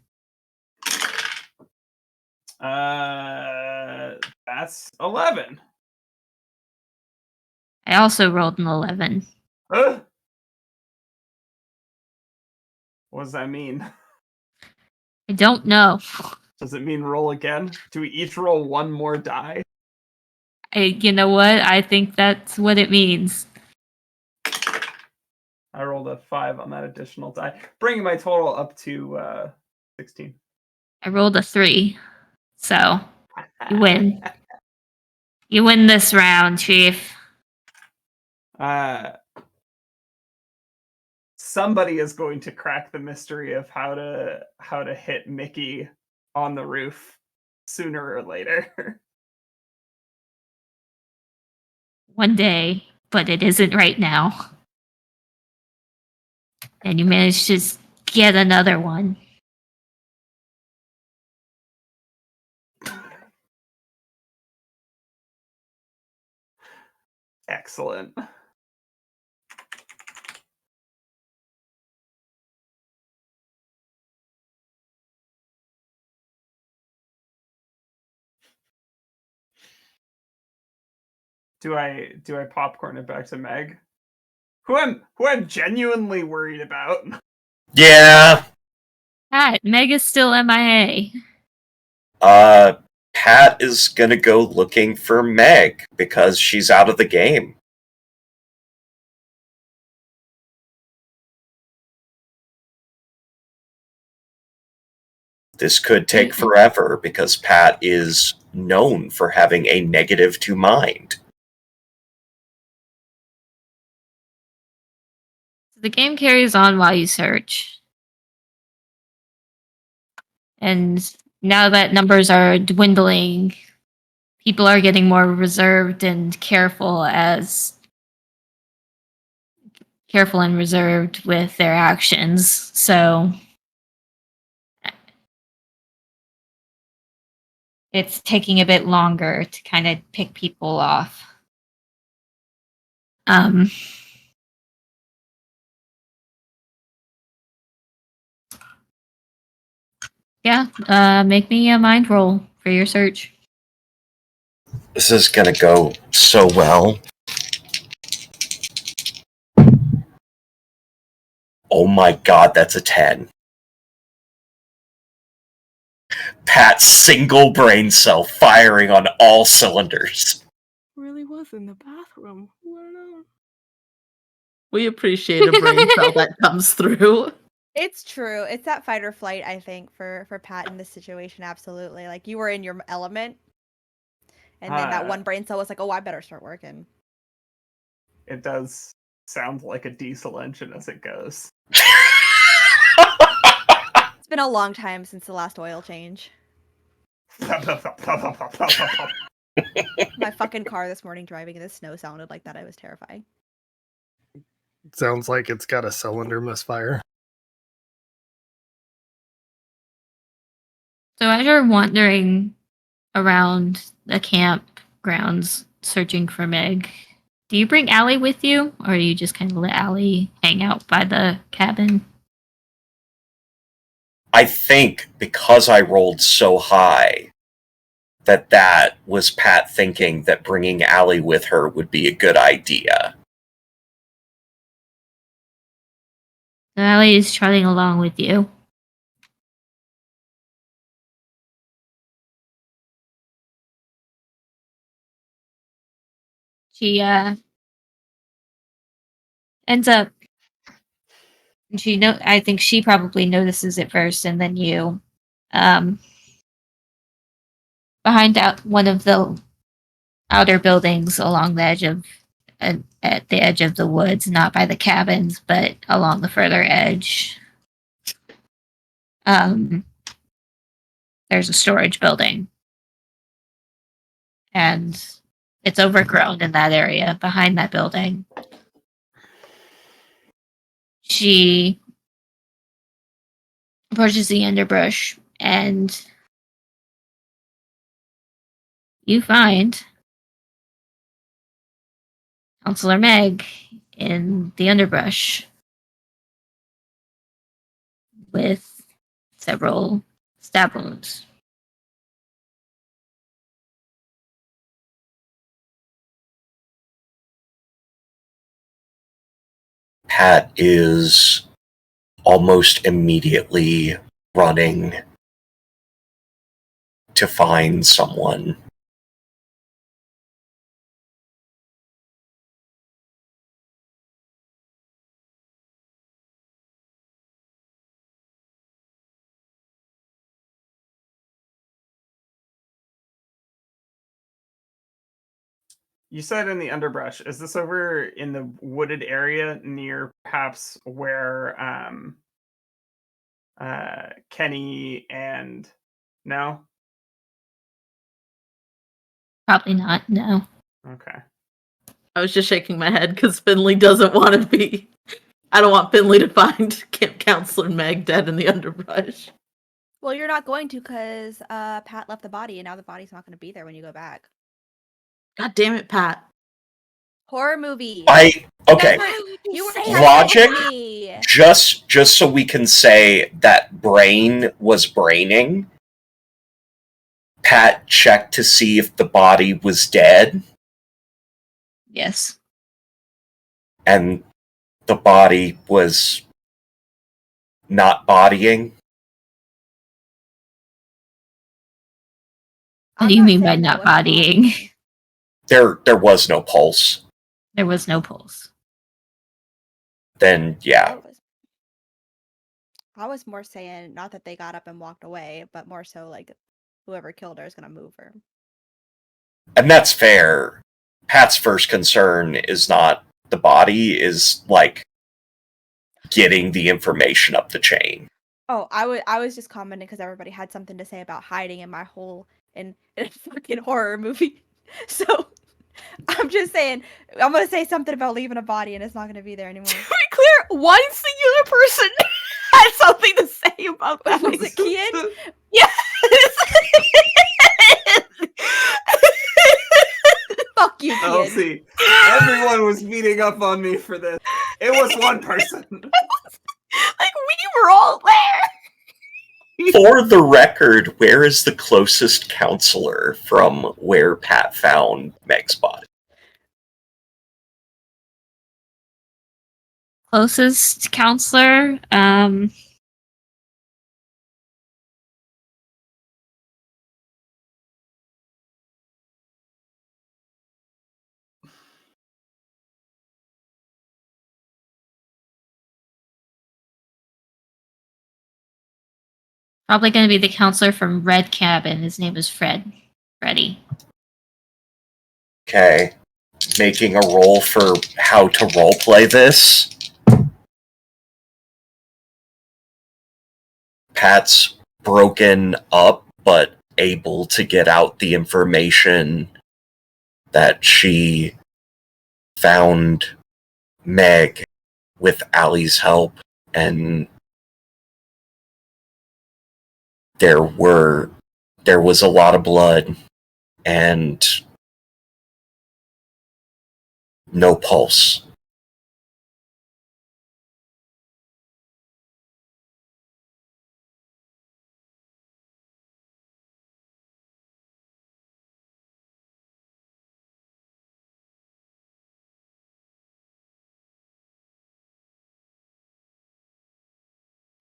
That's 11. I also rolled an 11. What does that mean? I don't know. Does it mean roll again? Do we each roll one more die? You know what? I think that's what it means. I rolled a 5 on that additional die, bringing my total up to 16. I rolled a 3. So, you win. You win this round, Chief. Somebody is going to crack the mystery of how to hit Mickey on the roof sooner or later. One day, but it isn't right now. And you managed to get another one. Excellent. Do I popcorn it back to Meg? Who I'm genuinely worried about. Yeah. Pat, Megg is still MIA. Pat is gonna go looking for Meg because she's out of the game. This could take forever because Pat is known for having a negative to mind. The game carries on while you search. And now that numbers are dwindling, people are getting more reserved and careful and reserved with their actions. So it's taking a bit longer to kind of pick people off. Yeah, make me a mind roll for your search. This is gonna go so well. Oh my god, that's a 10. Pat's single brain cell firing on all cylinders. Really was in the bathroom. I don't know. We appreciate a brain cell that comes through. It's true. It's that fight or flight, I think, for Pat in this situation. Absolutely. Like, you were in your element, and then that one brain cell was like, "Oh, I better start working." It does sound like a diesel engine as it goes. It's been a long time since the last oil change. My fucking car this morning driving in the snow sounded like that. I was terrifying. Sounds like it's got a cylinder misfire. So as you're wandering around the campgrounds searching for Megg, do you bring Allie with you, or you just kind of let Allie hang out by the cabin? I think because I rolled so high that was Pat thinking that bringing Allie with her would be a good idea. So Allie is trotting along with you. She ends up. I think she probably notices it first, and then you, behind one of the outer buildings along the edge of, at the edge of the woods, not by the cabins, but along the further edge. There's a storage building, and it's overgrown in that area behind that building. She approaches the underbrush, and you find Counselor Megg in the underbrush with several stab wounds. Pat is almost immediately running to find someone. You said in the underbrush. Is this over in the wooded area near perhaps where Kenny and no? Probably not, no. Okay. I was just shaking my head because Finley doesn't want to be. I don't want Finley to find Camp Counselor Megg dead in the underbrush. Well, you're not going to because Pat left the body, and now the body's not going to be there when you go back. God damn it, Pat. Horror movies. Okay. You were Logic. me. Just so we can say that brain was braining. Pat checked to see if the body was dead, Yes. and the body was not bodying. What do you mean by not bodying? There was no pulse. There was no pulse. Then yeah. I was more saying not that they got up and walked away, but more so like whoever killed her is gonna move her. And that's fair. Pat's first concern is not the body, is like getting the information up the chain. Oh, I was just commenting because everybody had something to say about hiding, and my whole in a fucking horror movie. So I'm just saying, I'm gonna say something about leaving a body, and it's not gonna be there anymore. To be clear, one singular person had something to say about that. Was it Kian? Yes. Fuck you, Kian. Elsie, everyone was beating up on me for this. It was one person. Like we were all there. For the record, where is the closest counselor from where Pat found Meg's body? Closest counselor. Probably going to be the counselor from Red Cabin. His name is Freddy. Okay. Making a roll for how to roleplay this. Pat's broken up, but able to get out the information that she found Megg with Allie's help, and there was a lot of blood and no pulse.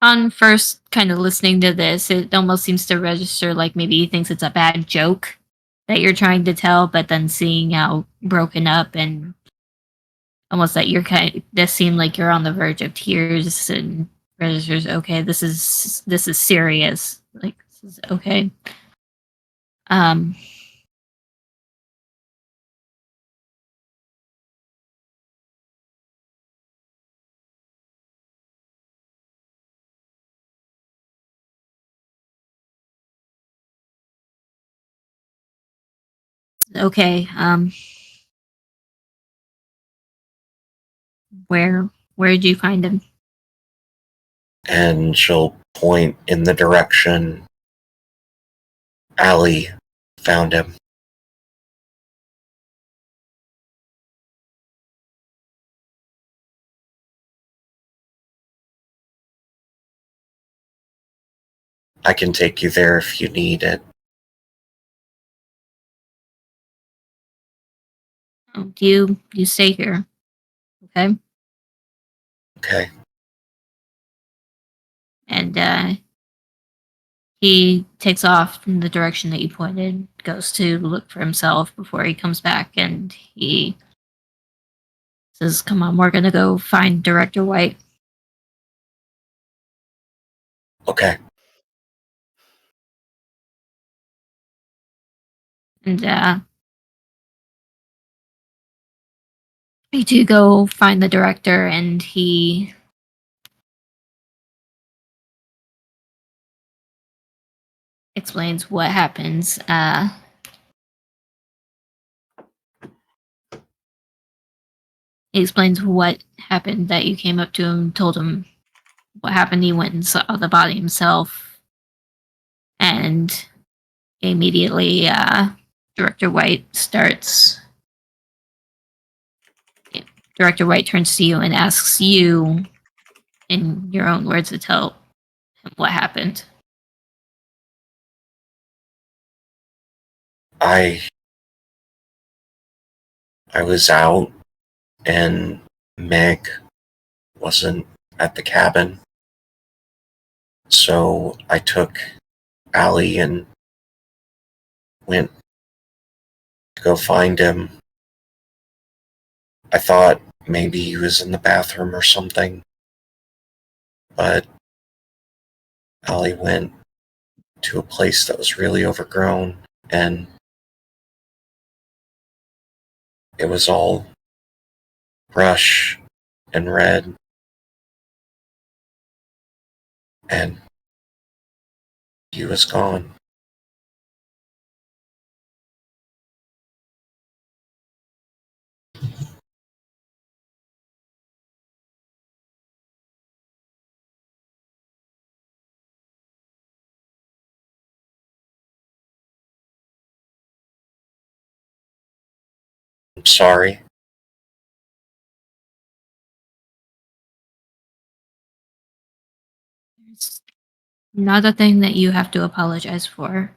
On first kind of listening to this, it almost seems to register like maybe he thinks it's a bad joke that you're trying to tell, but then seeing how broken up and almost that you're this seemed like you're on the verge of tears, and registers, okay, this is serious. Like, this is okay. Okay, where did you find him? And she'll point in the direction Allie found him. I can take you there if you need it. Oh, you stay here, okay? Okay. And he takes off in the direction that you pointed, goes to look for himself before he comes back, and he says, "Come on, we're gonna go find Director White." Okay. And you two go find the director, and he explains what happens. He explains what happened, that you came up to him, told him what happened. He went and saw the body himself, and immediately Director White starts. Director White turns to you and asks you, in your own words, to tell him what happened. I was out and Megg wasn't at the cabin. So I took Allie and went to go find him. I thought maybe he was in the bathroom or something. But Allie went to a place that was really overgrown, and it was all brush and red. And he was gone. I'm sorry. It's not a thing that you have to apologize for.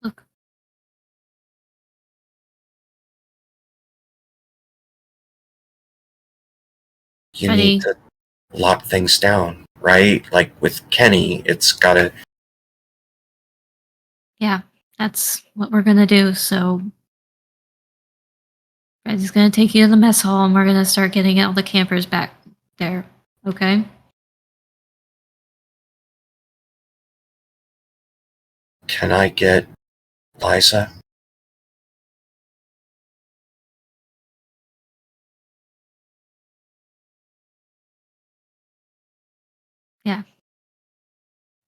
Look, You Buddy. need to lock things down, right? Like with Kenny, it's gotta. yeah, that's what we're gonna do. So, Freddy's gonna take you to the mess hall, and we're gonna start getting all the campers back there. Okay? Can I get Liza?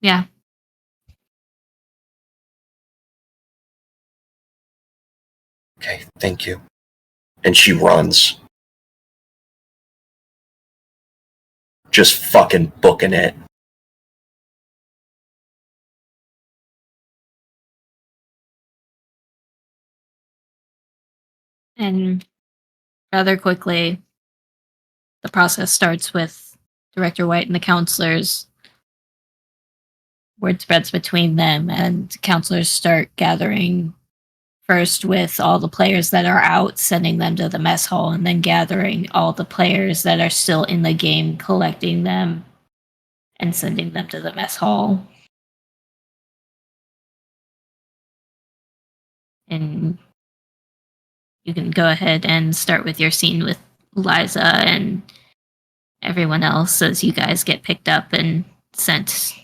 Yeah. Okay, thank you. And she runs. Just fucking booking it. And rather quickly, the process starts with Director White and the counselors. Word spreads between them, and counselors start gathering first with all the players that are out, sending them to the mess hall, and then gathering all the players that are still in the game, collecting them, and sending them to the mess hall. And you can go ahead and start with your scene with Liza and everyone else as you guys get picked up and sent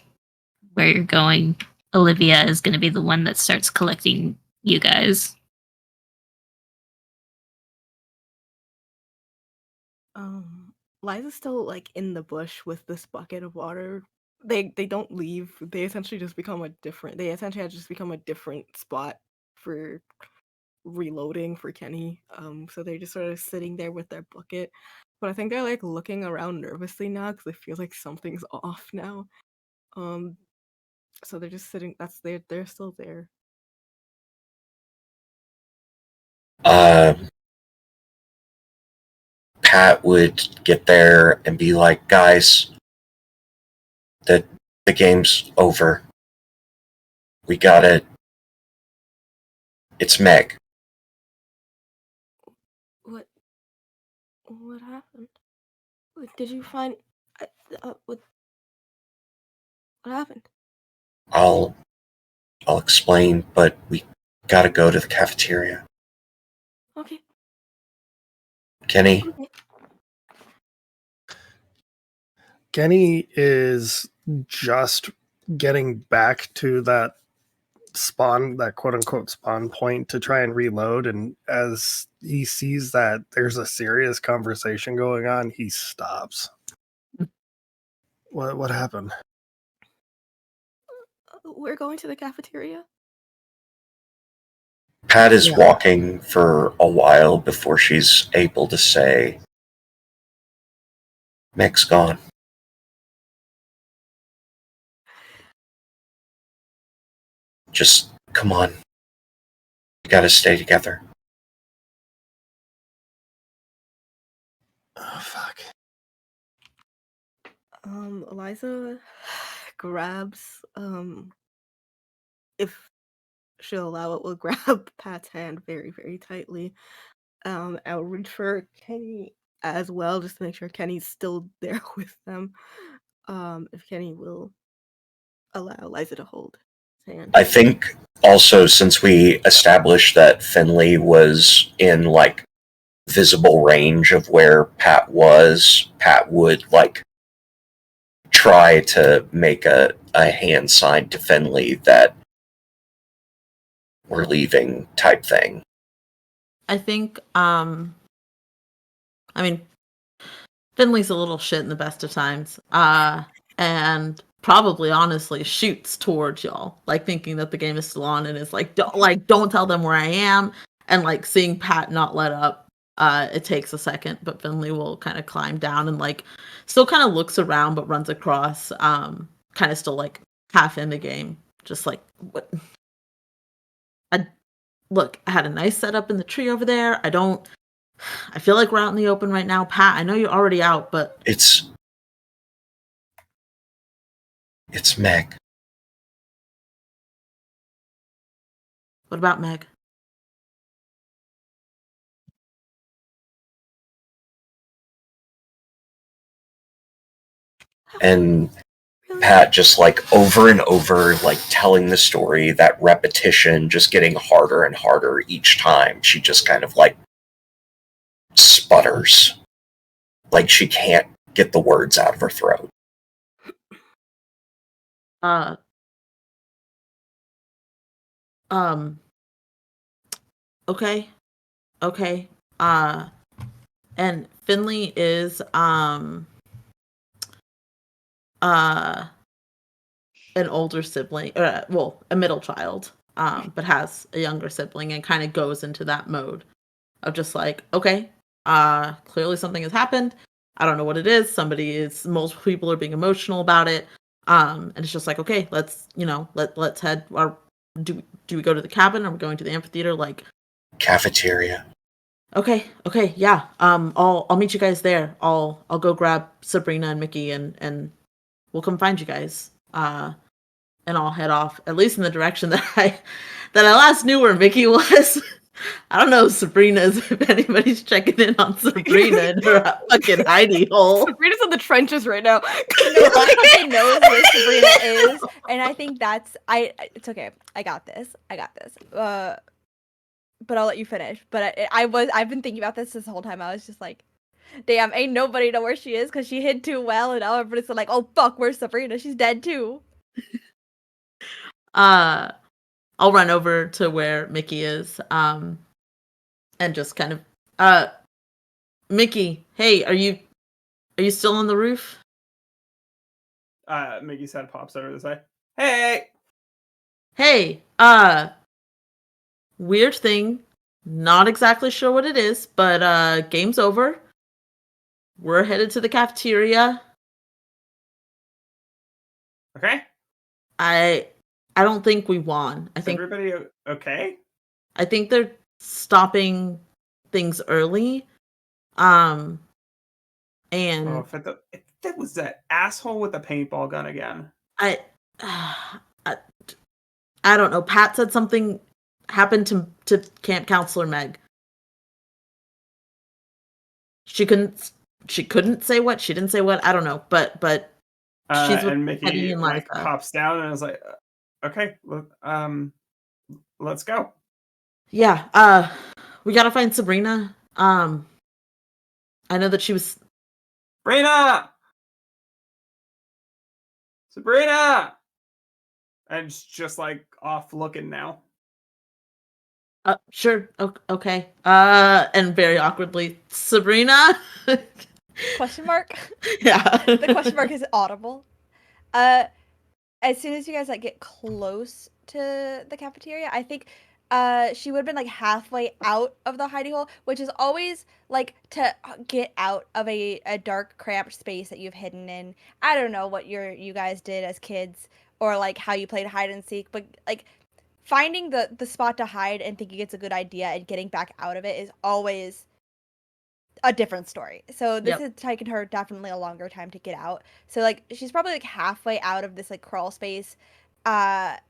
where you're going. Olivia is going to be the one that starts collecting you guys. Liza's still like in the bush with this bucket of water. They don't leave. They essentially just become a different. They essentially have just become a different spot for reloading for Kenny. So they're just sort of sitting there with their bucket. But I think they're like looking around nervously now because it feels like something's off now. So they're just sitting. They're still there. Pat would get there and be like, guys, the game's over. We got it. It's Megg. What happened? Did you find? What happened? I'll explain, but we gotta go to the cafeteria. Okay. Kenny? Okay. Kenny is just getting back to that spawn, that quote unquote spawn point to try and reload. And as he sees that there's a serious conversation going on, he stops. What happened? We're going to the cafeteria. Pat is walking for a while before she's able to say, Meg's gone. Just come on. We gotta stay together. Oh, fuck. Eliza grabs, if she'll allow it, will grab Pat's hand very, very tightly. I'll reach for Kenny as well, just to make sure Kenny's still there with them. If Kenny will allow Eliza to hold his hand. I think also, since we established that Finley was in like visible range of where Pat was, Pat would like try to make a hand sign to Finley that we're leaving type thing. I think, I mean, Finley's a little shit in the best of times, and probably honestly shoots towards y'all, like thinking that the game is still on, and is like, don't tell them where I am, and like seeing Pat not let up, It takes a second, but Finley will kind of climb down and like still kind of looks around, but runs across, kind of still like half in the game, just like what. Look, I had a nice setup in the tree over there. I feel like we're out in the open right now. Pat, I know you're already out, but It's Megg. what about Meg? And Pat just like over and over, like telling the story, that repetition just getting harder and harder each time. She just kind of like sputters. Like she can't get the words out of her throat. Okay. And Finley is an older sibling, well, a middle child, but has a younger sibling and kind of goes into that mode of just like, okay, clearly something has happened. I don't know what it is. Multiple people are being emotional about it. And it's just like, okay, let's head. Do we go to the cabin? Are we going to the amphitheater? Like, Cafeteria. Okay, yeah. I'll meet you guys there. I'll go grab Sabrina and Mickey and we'll come find you guys. And I'll head off, at least in the direction that I last knew where Mickey was. I don't know if anybody's checking in on Sabrina in her fucking hidey hole. Sabrina's in the trenches right now. Nobody knows where Sabrina is, and I think it's okay. I got this. But I'll let you finish. But I've been thinking about this whole time. I was just like, damn, ain't nobody know where she is because she hid too well, and now everybody's like, oh fuck, where's Sabrina? She's dead too. I'll run over to where Mickey is, and just kind of, Mickey, hey, are you still on the roof? Mickey's head pops over this way. Hey, weird thing, not exactly sure what it is, but game's over. We're headed to the cafeteria. Okay. I don't think we won. Is everybody okay? I think they're stopping things early. And if that was that asshole with the paintball gun again. I don't know. Pat said something happened to camp counselor Megg. She couldn't say what. She didn't say what. I don't know. But she's with and Mickey Eddie and like Liza. pops down and I was like, okay, let's go. Yeah, we gotta find Sabrina. I know that she was Sabrina! And it's just like off looking now. sure, okay. And very awkwardly, Sabrina? Question mark? Yeah. The question mark is audible. As soon as you guys like get close to the cafeteria, I think she would have been like halfway out of the hidey hole, which is always like to get out of a dark, cramped space that you've hidden in. I don't know what you guys did as kids or like how you played hide and seek, but like finding the spot to hide and thinking it's a good idea and getting back out of it is always a different story. So this has taken her definitely a longer time to get out. So like she's probably like halfway out of this like crawl space that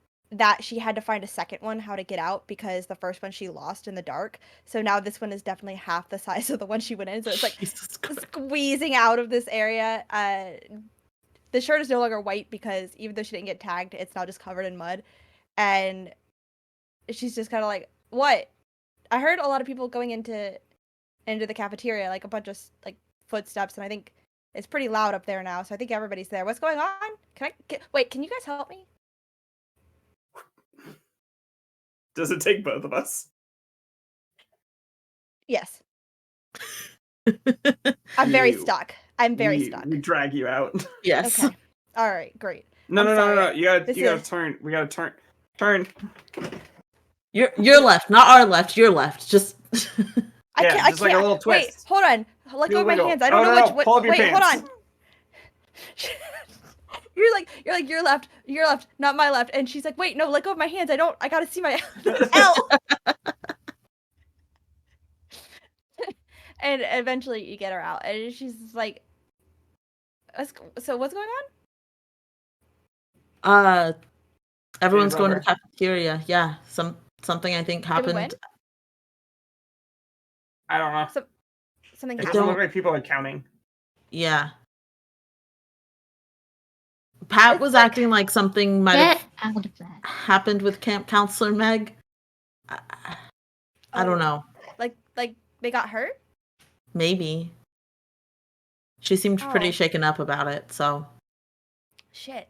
she had to find a second one how to get out because the first one she lost in the dark. So now this one is definitely half the size of the one she went in. So it's like squeezing out of this area. The shirt is no longer white because even though she didn't get tagged, it's now just covered in mud. And she's just kind of like, what? I heard a lot of people going into the cafeteria, like a bunch of like footsteps, and I think it's pretty loud up there now, so I think everybody's there. What's going on? Can you guys help me? Does it take both of us? Yes. I'm very stuck. We drag you out. Yes. Okay. All right, great. No. You gotta turn. We gotta turn. You're left, not our left. You're left. Just I Yeah, can't. I just like a can't. little Wait, twist. hold on. Let go Feel of my wiggle. hands. I Oh, don't know no, which. no, What? pull up your Wait, hold pants. on. You're like your left, not my left. And she's like, wait, no, let go of my hands. I gotta see my L. And eventually you get her out, and she's just like, so what's going on? Everyone's Day's going to over. the cafeteria. Yeah, something I think Did we happened. win? I don't know. Something It I doesn't happened. look like people are counting. Yeah. Pat It's was like- acting like something might Get have out of that. happened with camp counselor Megg. I don't know. Like they got hurt. Maybe. She seemed pretty Oh. shaken up about it, so Shit.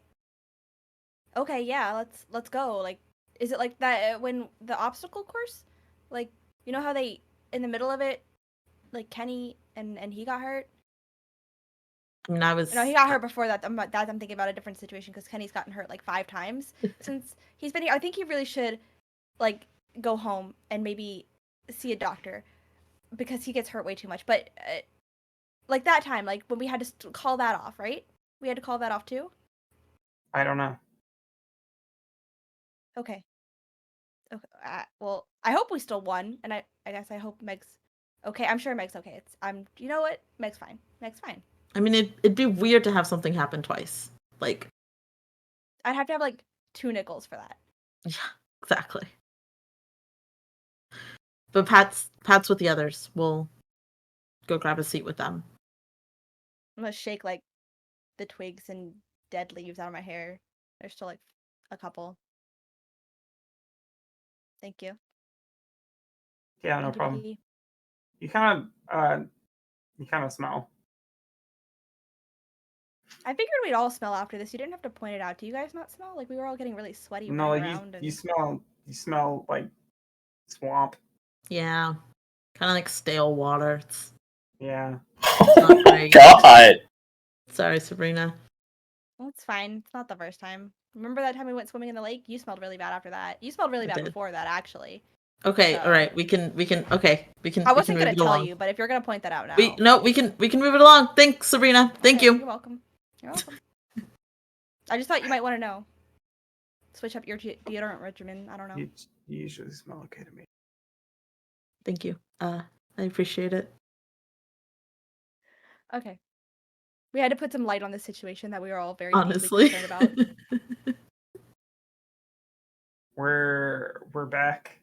Okay, yeah, let's go. Like, is it like that when the obstacle course? Like, you know how they in the middle of it, like Kenny and he got hurt. I mean I was No, he got hurt before that. I'm thinking about a different situation because Kenny's gotten hurt like 5 times since he's been here. I think he really should like go home and maybe see a doctor because he gets hurt way too much. But like that time, like when we had to call that off, right? We had to call that off too. I don't know. Okay. Okay. Well, I hope we still won, and I guess I hope Meg's okay. I'm sure Meg's okay. You know what? Meg's fine. Meg's fine. I mean it'd be weird to have something happen twice. Like I'd have to have like 2 nickels for that. yeah, exactly. But Pat's with the others. We'll go grab a seat with them. I'm gonna shake like the twigs and dead leaves out of my hair. There's still like a couple. Thank you. Yeah, no Thank you, problem. Mickey. You kind of smell. I figured we'd all smell after this. You didn't have to point it out. Do you guys not smell? Like we were all getting really sweaty No, running like around. you smell like swamp. Yeah. Kinda like stale water. It's Yeah. not great. God. Sorry, Sabrina. Well, it's fine. It's not the first time. Remember that time we went swimming in the lake? You smelled really bad after that. You smelled really I bad did. before that, actually. Okay, So- all right. We can okay. We can I wasn't move gonna it tell along. you, but if you're gonna point that out now, We can move it along. Thanks, Sabrina. Thank Okay, you. You're welcome. You're welcome. I just thought you might want to know. Switch up your deodorant regimen. I don't know. You usually smell okay to me. Thank you. I appreciate it. Okay. We had to put some light on this situation that we were all very Honestly. deeply concerned about. We're back.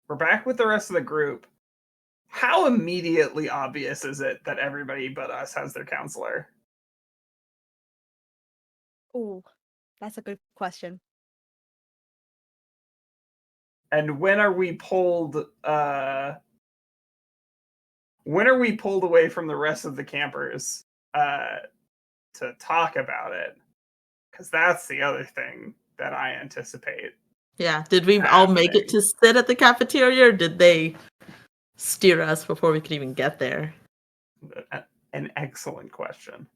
We're back with the rest of the group. How immediately obvious is it that everybody but us has their counselor? Ooh, that's a good question. And when are we pulled away from the rest of the campers to talk about it? Because that's the other thing that I anticipate. Yeah. Did we all make it to sit at the cafeteria, or did they steer us before we could even get there? An excellent question.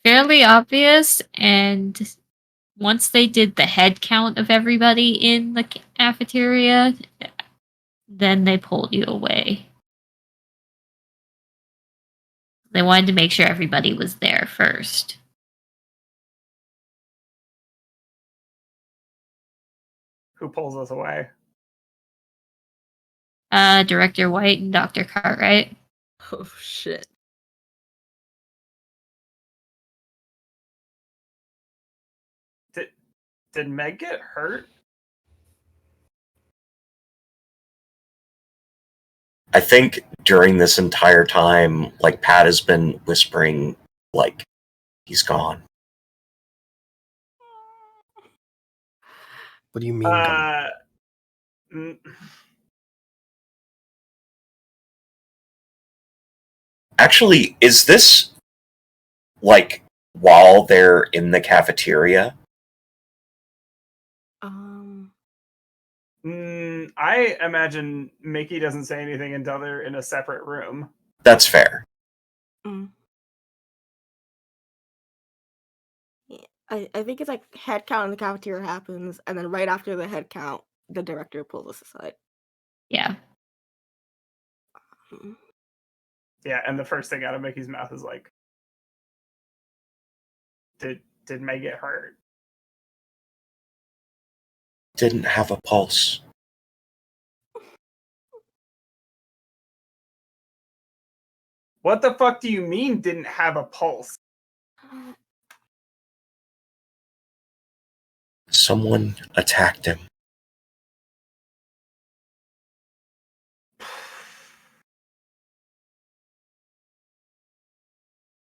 Fairly obvious, and once they did the head count of everybody in the cafeteria, then they pulled you away. They wanted to make sure everybody was there first. Who pulls us away? Director White and Dr. Cartwright. Oh shit. Did Meg get hurt? I think during this entire time, like, Pat has been whispering, like, he's gone. What do you mean? Actually, is this, like, while they're in the cafeteria? I imagine Mickey doesn't say anything until they're in a separate room. That's fair. Yeah, I think it's like head count in the cafeteria happens, and then right after the head count, the director pulls us aside. Yeah. Yeah, and the first thing out of Mickey's mouth is like, did Megg get hurt? Didn't have a pulse. What the fuck do you mean didn't have a pulse? Someone attacked him.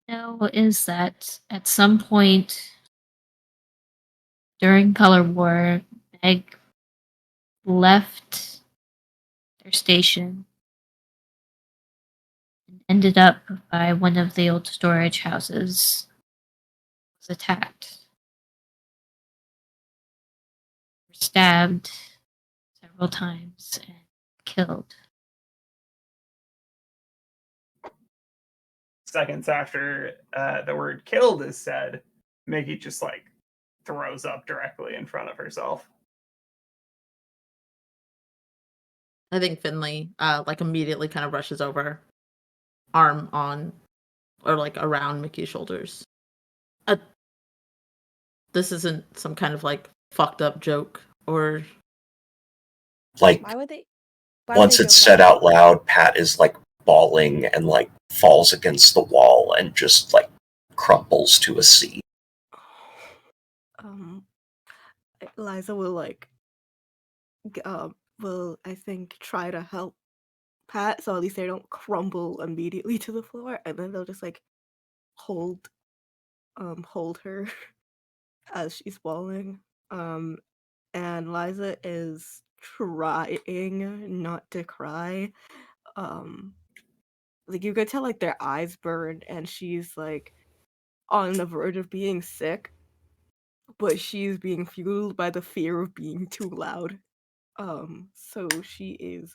Know is that at some point during Color War, Megg left their station and ended up by one of the old storage houses. Was attacked, stabbed several times, and killed. Seconds after the word killed is said, Mickey just like throws up directly in front of herself. I think Finley like immediately kind of rushes over, arm on or like around Mickey's shoulders. This isn't some kind of like fucked up joke or Like, Why would they? once it's said out loud, Pat is like bawling and like falls against the wall and just like crumples to a seat. Liza will like will I think try to help Pat, so at least they don't crumble immediately to the floor, and then they'll just like hold her as she's falling. And Liza is trying not to cry. Like you could tell like their eyes burn and she's like on the verge of being sick, but she's being fueled by the fear of being too loud. So she is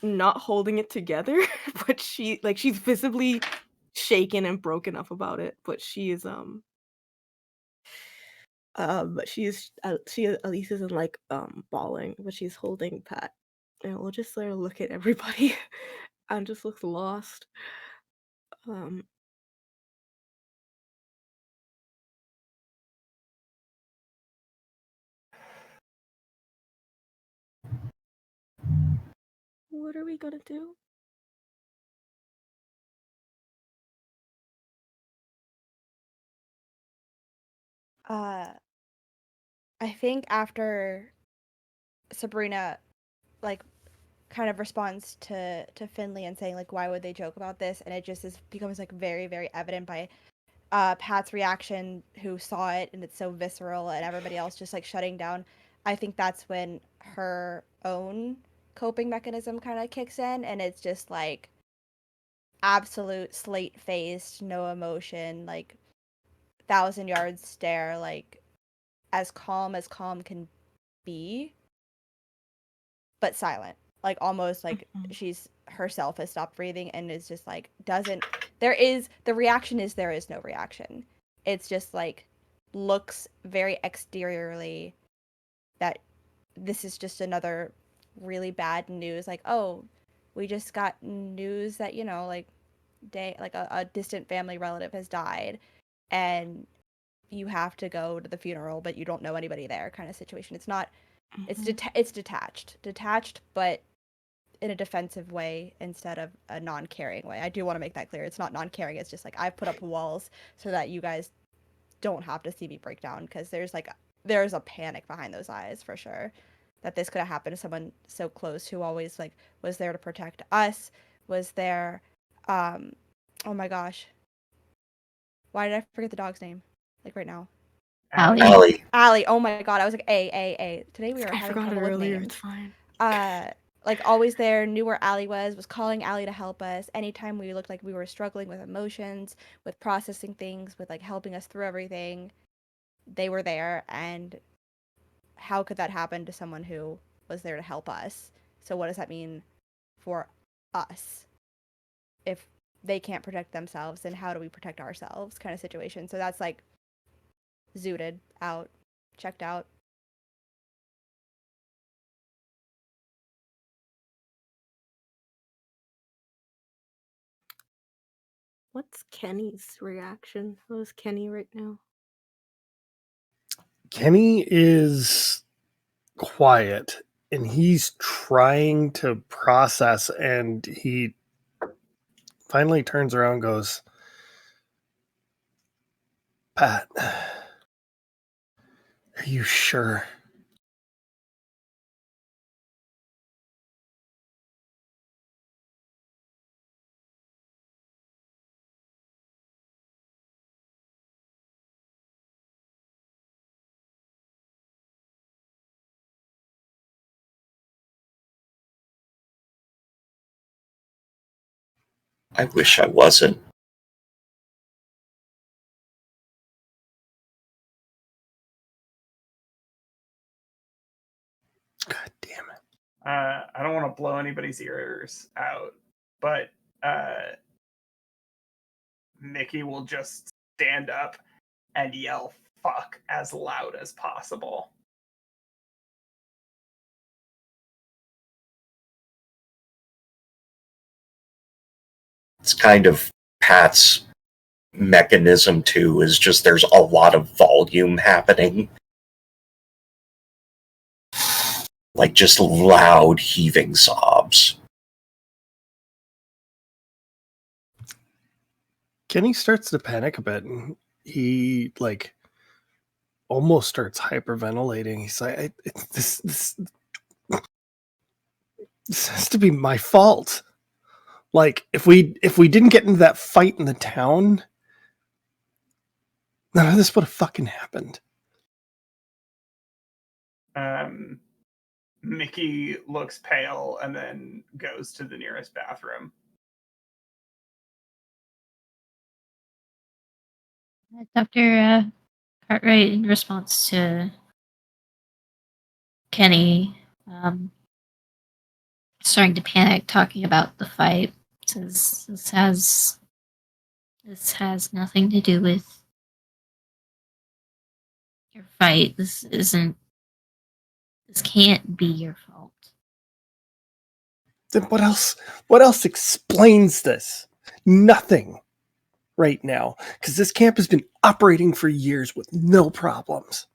not holding it together, but she's visibly shaken and broken up about it, but she is but she at least isn't like bawling, but she's holding Pat, and we'll just sort of look at everybody and just looks lost. What are we gonna do? I think after Sabrina, like, kind of responds to Finley and saying like, why would they joke about this? And it just becomes like very very evident by Pat's reaction, who saw it, and it's so visceral, and everybody else just like shutting down. I think that's when her own coping mechanism kind of kicks in, and it's just like absolute slate faced, no emotion, like 1,000 yard stare, like as calm can be, but silent. Like almost like she's herself has stopped breathing and is just like the reaction is there is no reaction. It's just like looks very exteriorly that this is just another really bad news. Like, oh, we just got news that, like a distant family relative has died and you have to go to the funeral, but you don't know anybody there kind of situation. It's not, it's detached, but in a defensive way instead of a non-caring way. I do want to make that clear. It's not non-caring. It's just like I've put up walls so that you guys don't have to see me break down, because there's a panic behind those eyes for sure that this could have happened to someone so close who always like was there to protect us, was there. Oh my gosh, why did I forget the dog's name? Like right now. Allie. Allie. Oh my god, I was like A. Today we are I having forgot it trouble with earlier. names. It's fine. Like always there, knew where Allie was calling Allie to help us. Anytime we looked like we were struggling with emotions, with processing things, with like helping us through everything, they were there. And how could that happen to someone who was there to help us? So what does that mean for us? If they can't protect themselves, then how do we protect ourselves kind of situation? So that's like zooted out, checked out. What's Kenny's reaction? How is Kenny right now? Kenny is quiet and he's trying to process, and he finally turns around and goes, Pat, are you sure? I wish I wasn't. God damn it. I don't want to blow anybody's ears out, but Mickey will just stand up and yell fuck as loud as possible. It's kind of Pat's mechanism too, is just there's a lot of volume happening. Like just loud heaving sobs. Kenny starts to panic a bit, and he like almost starts hyperventilating. He's like, this has to be my fault. Like if we didn't get into that fight in the town, none of this would have fucking happened. Mickey looks pale and then goes to the nearest bathroom. Dr. Cartwright, in response to Kenny starting to panic, talking about the fight, says this has nothing to do with your fight. This can't be your fault. Then what else? What else explains this? Nothing right now, because this camp has been operating for years with no problems.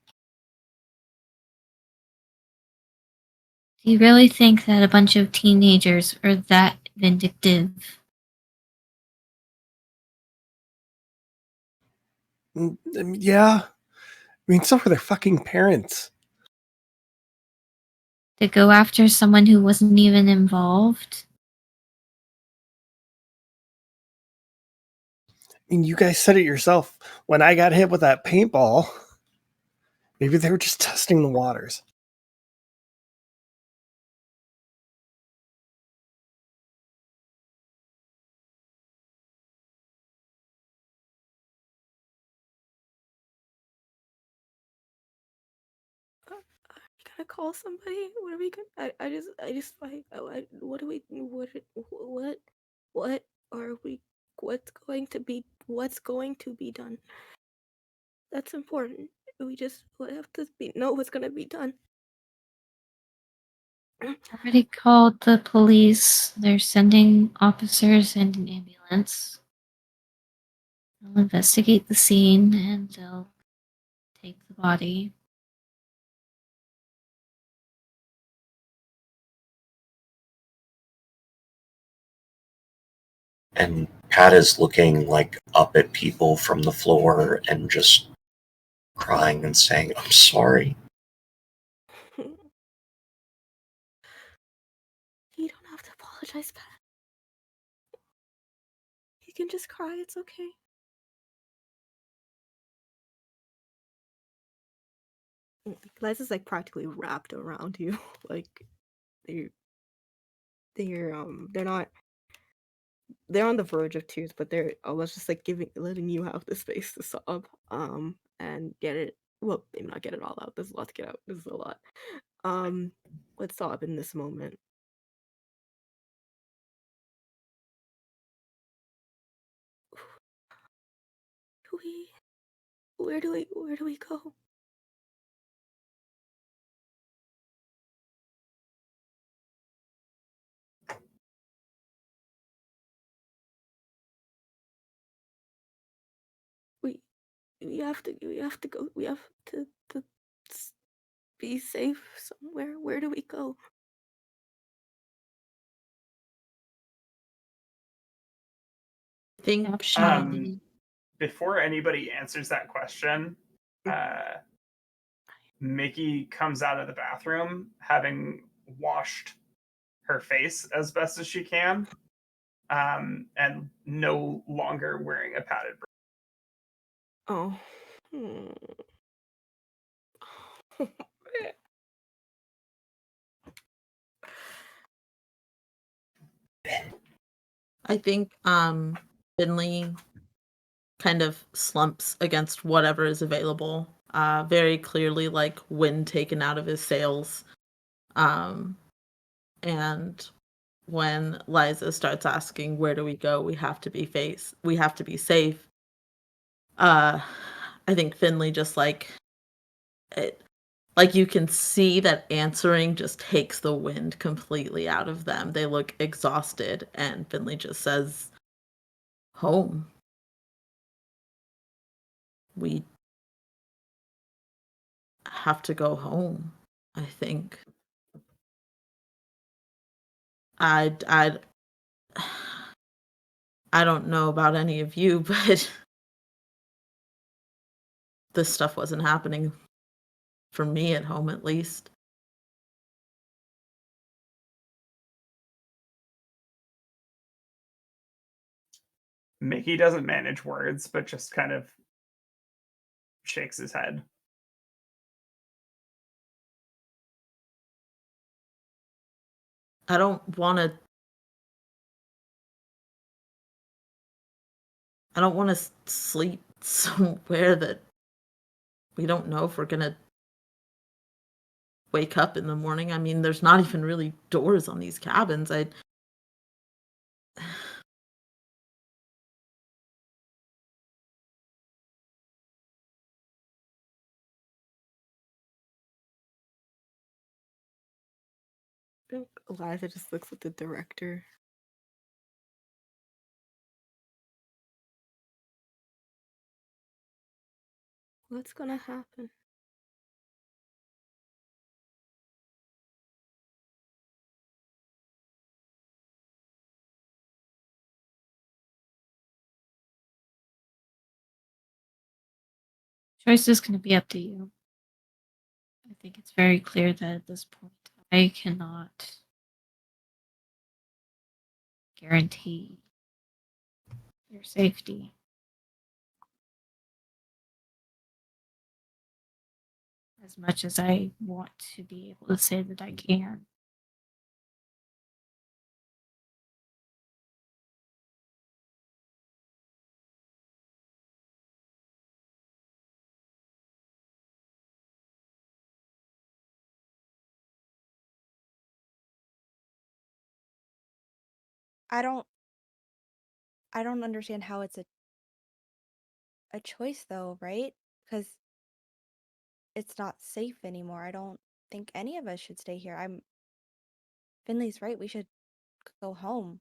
Do you really think that a bunch of teenagers are that vindictive? Yeah, I mean, so are their fucking parents. To go after someone who wasn't even involved? I mean, you guys said it yourself. When I got hit with that paintball, maybe they were just testing the waters. Gonna call somebody? What are we gonna? I just like. What do we? What are we? What's going to be done? That's important. We have to know what's gonna be done. Already called the police. They're sending officers and an ambulance. They'll investigate the scene and they'll take the body. And Pat is looking like up at people from the floor and just crying and saying, I'm sorry. You don't have to apologize, Pat. You can just cry. It's okay. Liza's like practically wrapped around you. Like they're not. They're on the verge of tears, but they're almost just like letting you have the space to sob, and get it. Well, maybe not get it all out. There's a lot to get out. This is a lot. Let's sob in this moment. Do we? Where do we go? we have to go. We have to be safe somewhere. Where do we go? I think Before anybody answers that question, Mickey comes out of the bathroom having washed her face as best as she can, and no longer wearing a padded bra. Oh. Hmm. I think Finley kind of slumps against whatever is available. Very clearly, like wind taken out of his sails. And when Liza starts asking, "Where do we go? We have to be safe." I think Finley just like it, like you can see that answering just takes the wind completely out of them. They look exhausted, and Finley just says, "Home. We have to go home, I think." I I don't know about any of you, but this stuff wasn't happening for me at home, at least. Mickey doesn't manage words, but just kind of shakes his head. I don't wanna sleep somewhere that we don't know if we're gonna wake up in the morning. I mean, there's not even really doors on these cabins. I think Eliza just looks at the director. What's gonna happen? Choice is going to be up to you. I think it's very clear that at this point, I cannot guarantee your safety. As much as I want to be able to say that I can. I don't understand how it's a choice though, right? Because it's not safe anymore. I don't think any of us should stay here. Finley's right. We should go home.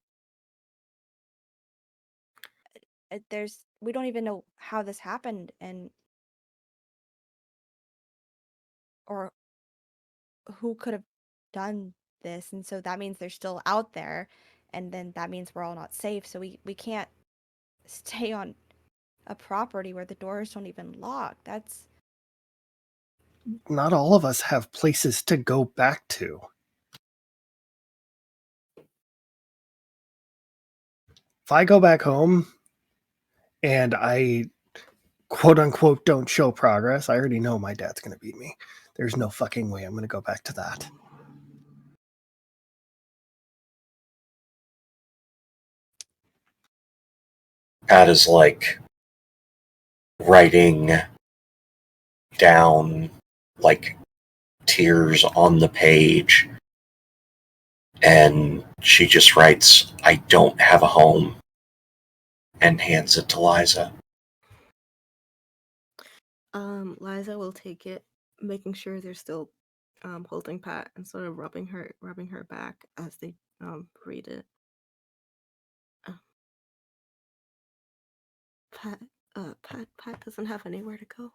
We don't even know how this happened or who could have done this, and so that means they're still out there, and then that means we're all not safe. So we can't stay on a property where the doors don't even lock. That's Not all of us have places to go back to. If I go back home and I quote unquote don't show progress, I already know my dad's going to beat me. There's no fucking way I'm going to go back to that. Pat is like writing down like tears on the page, and she just writes, "I don't have a home," and hands it to Liza. Liza will take it, making sure they're still holding Pat and sort of rubbing her back as they read it. Pat, Pat doesn't have anywhere to go.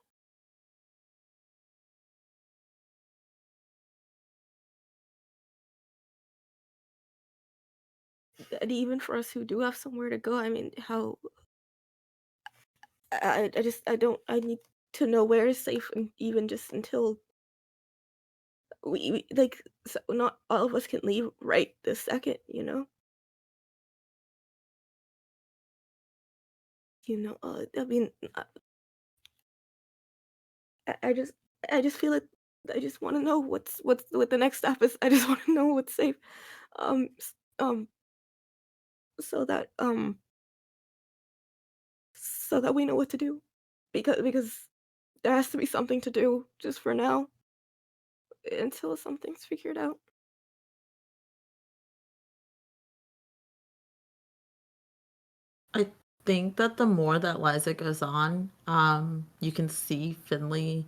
And even for us who do have somewhere to go, I mean, how I need to know where is safe, and even just until we like, so not all of us can leave right this second, you know? I mean, I just feel like I just want to know what the next step is. I just want to know what's safe, um, s- um, so that we know what to do, because there has to be something to do just for now until something's figured out. I think that the more that Liza goes on, you can see Finley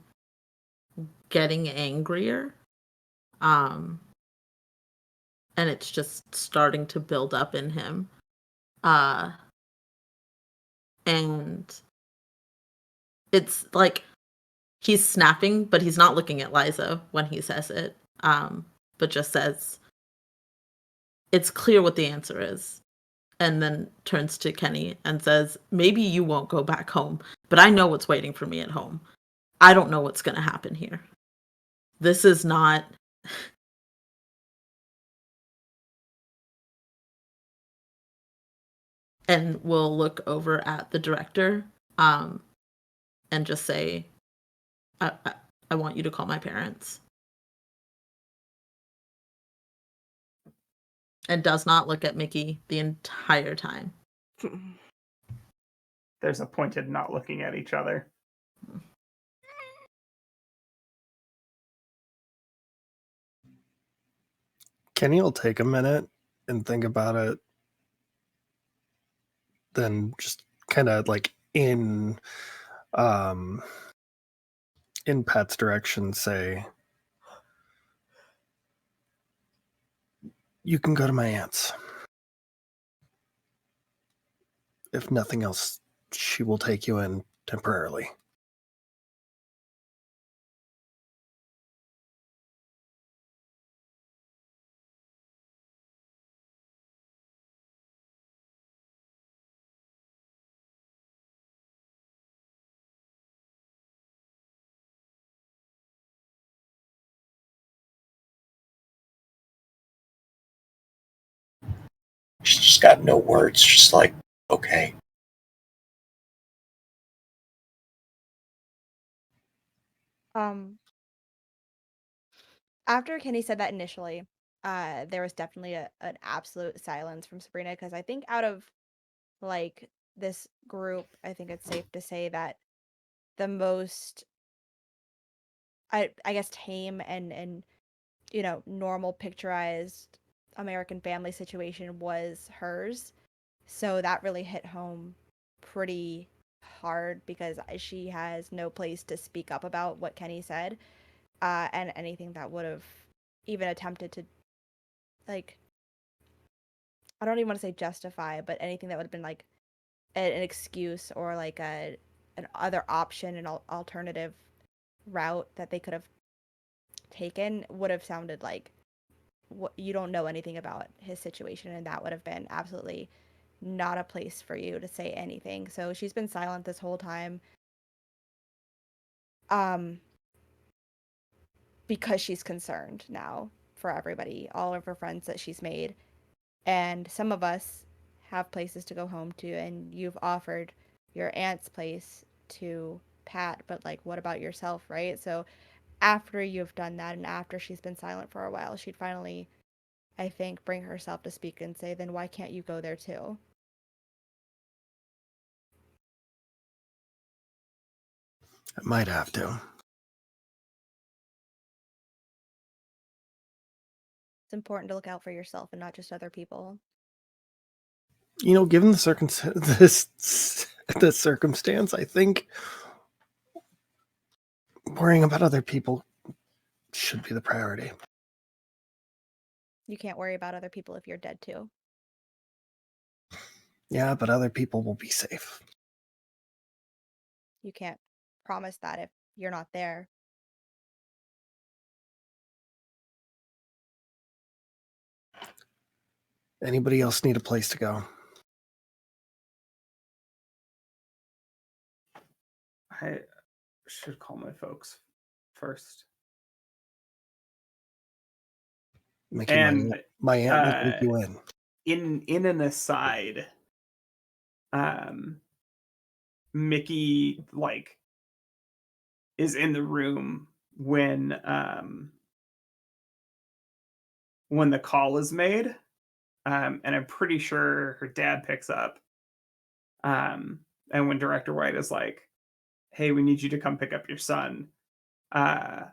getting angrier. Um, and it's just starting to build up in him. And it's like he's snapping, but he's not looking at Liza when he says it. But just says, it's clear what the answer is. And then turns to Kenny and says, maybe you won't go back home, but I know what's waiting for me at home. I don't know what's going to happen here. This is not. And we'll look over at the director and just say, I want you to call my parents. And does not look at Mickey the entire time. There's a pointed not looking at each other. Kenny will take a minute and think about it, then just kind of like in Pat's direction say, you can go to my aunt's. If nothing else, she will take you in temporarily. She's just got no words, just like, okay. After Kenny said that initially, there was definitely an absolute silence from Sabrina, because I think out of like this group, I think it's safe to say that the most, I guess, tame and normal picturized American family situation was hers. So that really hit home pretty hard, because she has no place to speak up about what Kenny said, and anything that would have even attempted to, like, I don't even want to say justify, but anything that would have been like an excuse, or like an other option, an alternative route that they could have taken, would have sounded like, what, you don't know anything about his situation, and that would have been absolutely not a place for you to say anything. So she's been silent this whole time, because she's concerned now for everybody, all of her friends that she's made. And some of us have places to go home to, and you've offered your aunt's place to Pat, but like, what about yourself, right? So after you've done that, and after she's been silent for a while, she'd finally, I think, bring herself to speak and say, then why can't you go there too? I might have to. It's important to look out for yourself and not just other people. Given the the circumstance, I think worrying about other people should be the priority. You can't worry about other people if you're dead too. Yeah, but other people will be safe. you can't promise that if you're not there. Anybody else need a place to go? I should call my folks first. Mickey, And my aunt will take you in. in an aside, Mickey like is in the room when the call is made, and I'm pretty sure her dad picks up, and when Director White is like, "Hey, we need you to come pick up your son," I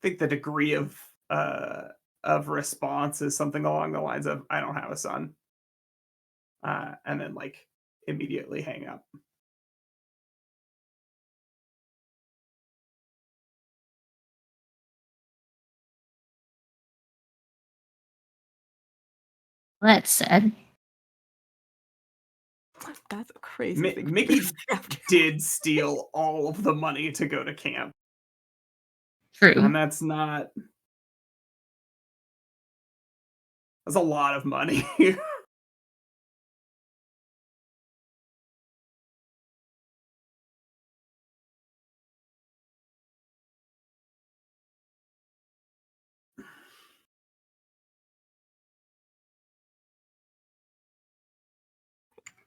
think the degree of response is something along the lines of, "I don't have a son," and then like immediately hang up. That said, That's a crazy thing. to Mickey say after- did steal all of the money to go to camp, true. and that's a lot of money.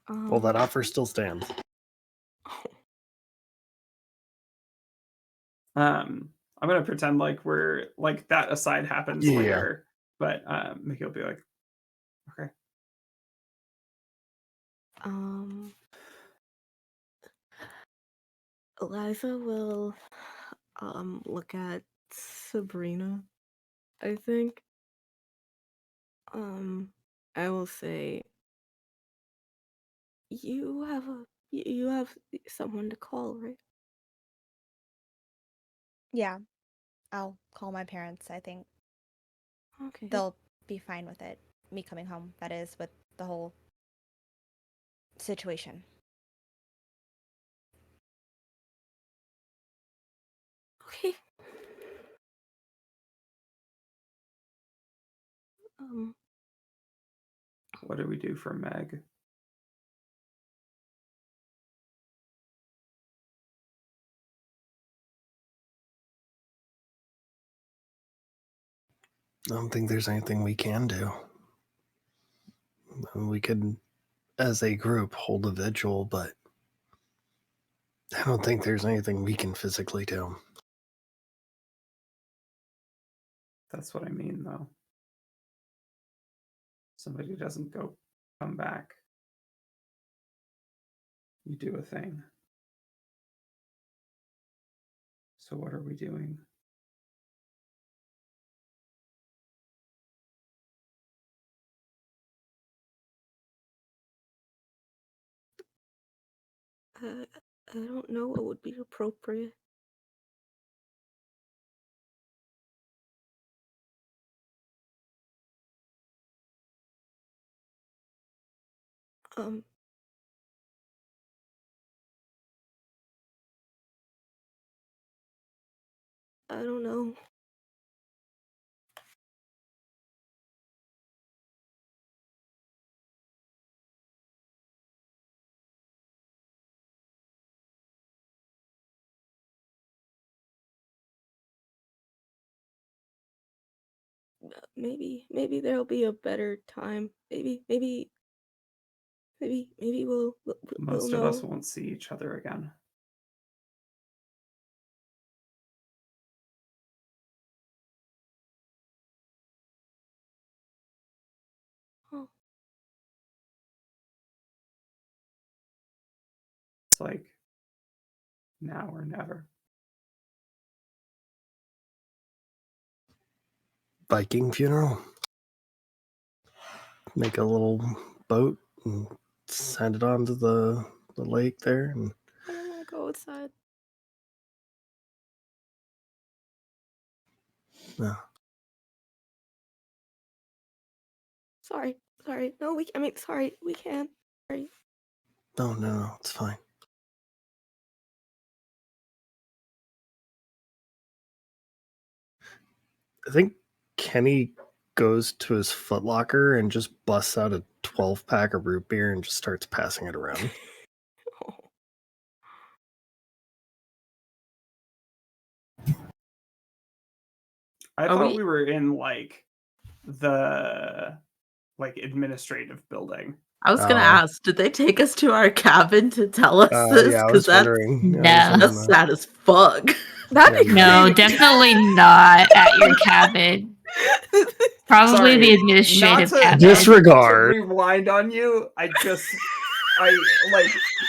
Well, that offer still stands. I'm gonna pretend like we're like that aside happens Yeah. later, but Mickey will be like, okay. Eliza will look at Sabrina, I think. I will say you have someone to call, right? Yeah, I'll call my parents. I think Okay. they'll be fine with it. Me coming home, that is, with the whole situation. Okay. Um What do we do for Meg? I don't think there's anything we can do. We could, as a group, hold a vigil, but I don't think there's anything we can physically do. That's what I mean, though. Somebody doesn't come back. You do a thing. So what are we doing? I don't know what would be appropriate. Um I don't know. Maybe there'll be a better time. Maybe we'll Most of know. us won't see each other again. Oh, It's like now or never. Viking funeral. Make a little boat and send it onto the lake there. And I don't want to go outside. no, Sorry. No, sorry, we can. Sorry. no, it's fine. I think Kenny goes to his footlocker and just busts out a 12-pack of root beer and just starts passing it around. I Are thought we- we were in the administrative building. I was gonna Oh. ask, did they take us to our cabin to tell us this? Yeah, I Because was wondering. No. that's sad as fuck. That'd be No, crazy. definitely not at your cabin. Probably Sorry, the administrative not to- cabin. Disregard. To rewind on you, I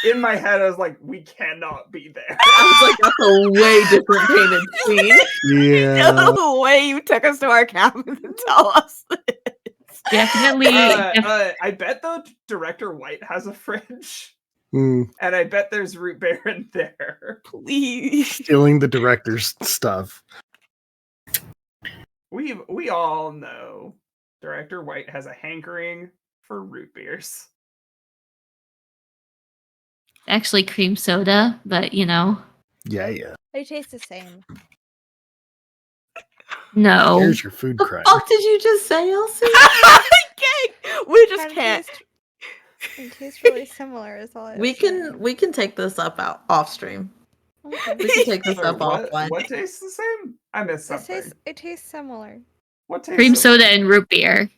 in my head I was like, we cannot be there. I was like, that's a way different painted scene. Yeah. No way you took us to our cabin to tell us this. Definitely. I bet though Director White has a fridge, Mm, and I bet there's root beer in there. Please. stealing the director's stuff. We all know Director White has a hankering for root beers. Actually, cream soda, but Yeah. They taste the same. no. Here's your food The crime. fuck did you just say, Elsie? We just can't. They taste really similar. Is all. We can take this up off stream. Okay. We can take this Sorry, up offline. what tastes the same? I missed something. It tastes similar. What tastes Cream similar? soda and root beer.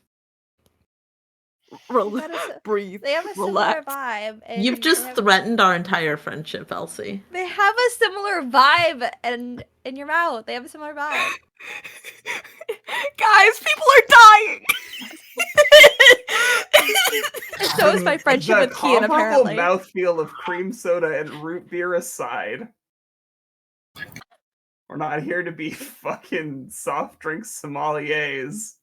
Breathe. They have a similar Relax. You've vibe. and they just have- threatened our entire friendship, Elsie. They have a similar vibe, and in your mouth, they have a similar vibe. Guys, people are dying. And so is my friendship The with Kian, comparable apparently. mouthfeel of cream soda and root beer aside, we're not here to be fucking soft drink sommeliers.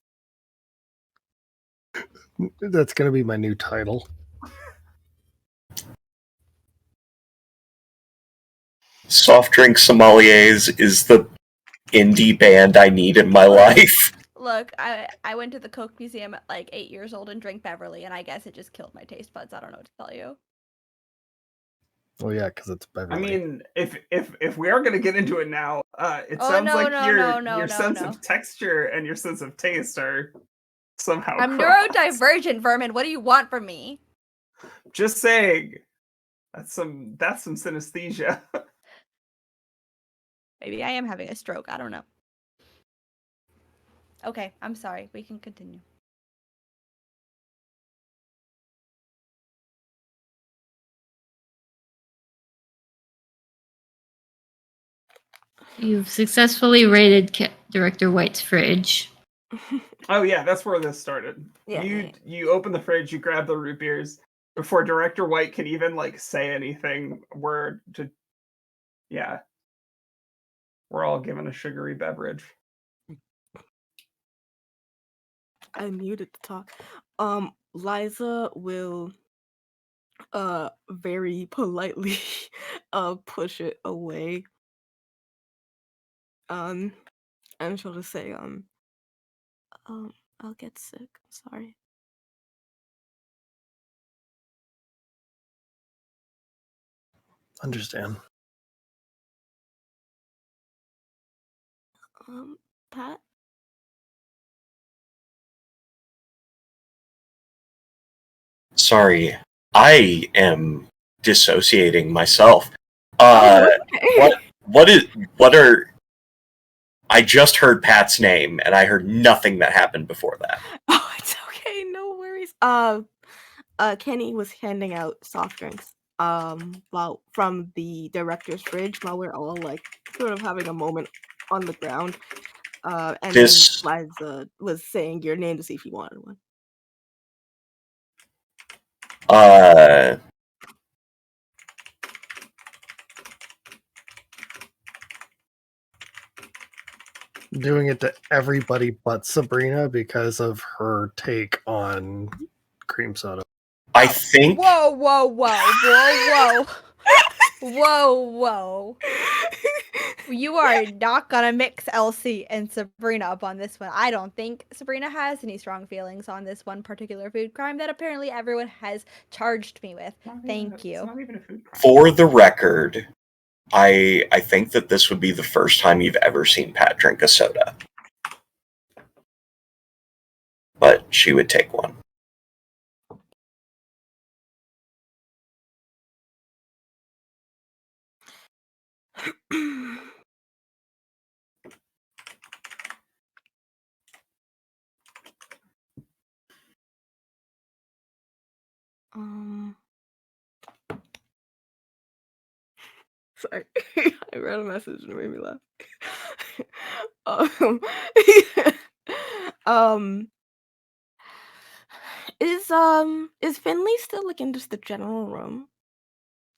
That's going to be my new title. Soft Drink Sommeliers is the indie band I need in my life. Look, I went to the Coke Museum at like 8 years old and drank Beverly, and I guess it just killed my taste buds. I don't know what to tell you. Oh, yeah, because it's I Beverly. mean, if we are gonna get into it now, it Oh, sounds no, like no, your no, no, your no, sense no. of texture and your sense of taste are somehow I'm crossed. neurodivergent, Vermin. What do you want from me? Just saying, that's some synesthesia. Maybe I am having a stroke. I don't know. Okay, I'm sorry. We can continue. You've successfully raided Director White's fridge. Oh yeah, that's where this started. Yeah, You open the fridge, you grab the root beers before Director White can even say anything. We're all given a sugary beverage. I muted the talk. Liza will very politely push it away. And she'll just say, I'll get sick. I'm sorry. Understand. Pat? Sorry, I am dissociating myself. What are... I just heard Pat's name, and I heard nothing that happened before that. Oh, it's okay, no worries. Kenny was handing out soft drinks while from the director's fridge while we're all sort of having a moment on the ground. And This- then Liza was saying your name to see if you wanted one. Doing it to everybody but Sabrina because of her take on cream soda. I think... Whoa, whoa, whoa, whoa, whoa. Whoa, whoa. You are not gonna mix Elsie and Sabrina up on this one. I don't think Sabrina has any strong feelings on this one particular food crime that apparently everyone has charged me with. Thank you. It's not even a food crime. For the record, I think that this would be the first time you've ever seen Pat drink a soda. but she would take one. Sorry, I read a message and it made me laugh. um, um, is Finley still like in just the general room?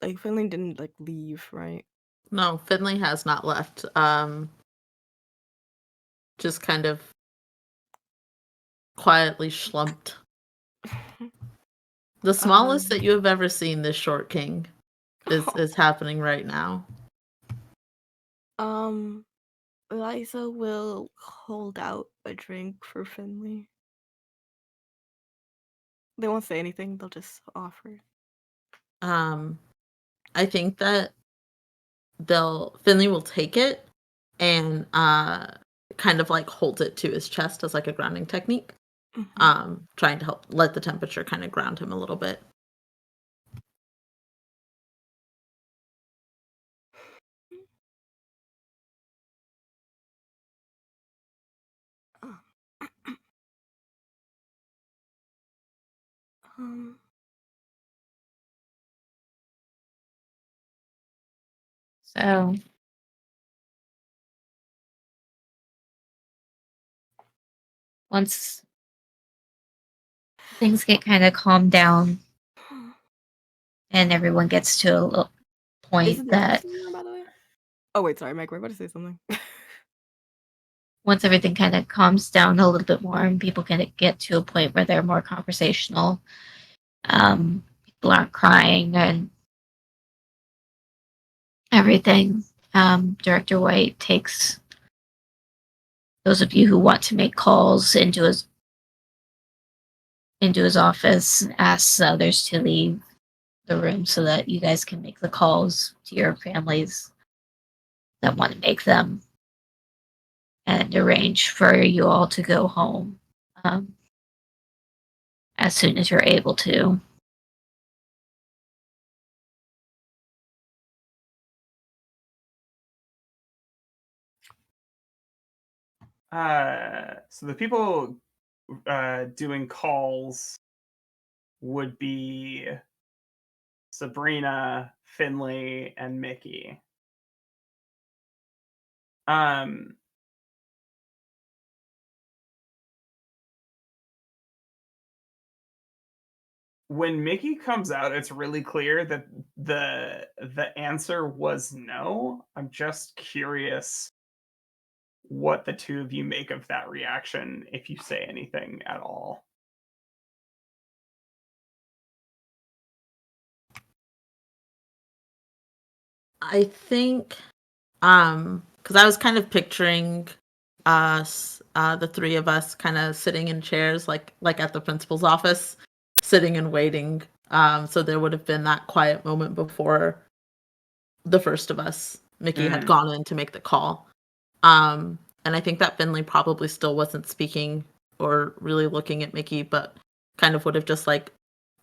Like Finley didn't like leave, right? No, Finley has not left. Just kind of quietly slumped. The smallest that you have ever seen this short king is happening right now. Eliza will hold out a drink for Finley. They won't say anything, they'll just offer. I think that Finley will take it and kind of like hold it to his chest as like a grounding technique. Trying to help let the temperature kind of ground him a little bit. So once things get kind of calmed down and everyone gets to a little point that By the way? Oh wait, sorry, Meg, we're about to say something. once everything kind of calms down a little bit more and people can get to a point where they're more conversational, people aren't crying and everything, Director White takes those of you who want to make calls into his office and asks others to leave the room so that you guys can make the calls to your families that want to make them and arrange for you all to go home as soon as you're able to. So the people doing calls would be Sabrina, Finley, and Mickey. When Mickey comes out, it's really clear that the answer was no. I'm just curious what the two of you make of that reaction, if you say anything at all. I think because I was kind of picturing us, the three of us kind of sitting in chairs like at the principal's office, sitting and waiting. So there would have been that quiet moment before the first of us, Mickey, had gone in to make the call. And I think that Finley probably still wasn't speaking or really looking at Mickey, but kind of would have just like,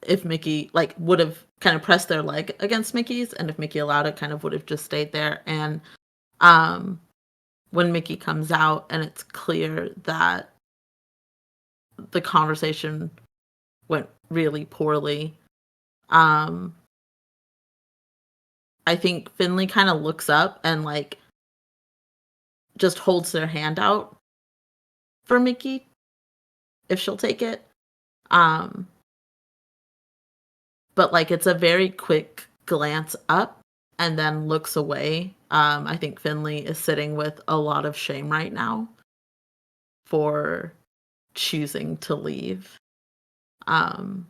if Mickey like would have kind of pressed their leg against Mickey's, and if Mickey allowed it, kind of would have just stayed there. And when Mickey comes out and it's clear that the conversation went really poorly, I think Finley kind of looks up and like just holds their hand out for Mickey if she'll take it. But like it's a very quick glance up and then looks away. I think Finley is sitting with a lot of shame right now for choosing to leave. And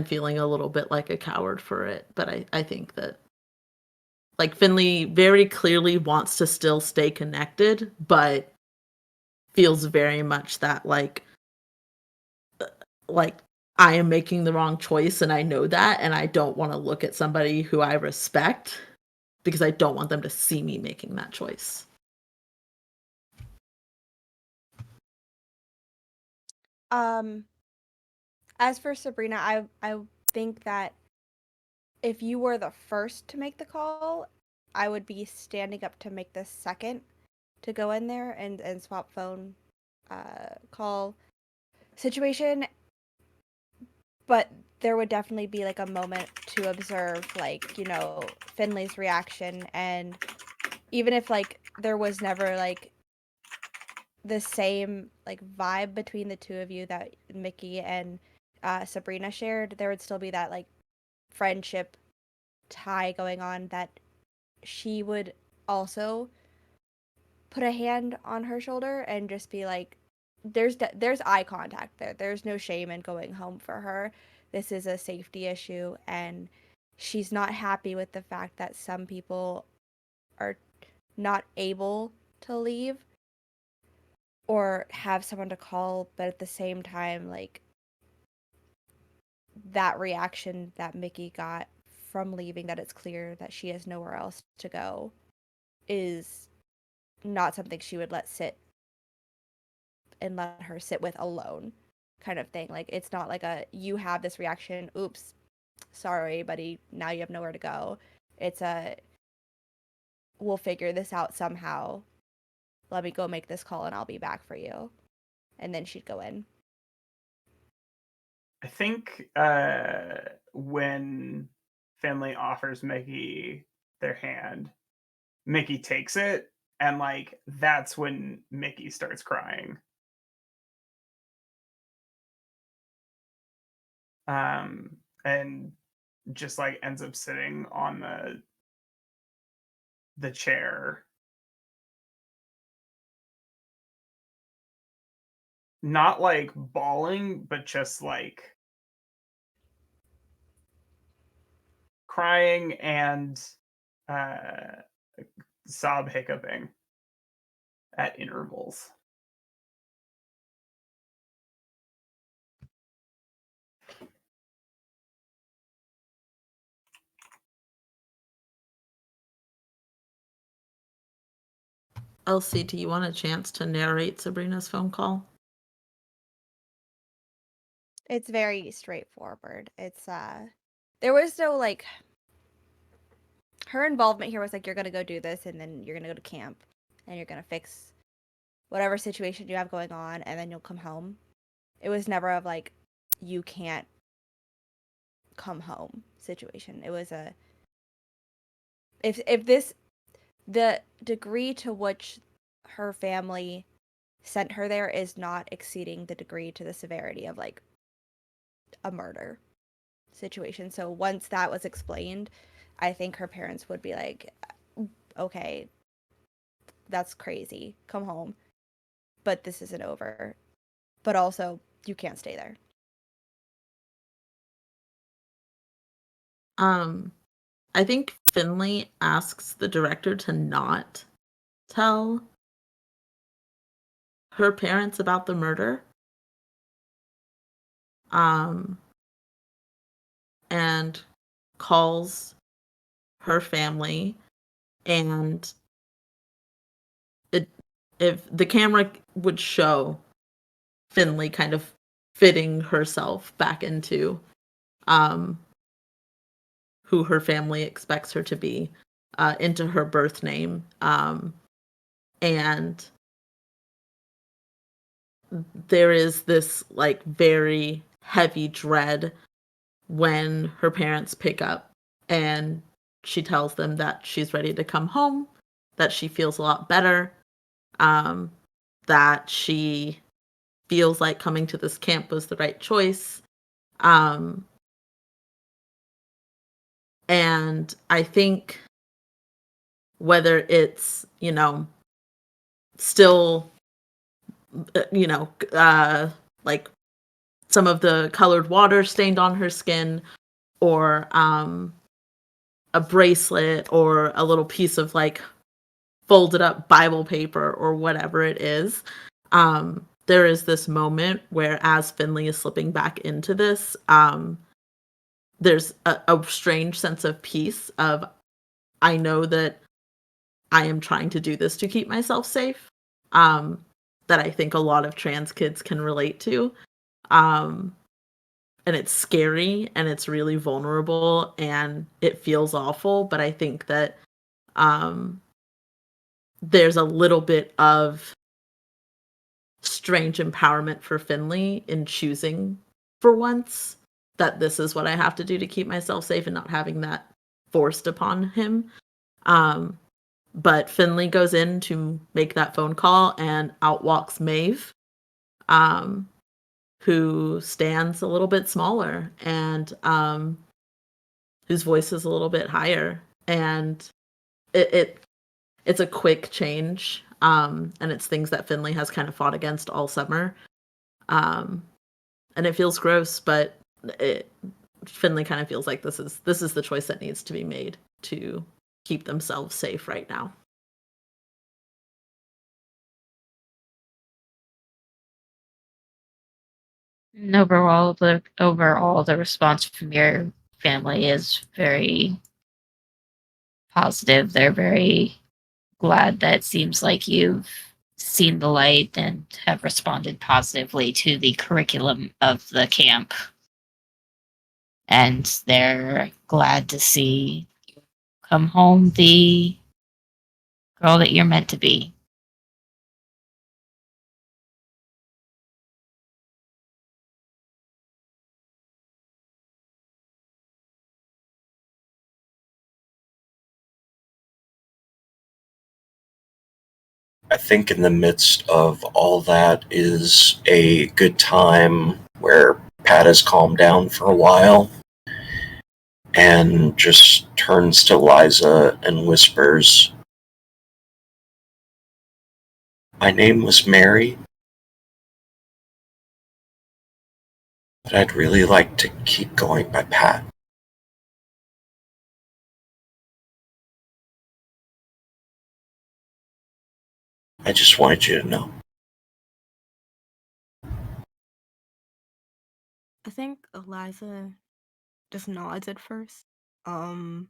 feeling a little bit like a coward for it. But I think that like Finley very clearly wants to still stay connected, but feels very much that like I am making the wrong choice and I know that, and I don't want to look at somebody who I respect because I don't want them to see me making that choice. As for Sabrina, I think that if you were the first to make the call, I would be standing up to make the second to go in there and swap phone call situation. But there would definitely be like a moment to observe, like, Finley's reaction. And even if like there was never like the same like vibe between the two of you that Mickey and Sabrina shared, there would still be that like friendship tie going on, that she would also put a hand on her shoulder and just be like, there's eye contact there. There's no shame in going home for her. This is a safety issue, and she's not happy with the fact that some people are not able to leave or have someone to call, but at the same time, like, that reaction that Mickey got from leaving, that it's clear that she has nowhere else to go, is not something she would let her sit with alone, kind of thing. Like, it's not like you have this reaction, oops, sorry buddy, now you have nowhere to go. It's we'll figure this out somehow, let me go make this call and I'll be back for you. And then she'd go in. I think when Finley offers Mickey their hand, Mickey takes it, and like that's when Mickey starts crying. And just like ends up sitting on the chair, not like bawling, but just like crying and sob hiccuping at intervals. Elsie, do you want a chance to narrate Sabrina's phone call? It's very straightforward. It's there was no like, her involvement here was like, you're gonna go do this and then you're gonna go to camp and you're gonna fix whatever situation you have going on and then you'll come home. It was never of like, you can't come home situation. It was the degree to which her family sent her there is not exceeding the degree to the severity of like a murder situation. So once that was explained, I think her parents would be like, okay, that's crazy, come home, but this isn't over, but also you can't stay there. I think Finley asks the director to not tell her parents about the murder. And calls her family, and if the camera would show Finley kind of fitting herself back into who her family expects her to be, into her birth name, and there is this like very heavy dread when her parents pick up and she tells them that she's ready to come home, that she feels a lot better, that she feels like coming to this camp was the right choice. And I think whether it's, still, like some of the colored water stained on her skin, or a bracelet, or a little piece of like folded up Bible paper, or whatever it is, there is this moment where, as Finley is slipping back into this, there's a strange sense of peace of, I know that I am trying to do this to keep myself safe, that I think a lot of trans kids can relate to. Um, and it's scary and it's really vulnerable and it feels awful. But I think that um, there's a little bit of strange empowerment for Finley in choosing for once that this is what I have to do to keep myself safe and not having that forced upon him. Um, but Finley goes in to make that phone call and out walks Maeve, um, who stands a little bit smaller and whose voice is a little bit higher. And it's a quick change. And it's things that Finley has kind of fought against all summer. And it feels gross, but Finley kind of feels like this is the choice that needs to be made to keep themselves safe right now. And overall, the response from your family is very positive. They're very glad that it seems like you've seen the light and have responded positively to the curriculum of the camp. And they're glad to see you come home the girl that you're meant to be. I think in the midst of all that is a good time where Pat has calmed down for a while and just turns to Liza and whispers, "My name was Mary, but I'd really like to keep going by Pat." I just wanted you to know. I think Eliza just nods at first. Um,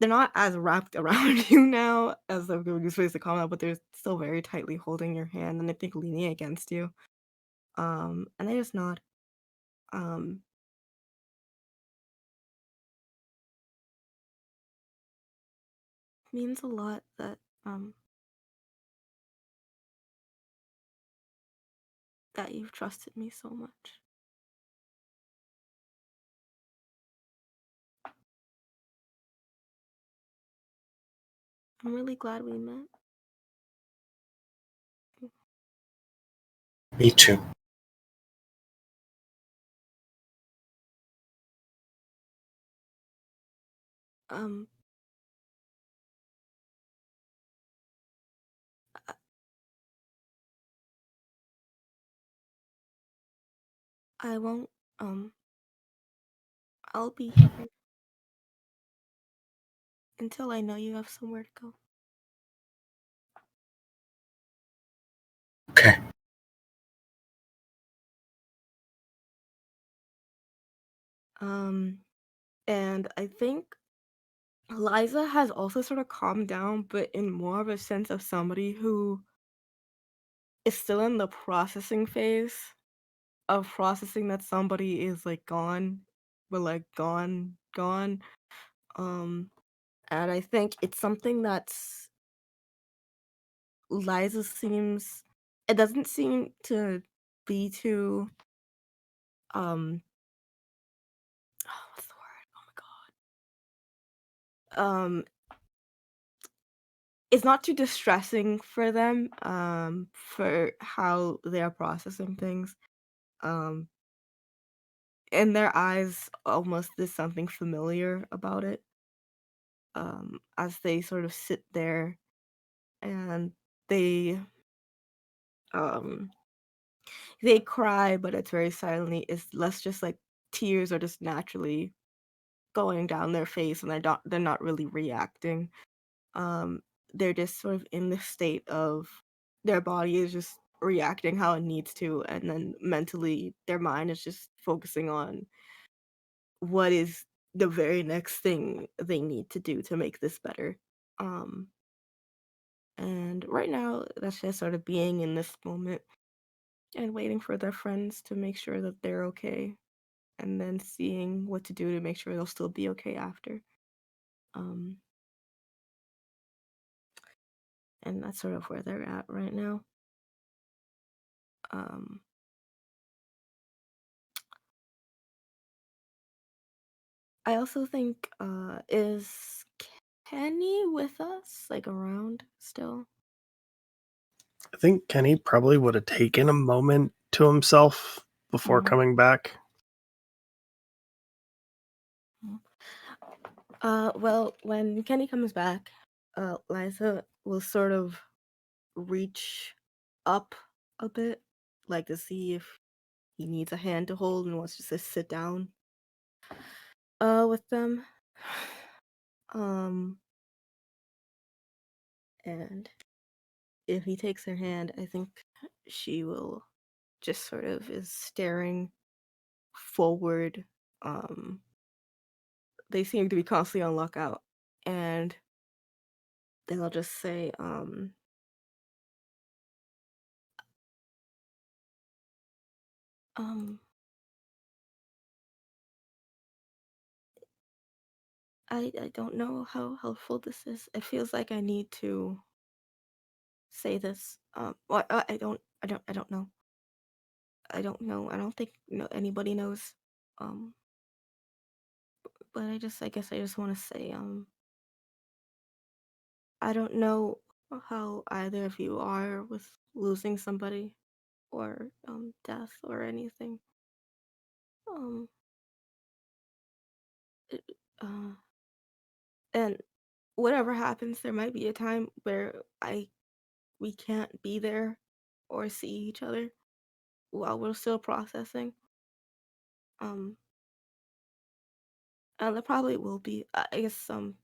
they're not as wrapped around you now as they're going to space to comment, but they're still very tightly holding your hand and I think leaning against you. And they just nod. Um, means a lot that you've trusted me so much. I'm really glad we met. Me too. Um, I- I won't, I'll be here until I know you have somewhere to go. Okay. And I think Liza has also sort of calmed down, but in more of a sense of somebody who is still in the processing phase of processing that somebody is like gone, but like gone. Um, and I think it's something that's Liza seems, it doesn't seem to be too, what's the word? Oh my god. It's not too distressing for them, for how they're processing things. Um, in their eyes, almost there's something familiar about it. As they sort of sit there and they um they cry, but it's very silently. It's less just like tears are just naturally going down their face, and they're not really reacting. Um, they're just sort of in the state of their body is just reacting how it needs to, and then mentally their mind is just focusing on what is the very next thing they need to do to make this better. Um, and right now, that's just sort of being in this moment. and waiting for their friends to make sure that they're okay, and then seeing what to do to make sure they'll still be okay after. Um, and that's sort of where they're at right now. Um, I also think is Kenny with us, like around still? I think Kenny probably would have taken a moment to himself before Mhm. coming back. Well, when Kenny comes back, Liza will sort of reach up a bit, like to see if he needs a hand to hold and wants to just sit down with them. Um, and if he takes her hand, I think she will just sort of is staring forward. Um, they seem to be constantly on lookout, and then I'll just say, um, I don't know how helpful this is. It feels like I need to say this. Well, I don't know. I don't know. I don't think anybody knows. Um, but I guess I just want to say, I don't know how either of you are with losing somebody or death or anything. Um, it, uh, and whatever happens, there might be a time where we can't be there or see each other while we're still processing. Um, and there probably will be. I guess in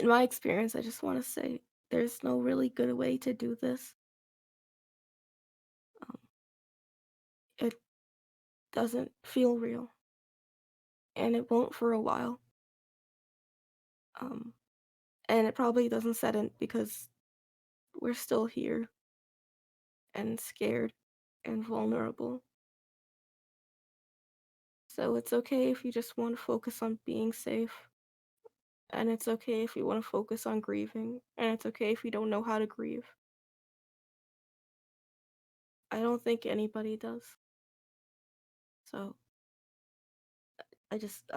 my experience, I just want to say there's no really good way to do this. Um, it doesn't feel real, and it won't for a while. Um, and it probably doesn't set in because we're still here and scared and vulnerable. So it's okay if you just want to focus on being safe, and it's okay if you want to focus on grieving, and it's okay if you don't know how to grieve. I don't think anybody does. So I just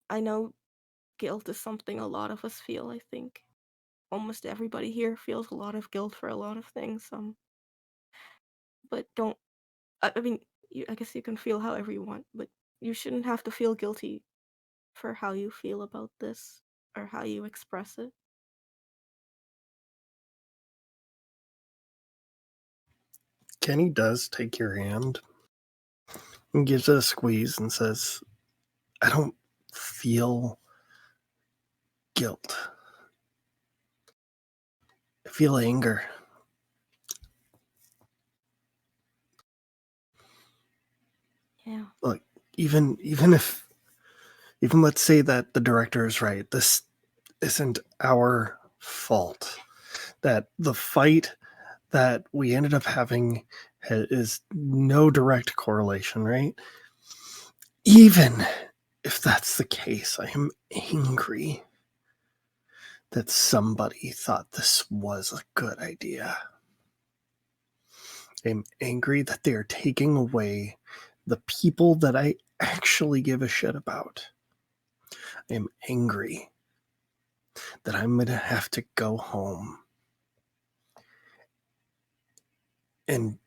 I know guilt is something a lot of us feel, I think. Almost everybody here feels a lot of guilt for a lot of things. But don't I mean, I guess you can feel however you want, but you shouldn't have to feel guilty for how you feel about this or how you express it. Kenny does take your hand and gives it a squeeze and says, I don't feel guilt. I feel anger. Yeah. Look, even let's say that the director is right. This isn't our fault. That the fight that we ended up having is no direct correlation, right? Even if that's the case, I am angry that somebody thought this was a good idea. I'm angry that they are taking away the people that I actually give a shit about. I'm angry that I'm going to have to go home and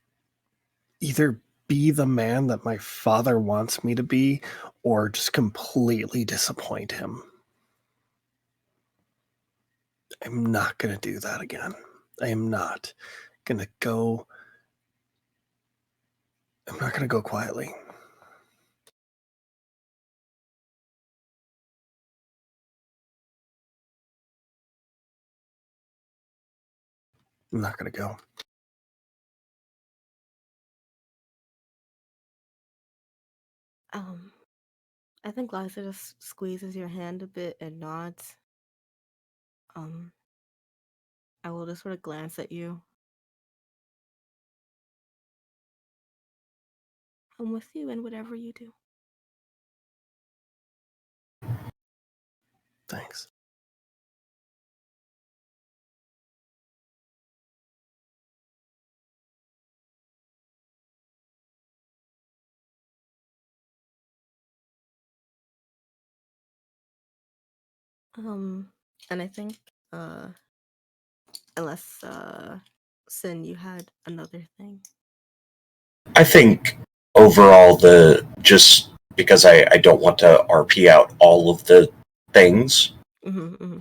either be the man that my father wants me to be or just completely disappoint him. I'm not going to do that again. I am not going to go. I'm not going to go quietly. I'm not going to go. I think Liza just squeezes your hand a bit and nods. I will just sort of glance at you. I'm with you in whatever you do. Thanks. And I think unless Sin, you had another thing. I think overall, just because I don't want to RP out all of the things,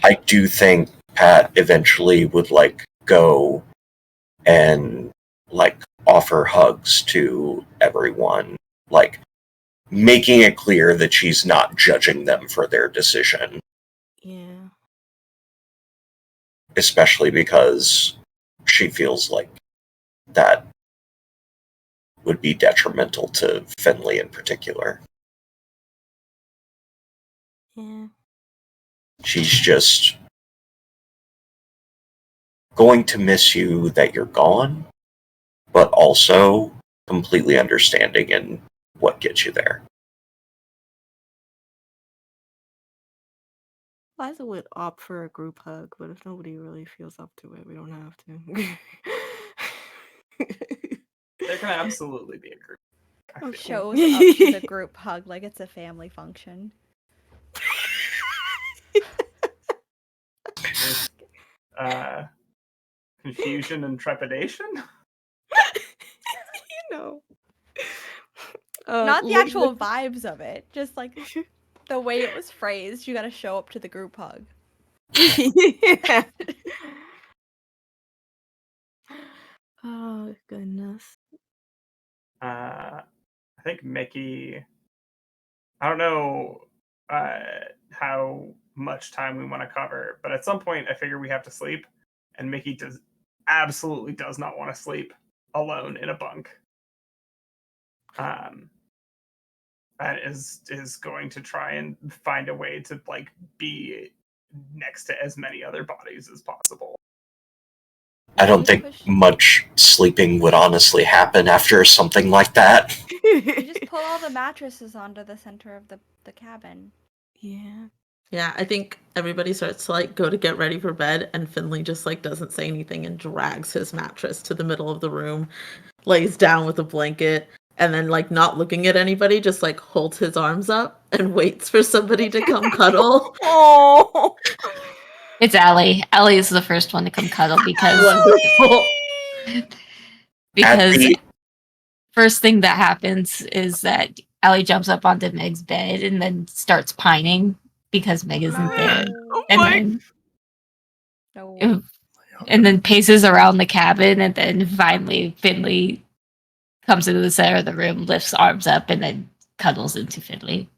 I do think Pat eventually would like go and like offer hugs to everyone, like making it clear that she's not judging them for their decision. Yeah. Especially because she feels like that would be detrimental to Finley in particular. Yeah. She's just going to miss you that you're gone, but also completely understanding in what gets you there. Liza would opt for a group hug, but if nobody really feels up to it, we don't have to. There can absolutely be a group. I feel. Shows up to the group hug like it's a family function. There's, confusion and trepidation. You know. Not the actual vibes of it, just like the way it was phrased. You gotta show up to the group hug. Yeah. Oh goodness. I think Mickey. I don't know how much time we want to cover, but at some point I figure we have to sleep, and Mickey absolutely does not want to sleep alone in a bunk. And is going to try and find a way to like be next to as many other bodies as possible. I don't think much sleeping would honestly happen after something like that. You just pull all the mattresses onto the center of the cabin. Yeah. Yeah, I think everybody starts to like go to get ready for bed, and Finley just like doesn't say anything and drags his mattress to the middle of the room, lays down with a blanket, and then like not looking at anybody, just like holds his arms up and waits for somebody to come cuddle. Oh. It's Allie. Allie is the first one to come cuddle because Wonderful. first thing that happens is that Allie jumps up onto Meg's bed and then starts pining because Megg isn't there. And then paces around the cabin, and then finally Finley comes into the center of the room, lifts arms up, and then cuddles into Finley.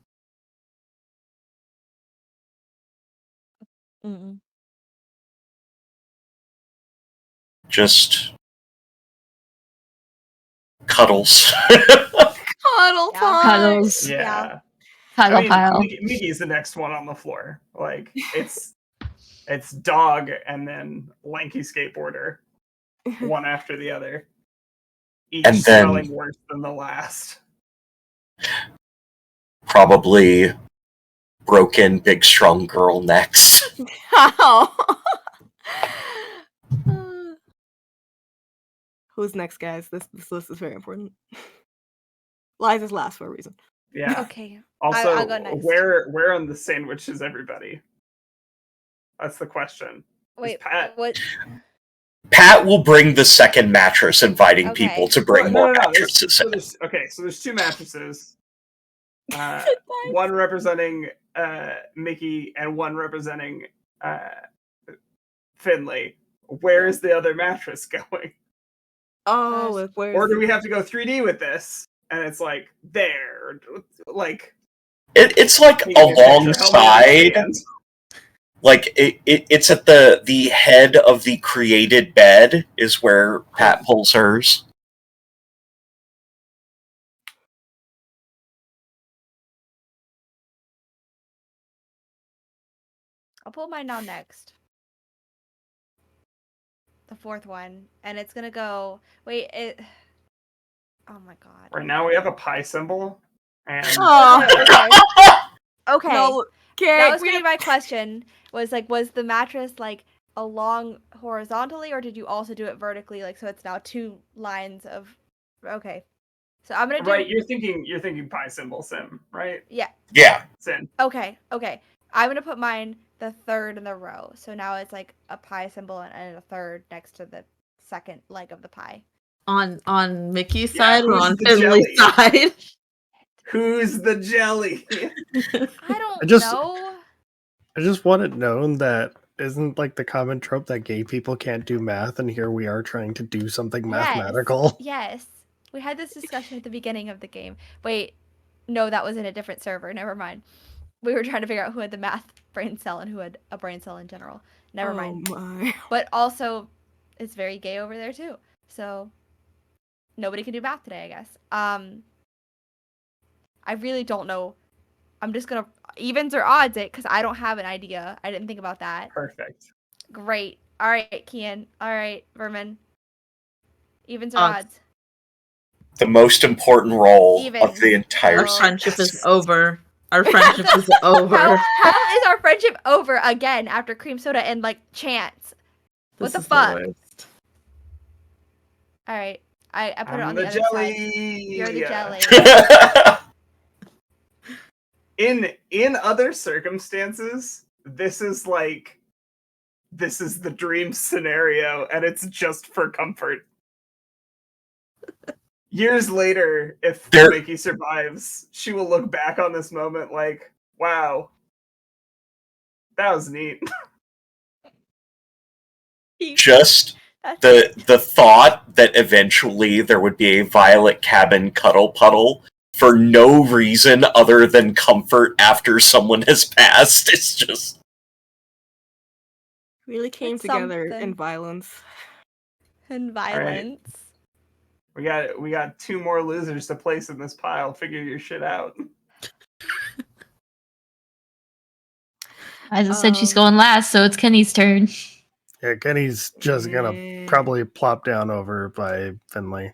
Just cuddles. Cuddle time. Cuddles. Yeah. Cuddle I mean, pile. Mickey's the next one on the floor. Like it's dog and then lanky skateboarder, one after the other, each And then- smelling worse than the last. Probably broken, big, strong girl next. Who's next, guys? This list is very important. Liza's last for a reason. Yeah. Okay. Also, I'll go next. where on the sandwich is everybody? That's the question. Wait, Pat? what? Pat will bring the second mattress, inviting Okay. people to bring more mattresses So in. there's two mattresses. One representing Mickey and one representing Finley. Where is the other mattress going? Oh, Or do we have to go 3D with this? And it's like there, like It's like alongside. Like it's at the head of the created bed is where Pat pulls hers. I'll pull mine down next. The fourth one, and it's gonna go. Wait, Oh my god. Right now we have a pie symbol, and Oh, Okay. no. That was We gonna be my question. Was the mattress like along horizontally, or did you also do it vertically? Like, so it's now 2 lines of. Okay. So I'm gonna do. right, you're thinking pie symbol, Sim, right? Yeah. Yeah. Sin. Okay. I'm gonna put mine the third in the row. So now it's like a pie symbol and a third next to the second leg of the pie. On Mickey's Yeah, side or who's on the Finley's jelly? side? Who's the jelly? I don't just- know. I just want it known that isn't like the common trope that gay people can't do math, and here we are trying to do something mathematical. Yes. We had this discussion at the beginning of the game. Wait, no, that was in a different server. Never mind. We were trying to figure out who had the math brain cell and who had a brain cell in general. Never mind. My. But also, it's very gay over there too. So nobody can do math today, I guess. I really don't know. I'm just gonna evens or odds it because I don't have an idea. I didn't think about that. Perfect. Great. All right, Kian. All right, Vermin. Evens or Odds. odds? The most important role of Evens. the entire Oh. Our friendship is series. over. Our friendship is over. How is our friendship over again after cream soda and like chance? What This the is fuck? worst. All right, I put it I'm on the the other jelly. side. You're the jelly. In other circumstances, this is the dream scenario, and it's just for comfort. Years later, if Mickey survives, she will look back on this moment like, wow, that was neat. Just the thought that eventually there would be a violet cabin cuddle puddle for no reason other than comfort after someone has passed. It's just Really came It's together something. in violence. And violence. We got 2 more losers to place in this pile. Figure your shit out. As I said, she's going last, so it's Kenny's turn. Yeah, Kenny's just gonna probably plop down over by Finley.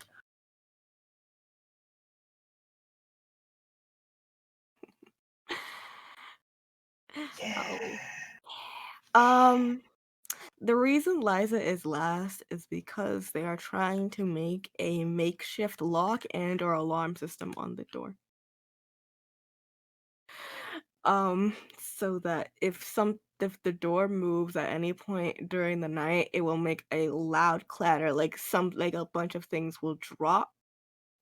The reason Liza is last is because they are trying to make a makeshift lock and or alarm system on the door. So that if the door moves at any point during the night, it will make a loud clatter, like a bunch of things will drop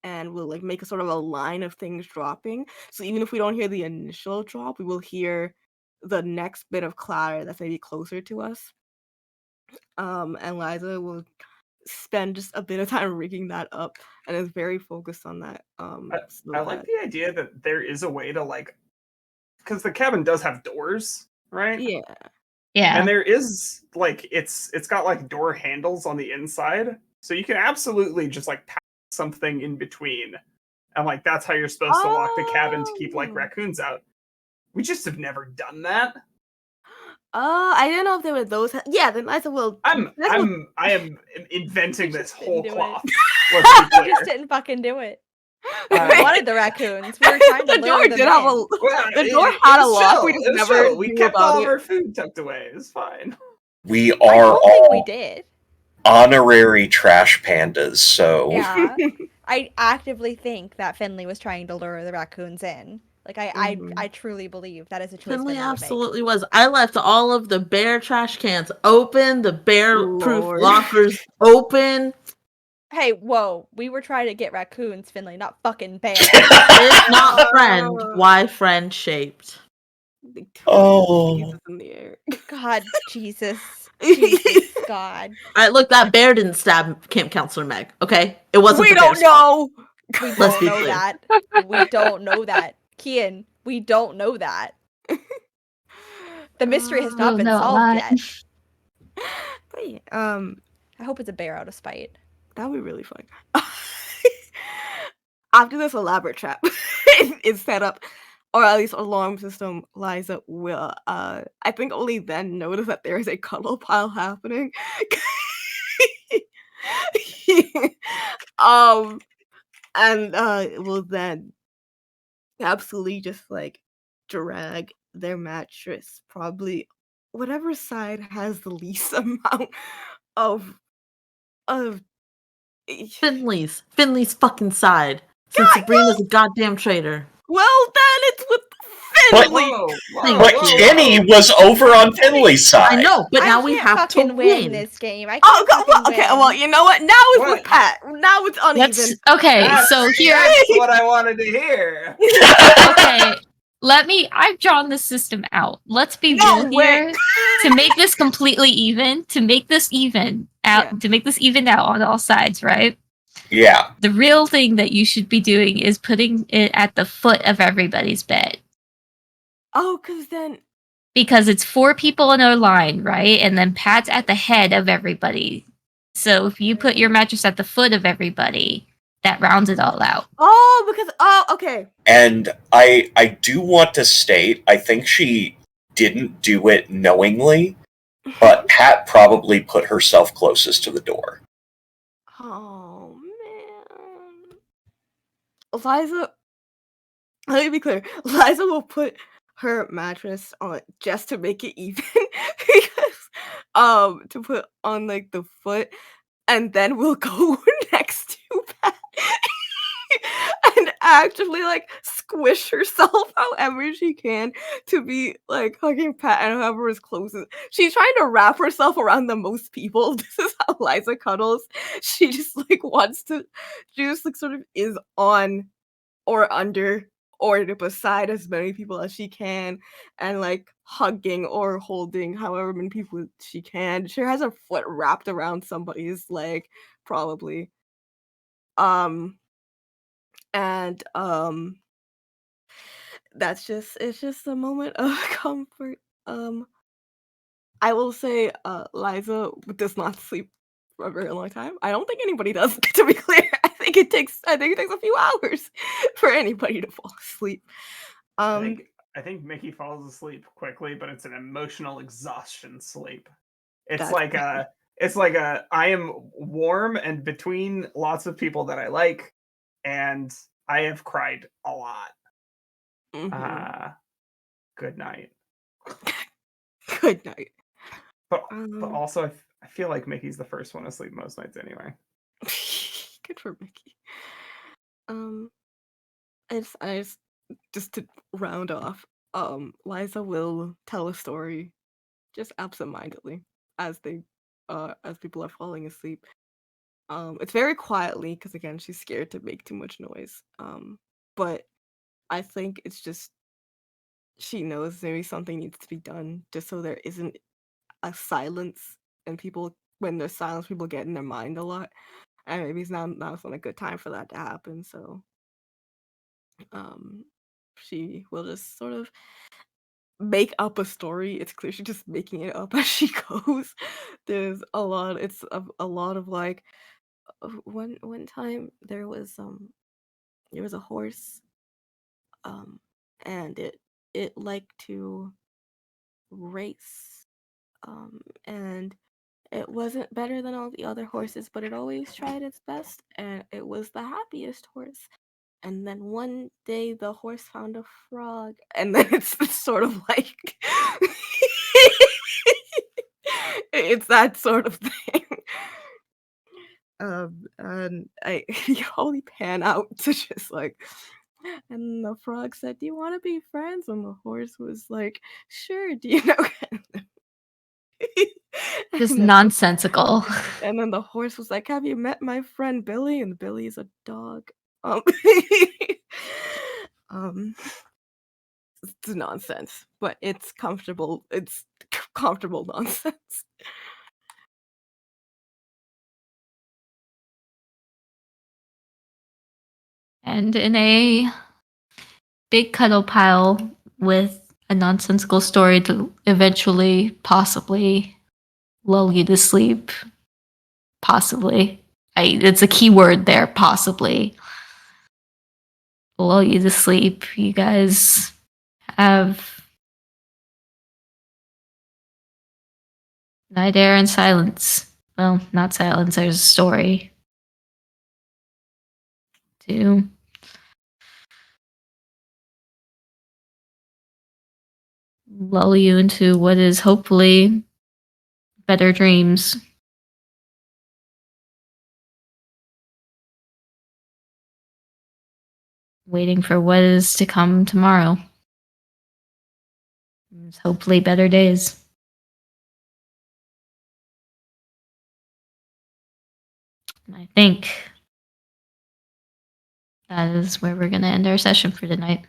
and will like make a sort of a line of things dropping. So even if we don't hear the initial drop, we will hear the next bit of clatter that's maybe closer to us. And Liza will spend just a bit of time rigging that up and is very focused on that. I like the idea that there is a way to because the cabin does have doors, right? Yeah. Yeah. And there is it's got like door handles on the inside, so you can absolutely just pass something in between, and that's how you're supposed to lock the cabin to keep raccoons out. We just have never done that. I didn't know if there were those. Yeah, then Liza will. I am inventing this whole do it. cloth. Let's be We clear. just didn't fucking do it. Uh, We wanted the raccoons. We were trying to The door lure them did have a. in. The door had a lock. We just never We knew kept about all of it. our food tucked away. It's fine. we I are don't think we all did. honorary trash pandas, so Yeah. I actively think that Finley was trying to lure the raccoons in. I truly believe that is a choice Finley Finley would make. absolutely was. I left all of the bear trash cans open, the bear-proof Lord. lockers open. Hey, whoa. We were trying to get raccoons, Finley, not fucking bears. If not friend, why friend shaped? Oh. Jesus in the air. God, Jesus. Jesus, God. All right, look, that bear didn't stab Camp Counselor Meg. Okay, it wasn't. We the don't bear's fault. know. We Let's don't be know clear. that. We don't know that. Kian, we don't know that. The mystery has not We'll been know a solved lot. yet. But yeah, I hope it's a bear out of spite. that would be really fun. After this elaborate trap is set up, or at least alarm system, Liza will, I think only then notice that there is a cuddle pile happening. and will then absolutely just like drag their mattress, probably whatever side has the least amount of of Finley's fucking side. Since God, Sabrina's a goddamn traitor. well then it's with But- Finley. Thank But you. Kenny was over on Finley's side. I know, but I now we can't have to fucking win win. this game. I Oh, can't God, well, fucking okay. win. Well, you know what? Now it's What? with Pat. Now it's uneven. Let's okay. So here, That's what I wanted to hear. okay. I've drawn the system out. Let's be No, real wait. here. To make this completely even, to make this even out, Yeah. to make this even out on all sides, right? Yeah. The real thing that you should be doing is putting it at the foot of everybody's bed. Oh, because then. Because it's 4 people in a line, right? And then Pat's at the head of everybody. So if you put your mattress at the foot of everybody, that rounds it all out. Oh, because. Oh, okay. And I do want to state, I think she didn't do it knowingly, but Pat probably put herself closest to the door. Oh, man. Liza. Let me be clear. Liza will put her mattress on just to make it even. Because, to put on, like, the foot. And then we'll go next to Pat. And actively like squish herself however she can to be like hugging Pat and whoever is closest. She's trying to wrap herself around the most people. This is how Liza cuddles. She just like wants to, she just like sort of is on or under or beside as many people as she can and like hugging or holding however many people she can. She has her foot wrapped around somebody's leg, probably. And it's just a moment of comfort. I will say Liza does not sleep for a very long time. I don't think anybody does, to be clear. I think it takes a few hours for anybody to fall asleep. I think Mickey falls asleep quickly, but it's an emotional exhaustion sleep. It's That's like a I am warm and between lots of people that I like, and I have cried a lot. Mhm. Good night. Good night. But Um, also I feel like Mickey's the first one to sleep most nights anyway. good for Mickey. Just to round off, Liza will tell a story just absentmindedly as people are falling asleep. It's very quietly because again she's scared to make too much noise. But I think it's just she knows maybe something needs to be done just so there isn't a silence and people when there's silence people get in their mind a lot. And maybe now's not a good time for that to happen. So she will just sort of make up a story. It's clear she's just making it up as she goes. There's a lot. It's a lot of like one time there was a horse, and it liked to race, and it wasn't better than all the other horses, but it always tried its best, and it was the happiest horse. And then one day the horse found a frog, and then it's sort of like it's that sort of thing. And I you only pan out to just like, and the frog said, "Do you want to be friends?" And the horse was like, "Sure." Do you know? Just And then- nonsensical. And then the horse was like, "Have you met my friend Billy?" And Billy is a dog. It's nonsense, but it's comfortable. It's comfortable nonsense. And in a big cuddle pile with a nonsensical story to eventually, possibly, lull you to sleep. Possibly. It's a key word there, possibly. Lull you to sleep. You guys have night air and silence. Well, not silence, there's a story. to lull you into what is hopefully better dreams. Waiting for what is to come tomorrow. It's hopefully better days. And I think that is where we're going to end our session for tonight.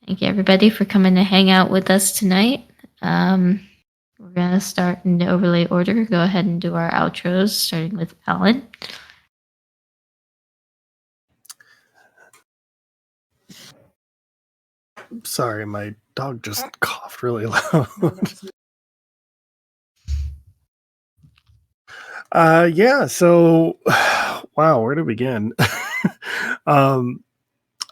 Thank you, everybody, for coming to hang out with us tonight. We're going to start in the overlay order. Go ahead and do our outros, starting with Alan. Sorry, my dog just coughed really loud. Yeah, so wow, where to begin?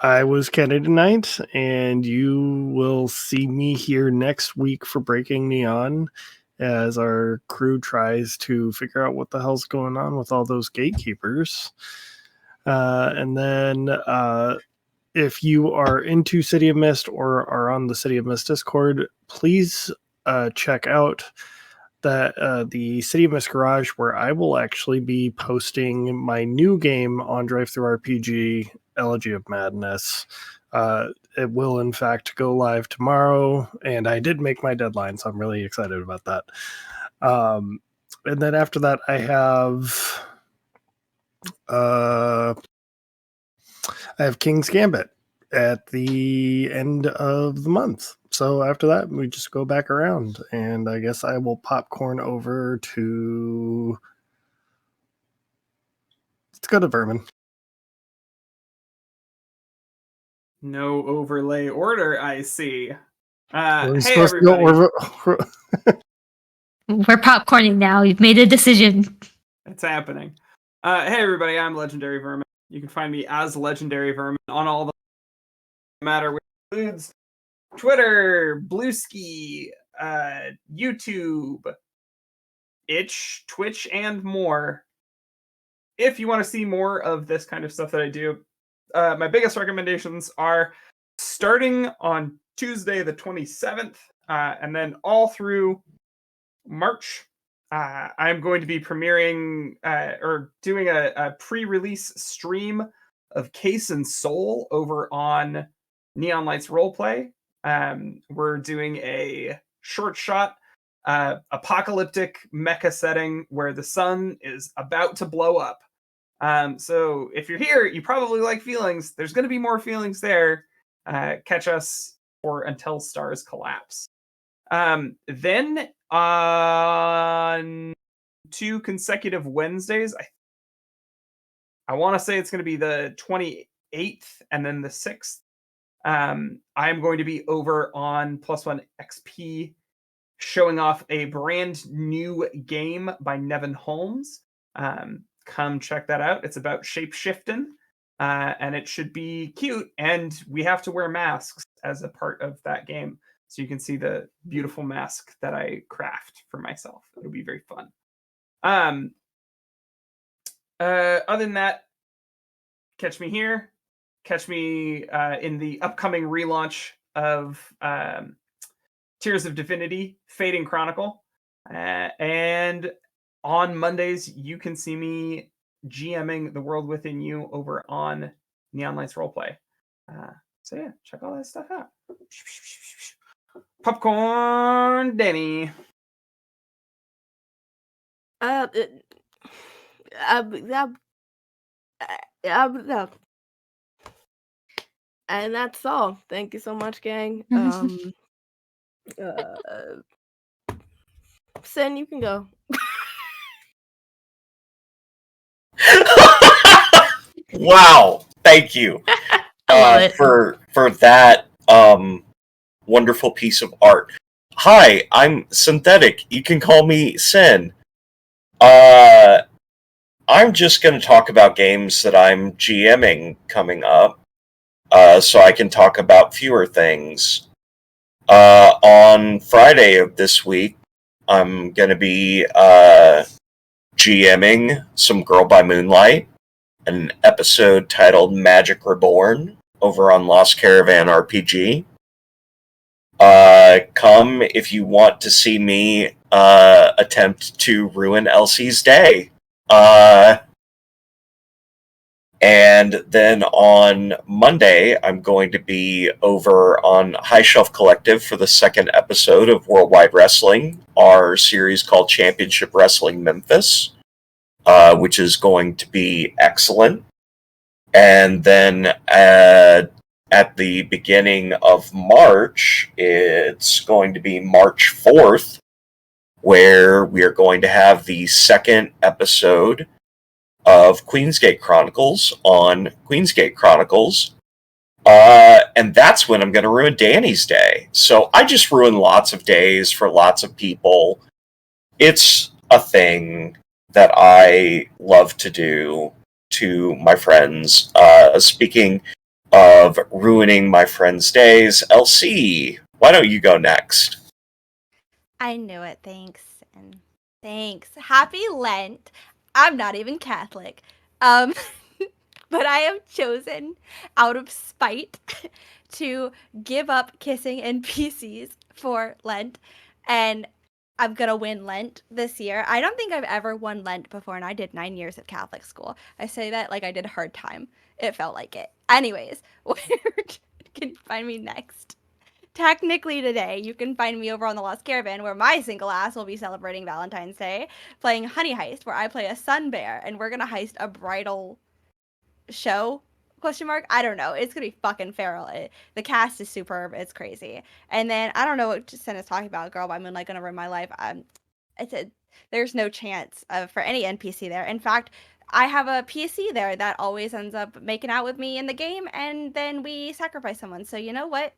I was Kenny tonight, and you will see me here next week for Breaking Neon as our crew tries to figure out what the hell's going on with all those gatekeepers. And then if you are into City of Mist or are on the City of Mist Discord, please check out that the City of Mist Garage, where I will actually be posting my new game on DriveThruRPG, Elegy of Madness. It will, in fact, go live tomorrow, and I did make my deadline, so I'm really excited about that. And then after that, I have King's Gambit at the end of the month. So after that, we just go back around, and I guess I will popcorn over to... Let's go to Vermin. No overlay order, I see. We're Hey, supposed everybody. to go We're popcorning now. You've made a decision. It's happening. Hey, everybody. I'm Legendary Vermin. You can find me as Legendary Vermin on all the matter, which includes Twitter, Bluesky, YouTube, Itch, Twitch, and more. If you want to see more of this kind of stuff that I do, my biggest recommendations are starting on Tuesday the 27th, and then all through March. I'm going to be premiering or doing a pre-release stream of Case and Soul over on Neon Lights Roleplay. We're doing a short shot apocalyptic mecha setting where the sun is about to blow up. So if you're here, you probably like feelings. There's going to be more feelings there. Catch us for Until Stars Collapse. Then on 2 consecutive Wednesdays, I want to say it's going to be the 28th and then the 6th. I'm going to be over on Plus One XP showing off a brand new game by Nevin Holmes. Come check that out. It's about shape-shifting, and it should be cute, and we have to wear masks as a part of that game. So you can see the beautiful mask that I craft for myself. It'll be very fun. Other than that, catch me here. Catch me in the upcoming relaunch of Tears of Divinity, Fading Chronicle. And on Mondays, you can see me GMing The World Within You over on Neon Lights Roleplay. So yeah, check all that stuff out. Popcorn Danny. And that's all. Thank you so much, gang. Sin, you can go. Wow, thank you I love it. for that wonderful piece of art. Hi, I'm Synthetic. You can call me Sin. I'm just going to talk about games that I'm GMing coming up, so I can talk about fewer things. On Friday of this week, I'm going to be GMing some Girl by Moonlight, an episode titled Magic Reborn over on Lost Caravan RPG. Come if you want to see me attempt to ruin Elsie's day. And then on Monday, I'm going to be over on High Shelf Collective for the second episode of Worldwide Wrestling, our series called Championship Wrestling Memphis, which is going to be excellent. And then at the beginning of March, it's going to be March 4th, where we are going to have the second episode of Queensgate Chronicles on Queensgate Chronicles. And that's when I'm going to ruin Danny's day. So I just ruin lots of days for lots of people. It's a thing that I love to do to my friends. Speaking of ruining my friends' days, LC, why don't you go next? I knew it. Thanks. And thanks. Happy Lent. I'm not even Catholic. But I have chosen, out of spite, to give up kissing NPCs for Lent. And I'm going to win Lent this year. I don't think I've ever won Lent before, and I did 9 years of Catholic school. I say that like I did a hard time. It felt like it. Anyways, where can you find me next? Technically today, you can find me over on the Lost Caravan, where my single ass will be celebrating Valentine's Day, playing Honey Heist, where I play a sun bear, and we're gonna heist a bridal show? Question mark? I don't know. It's gonna be fucking feral. The cast is superb. It's crazy. And then I don't know what Sen is talking about. Girl by Moonlight gonna ruin my life. There's no chance for any NPC there. In fact, I have a PC there that always ends up making out with me in the game, and then we sacrifice someone. So you know what?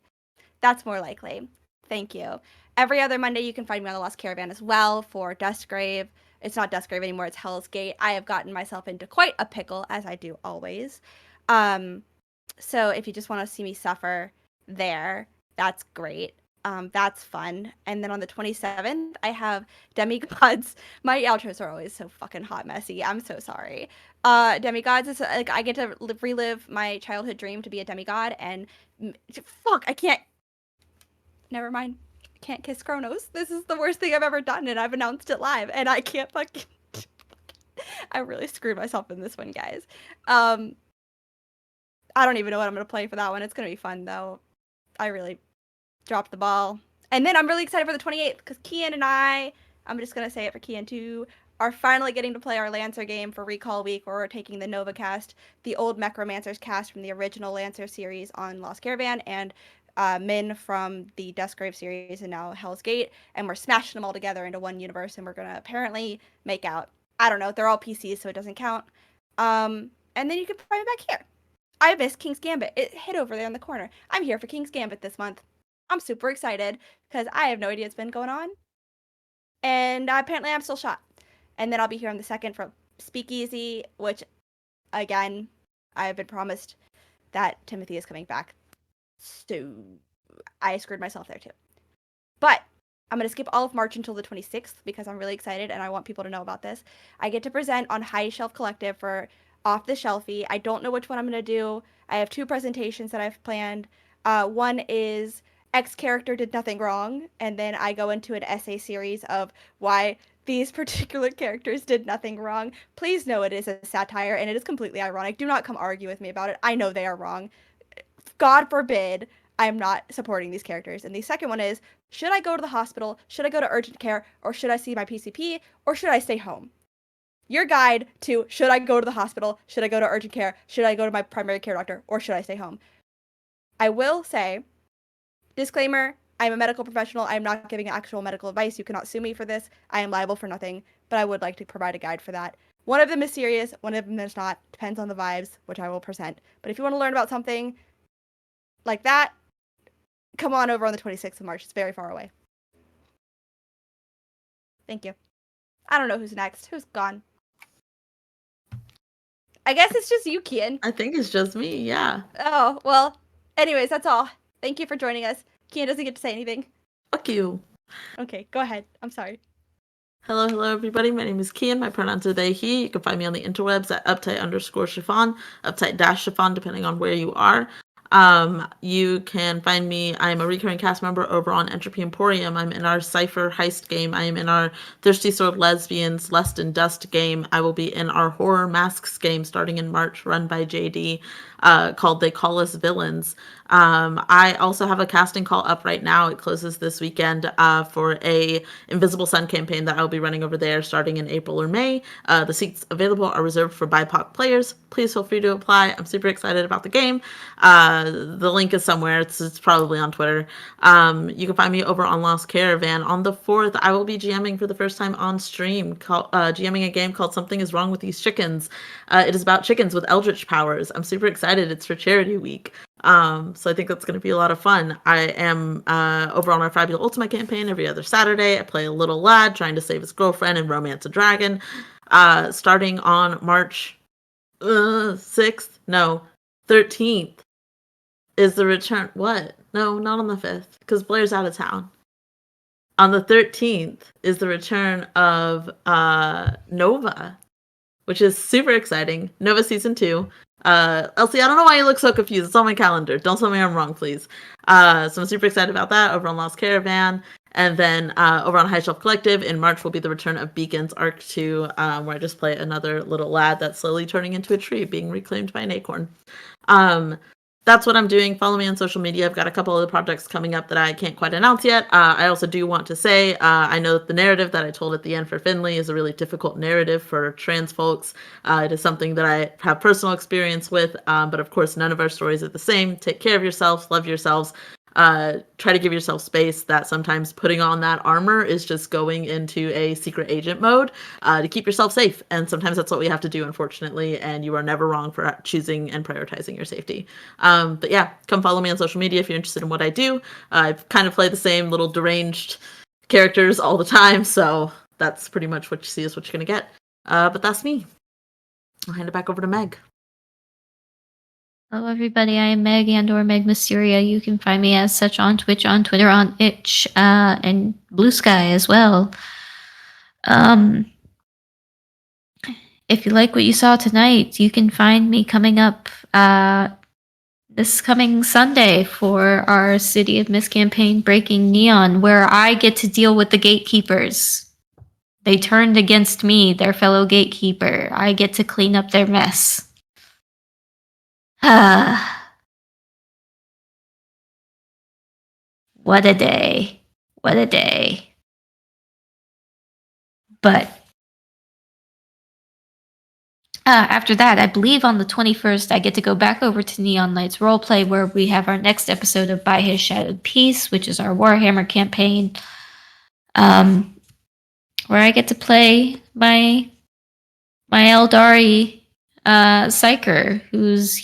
That's more likely. Thank you. Every other Monday, you can find me on the Lost Caravan as well for Dustgrave. It's not Dustgrave anymore, it's Hell's Gate. I have gotten myself into quite a pickle, as I do always. So if you just want to see me suffer there, that's great. That's fun. And then on the 27th, I have Demigods. My outros are always so fucking hot messy. I'm so sorry. Demigods is like I get to relive my childhood dream to be a demigod, and fuck, I can't. Never mind. I can't kiss Kronos. This is the worst thing I've ever done, and I've announced it live, and I can't fucking. I really screwed myself in this one, guys. I don't even know what I'm gonna play for that one. It's gonna be fun though. I really dropped the ball. And then I'm really excited for the 28th because Kian and I'm just gonna say it for Kian too, are finally getting to play our Lancer game for Recall Week, where we're taking the Nova cast, the old Necromancers cast from the original Lancer series on Lost Caravan, and Min from the Dustgrave series and now Hell's Gate, and we're smashing them all together into one universe, and we're gonna apparently make out. I don't know, they're all PCs, so it doesn't count. And then you can find me back here. I missed King's Gambit. It hid over there in the corner. I'm here for King's Gambit this month. I'm super excited because I have no idea what's been going on. And apparently I'm still shot. And then I'll be here on the 2nd for Speakeasy, which, again, I have been promised that Timothy is coming back. So I screwed myself there too. But I'm going to skip all of March until the 26th because I'm really excited and I want people to know about this. I get to present on High Shelf Collective for Off the Shelfie. I don't know which one I'm going to do. I have 2 presentations that I've planned. One is X character did nothing wrong, and then I go into an essay series of why these particular characters did nothing wrong. Please know it is a satire, and it is completely ironic. Do not come argue with me about it. I know they are wrong. God forbid I am not supporting these characters. And the second one is, should I go to the hospital? Should I go to urgent care? Or should I see my PCP? Or should I stay home? Your guide to should I go to the hospital? Should I go to urgent care? Should I go to my primary care doctor? Or should I stay home? I will say, disclaimer, I'm a medical professional. I am not giving actual medical advice. You cannot sue me for this. I am liable for nothing, but I would like to provide a guide for that. One of them is serious, one of them is not. Depends on the vibes, which I will present. But if you want to learn about something like that, come on over on the 26th of March. It's very far away. Thank you. I don't know who's next. Who's gone? I guess it's just you, Kian. I think it's just me, yeah. Oh, well, anyways, that's all. Thank you for joining us. Kian doesn't get to say anything. Fuck you. Okay, go ahead. I'm sorry. Hello, everybody. My name is Kian. My pronouns are they, he. You can find me on the interwebs at uptight_chiffon, uptight-chiffon, depending on where you are. You can find me. I'm a recurring cast member over on Entropy Emporium. I'm in our Cypher heist game. I am in our Thirsty Sword Lesbians Lust and Dust game. I will be in our Horror Masks game starting in March, run by JD, called They Call Us Villains. I also have a casting call up right now. It closes this weekend for a Invisible Sun campaign that I'll be running over there starting in April or May. The seats available are reserved for BIPOC players. Please feel free to apply. I'm super excited about the game. The link is somewhere. It's probably on Twitter. You can find me over on Lost Caravan. On the 4th, I will be GMing for the first time on stream, GMing a game called Something Is Wrong with These Chickens. It is about chickens with eldritch powers. I'm super excited. It's for Charity Week. So I think that's going to be a lot of fun. I am over on our Fabulous Ultima campaign every other Saturday. I play a little lad trying to save his girlfriend and romance a dragon. Starting on March 6th, no, 13th is the return. What? No, not on the 5th, because Blair's out of town. On the 13th is the return of Nova, which is super exciting. Nova Season 2. Elsie, I don't know why you look so confused. It's on my calendar. Don't tell me I'm wrong, please. So I'm super excited about that over on Lost Caravan. And then over on High Shelf Collective in March will be the return of Beacon's Arc 2, where I just play another little lad that's slowly turning into a tree, being reclaimed by an acorn. That's what I'm doing. Follow me on social media. I've got a couple other projects coming up that I can't quite announce yet. I also do want to say, I know that the narrative that I told at the end for Finley is a really difficult narrative for trans folks. It is something that I have personal experience with, but of course, none of our stories are the same. Take care of yourselves, love yourselves. Try to give yourself space. That sometimes putting on that armor is just going into a secret agent mode to keep yourself safe. And sometimes that's what we have to do, unfortunately. And you are never wrong for choosing and prioritizing your safety. But yeah, come follow me on social media if you're interested in what I do. I kind of play the same little deranged characters all the time. So that's pretty much what you see is what you're going to get. But that's me. I'll hand it back over to Meg. Hello, everybody. I am Meg and/or Meg Mysteria. You can find me as such on Twitch, on Twitter, on Itch, and Blue Sky as well. If you like what you saw tonight, you can find me coming up this coming Sunday for our City of Mist campaign, Breaking Neon, where I get to deal with the gatekeepers. They turned against me, their fellow gatekeeper. I get to clean up their mess. What a day. What a day. But after that, I believe on the 21st, I get to go back over to Neon Lights Roleplay, where we have our next episode of By His Shadowed Peace, which is our Warhammer campaign, where I get to play my Eldari psyker, who's,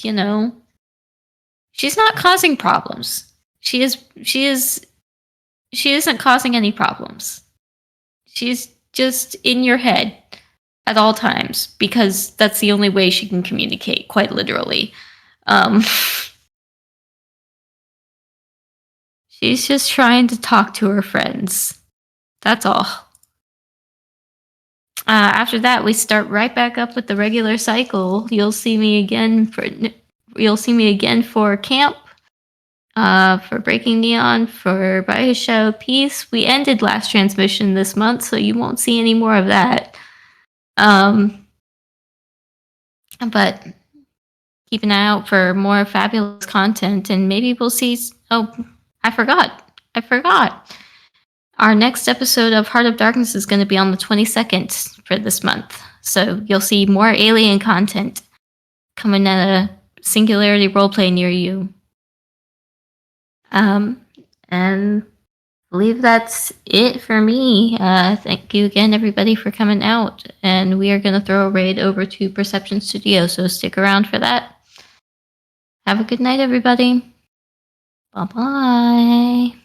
she's not causing problems. She isn't causing any problems. She's just in your head at all times, because that's the only way she can communicate, quite literally. She's just trying to talk to her friends. That's all. After that, we start right back up with the regular cycle. You'll see me again for camp, for Breaking Neon, for By His Shadow Peace. We ended last transmission this month, so you won't see any more of that. But keep an eye out for more fabulous content, and maybe we'll see. Oh, I forgot. Our next episode of Heart of Darkness is going to be on the 22nd for this month. So you'll see more alien content coming at a Singularity roleplay near you. And I believe that's it for me. Thank you again, everybody, for coming out. And we are going to throw a raid over to Perception Studio, so stick around for that. Have a good night, everybody. Bye-bye.